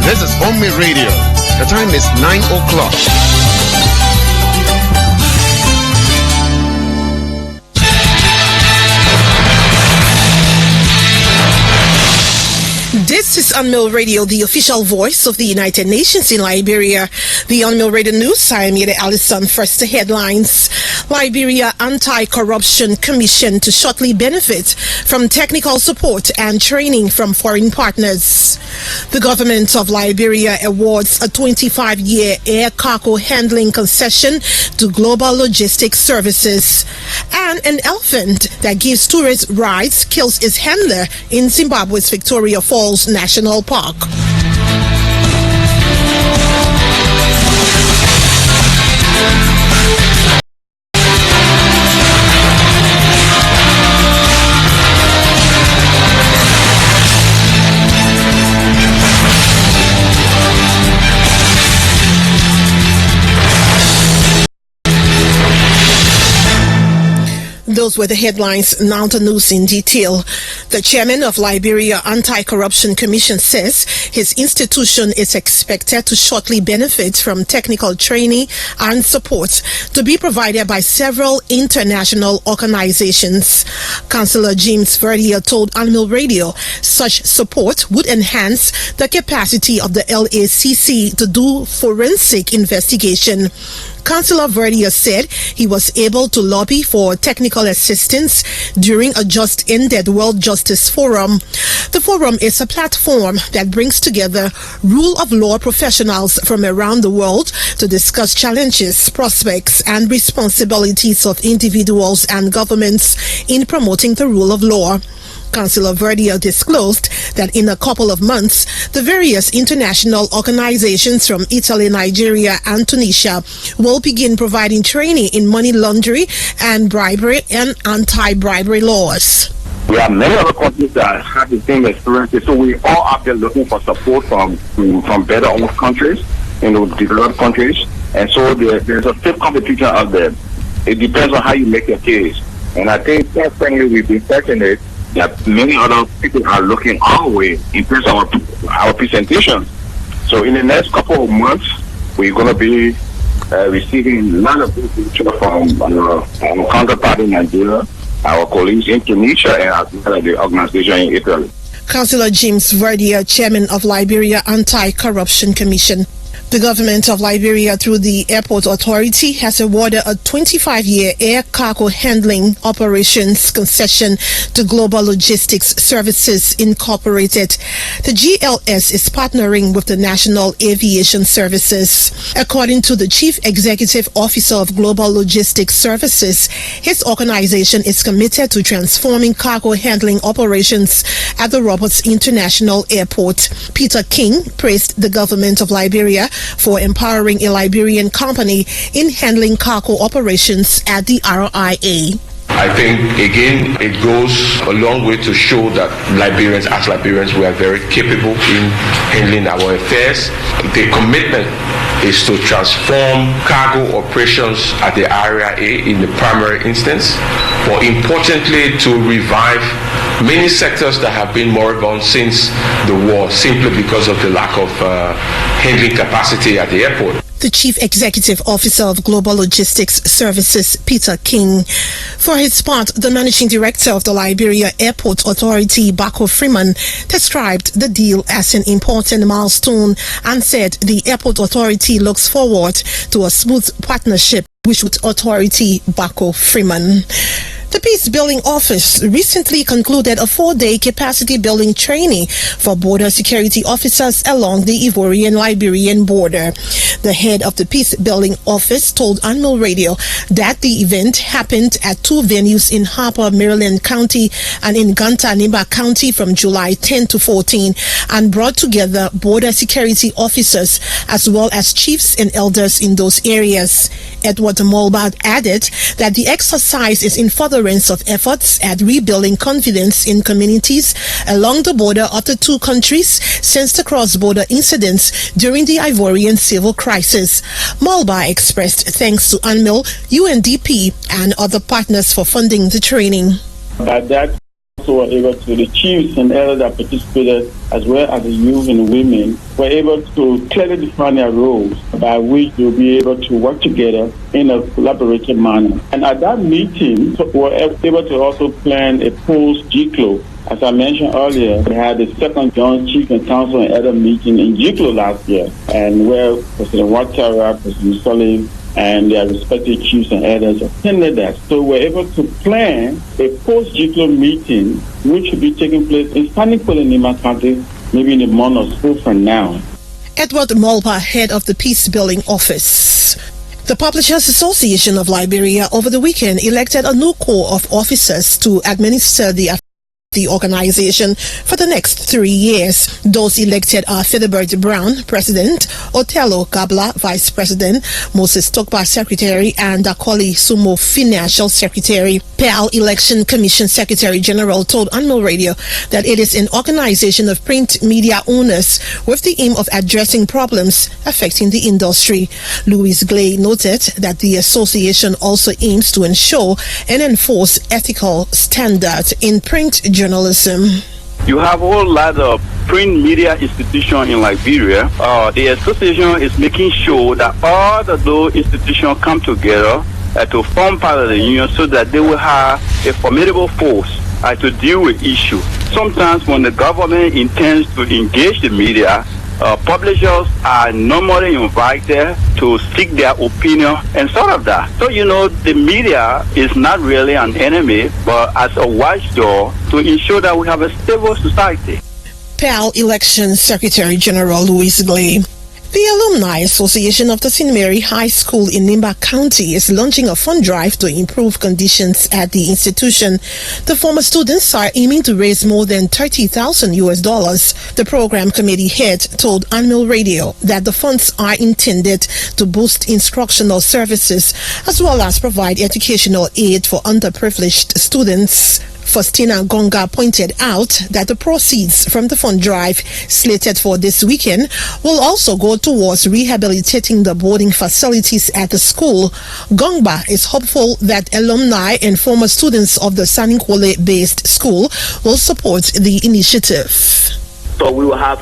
Speaker 10: This is UNMIL Radio. The time is 9 o'clock.
Speaker 11: This is UNMIL Radio, the official voice of the United Nations in Liberia. The UNMIL Radio News, I am Yede Allison. First, the headlines. Liberia Anti-Corruption Commission to shortly benefit from technical support and training from foreign partners. The government of Liberia awards a 25-year air cargo handling concession to Global Logistic Services. And an elephant that gives tourists rides kills its handler in Zimbabwe's Victoria Falls National Park. Those were the headlines. Now the news in detail. The chairman of Liberia Anti-Corruption Commission says his institution is expected to shortly benefit from technical training and support to be provided by several international organizations. Councillor James Verdier told UNMIL Radio such support would enhance the capacity of the LACC to do forensic investigation. Councillor Verdier said he was able to lobby for technical assistance during a just-ended World Justice Forum. The forum is a platform that brings together rule of law professionals from around the world to discuss challenges, prospects, and responsibilities of individuals and governments in promoting the rule of law. Councillor Verdier disclosed that in a couple of months, the various international organizations from Italy, Nigeria, and Tunisia will begin providing training in money laundering and bribery and anti-bribery laws.
Speaker 12: We have many other countries that have the same experiences, so we all out there looking for support from better off countries, developed countries, and so there's a stiff competition out there. It depends on how you make your case, and I think certainly we've been fortunate that many other people are looking our way in terms of our presentations. So in the next couple of months, we're going to be receiving a lot of information from our counterpart in Nigeria, our colleagues in Tunisia, and as well as the organization in Italy.
Speaker 11: Councillor James Verdier, Chairman of Liberia Anti-Corruption Commission. The government of Liberia, through the Airport Authority, has awarded a 25-year air cargo handling operations concession to Global Logistics Services Incorporated. The GLS is partnering with the National Aviation Services. According to the Chief Executive Officer of Global Logistics Services, his organization is committed to transforming cargo handling operations at the Roberts International Airport. Peter King praised the government of Liberia for empowering a Liberian company in handling cargo operations at the RIA.
Speaker 13: I think, again, it goes a long way to show that as Liberians, we are very capable in handling our affairs. The commitment is to transform cargo operations at the RIA in the primary instance, but importantly to revive many sectors that have been moribund since the war, simply because of the lack of handling capacity at the airport.
Speaker 11: The Chief Executive Officer of Global Logistics Services, Peter King. For his part, the Managing Director of the Liberia Airport Authority, Bako Freeman, described the deal as an important milestone and said the Airport Authority looks forward to a smooth partnership with Authority Bako Freeman. The Peace Building Office recently concluded a 4-day capacity building training for border security officers along the Ivorian-Liberian border. The head of the Peace Building Office told UNMIL Radio that the event happened at 2 venues in Harper, Maryland County and in Gantaniba County from July 10 to 14 and brought together border security officers as well as chiefs and elders in those areas. Edward Molbard added that the exercise is in furtherance of efforts at rebuilding confidence in communities along the border of the two countries since the cross-border incidents during the Ivorian civil crisis. Molbard expressed thanks to UNMIL, UNDP, and other partners for funding the training.
Speaker 14: By that, also were able to, the chiefs and elders that participated, as well as the youth and the women, were able to clearly define their roles by which they'll be able to work together in a collaborative manner. And at that meeting, we were able to also plan a post-GCLO. As I mentioned earlier, we had the second Joint Chief and Council and Elder meeting in GCLO last year, and where President Ouattara, President Solid, and their respective chiefs and elders attended that. So we're able to plan a post-GCLO meeting, which will be taking place in Standing Point in Nima County, maybe in a month or so from now.
Speaker 11: Edward Molbard, head of the Peace Building Office. The Publishers Association of Liberia over the weekend elected a new corps of officers to administer the organization for the next 3 years. Those elected are Philibert Brown, President, Otello Gabla, Vice President, Moses Tokpa, Secretary, and Dakoli Sumo, Financial Secretary. PAL Election Commission Secretary General told UNMIL Radio that it is an organization of print media owners with the aim of addressing problems affecting the industry. Louis Glay noted that the association also aims to ensure and enforce ethical standards in print journalism.
Speaker 12: You have a whole lot of print media institutions in Liberia. The association is making sure that all of those institutions come together to form part of the union so that they will have a formidable force to deal with issues. Sometimes when the government intends to engage the media, publishers are normally invited to seek their opinion and sort of that. So, the media is not really an enemy, but as a watchdog to ensure that we have a stable society.
Speaker 11: PAL Election Secretary General Louis Glay. The Alumni Association of the St. Mary High School in Nimba County is launching a fund drive to improve conditions at the institution. The former students are aiming to raise more than $30,000. The program committee head told UNMIL Radio that the funds are intended to boost instructional services as well as provide educational aid for underprivileged students. Faustina Gonga pointed out that the proceeds from the fund drive slated for this weekend will also go towards rehabilitating the boarding facilities at the school. Gongba is hopeful that alumni and former students of the Saninkwole-based school will support the initiative.
Speaker 15: So we will have,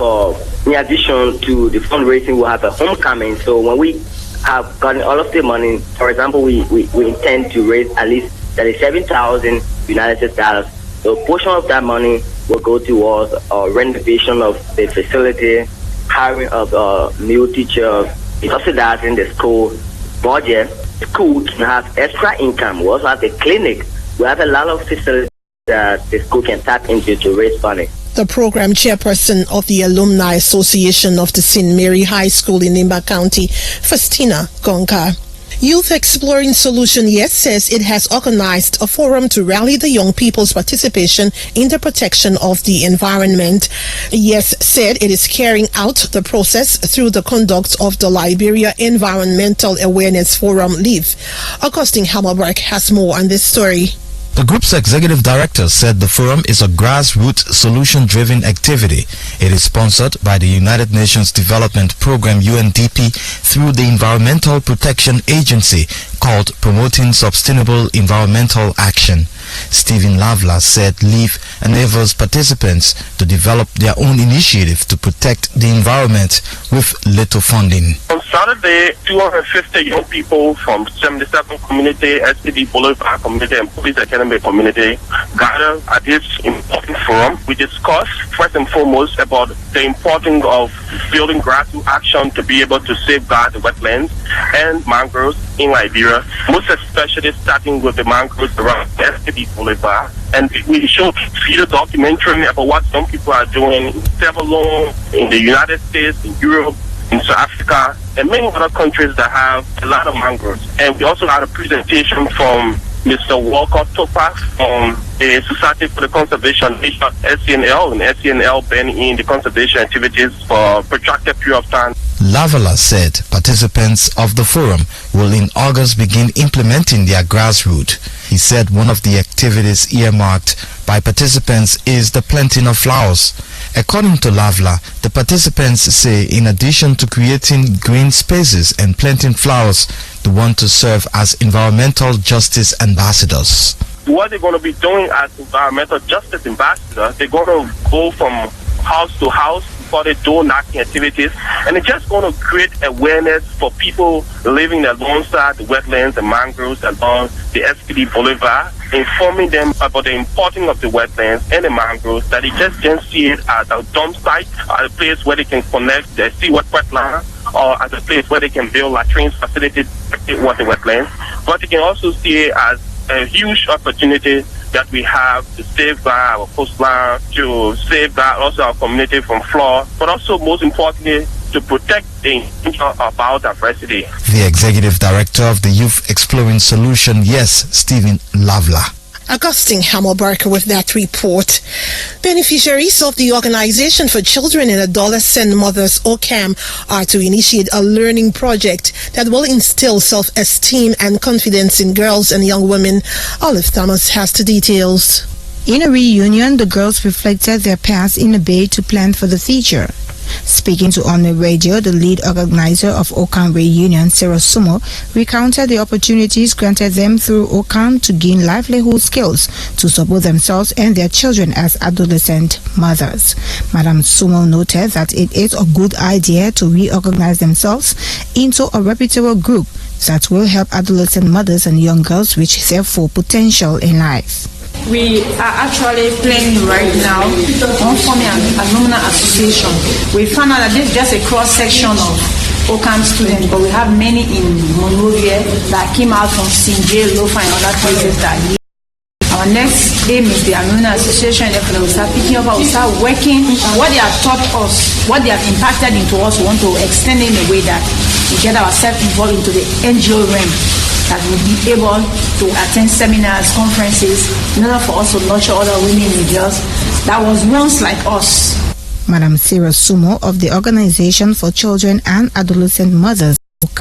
Speaker 15: in addition to the fundraising, we'll have a homecoming. So when we have gotten all of the money, for example, we intend to raise at least $37,000 United States dollars. So a portion of that money will go towards renovation of the facility, hiring of new teachers, subsidizing the school budget. School can have extra income. We also have a clinic. We have a lot of facilities that the school can tap into to raise money.
Speaker 11: The program chairperson of the Alumni Association of the St. Mary High School in Nimba County, Faustina Gonka. Youth Exploring Solution Yes says it has organized a forum to rally the young people's participation in the protection of the environment. Yes said it is carrying out the process through the conduct of the Liberia Environmental Awareness Forum LIV. Augustine Hammerberg has more on this story.
Speaker 16: The group's executive director said the forum is a grassroots solution-driven activity. It is sponsored by the United Nations Development Program UNDP through the Environmental Protection Agency called Promoting Sustainable Environmental Action. Stephen Lavla said LIV enables participants to develop their own initiative to protect the environment with little funding.
Speaker 17: On Saturday, 250 young people from 77 community, STD Boulevard community and Police Academy community gathered at this important forum. We discussed first and foremost about the importance of building grassroots action to be able to safeguard the wetlands and mangroves in Liberia, most especially starting with the mangroves around STD Boulevard. And we showed video documentary about what some people are doing in Lebanon, in the United States, in Europe, in South Africa, and many other countries that have a lot of mangroves. And we also had a presentation from Mr. Walker Topas from the Society for the Conservation of SCNL, and SCNL been in the conservation activities for a protracted period of time.
Speaker 16: Lavala said participants of the forum will in August begin implementing their grassroots. He said one of the activities earmarked by participants is the planting of flowers. According to Lavla, the participants say in addition to creating green spaces and planting flowers, they want to serve as environmental justice ambassadors.
Speaker 17: What they're going to be doing as environmental justice ambassadors, they're going to go from house to house for the door knocking activities, and it's just going to create awareness for people living alongside the wetlands and mangroves along the SPD Boulevard, informing them about the importance of the wetlands and the mangroves, that they just can't see it as a dump site, as a place where they can connect their seaward wetlands, or as a place where they can build latrines facilities to water wetlands, but they can also see it as a huge opportunity that we have to safeguard our coastline, to safeguard also our community from flood, but also most importantly to protect the biodiversity.
Speaker 16: The executive director of the Youth Exploring Solution, Yes, Stephen Lavla.
Speaker 11: Augustine Hammelberg with that report. Beneficiaries of the Organization for Children and Adolescent Mothers, OCAM, are to initiate a learning project that will instill self-esteem and confidence in girls and young women. Olive Thomas has the details.
Speaker 18: In a reunion, the girls reflected their past in a bid to plan for the future. Speaking to UNMIL Radio, the lead organizer of OCAM Reunion, Sarah Sumo, recounted the opportunities granted them through OCAM to gain livelihood skills to support themselves and their children as adolescent mothers. Madam Sumo noted that it is a good idea to reorganize themselves into a reputable group that will help adolescent mothers and young girls reach their full potential in life.
Speaker 25: We are actually planning right now on forming an alumni association. We found out that this is just a cross-section of OCAM students, but we have many in Monrovia that came out from Sinjay, Lofa, and other places that our Our next aim is the Amuna Association. Therefore, we start picking up, we start working. What they have taught us, what they have impacted into us, we want to extend it in a way that we get ourselves involved into the NGO realm, that we'll be able to attend seminars, conferences, in order for us to nurture other women and girls that was once like us.
Speaker 18: Madam Sarah Sumo of the Organization for Children and Adolescent Mothers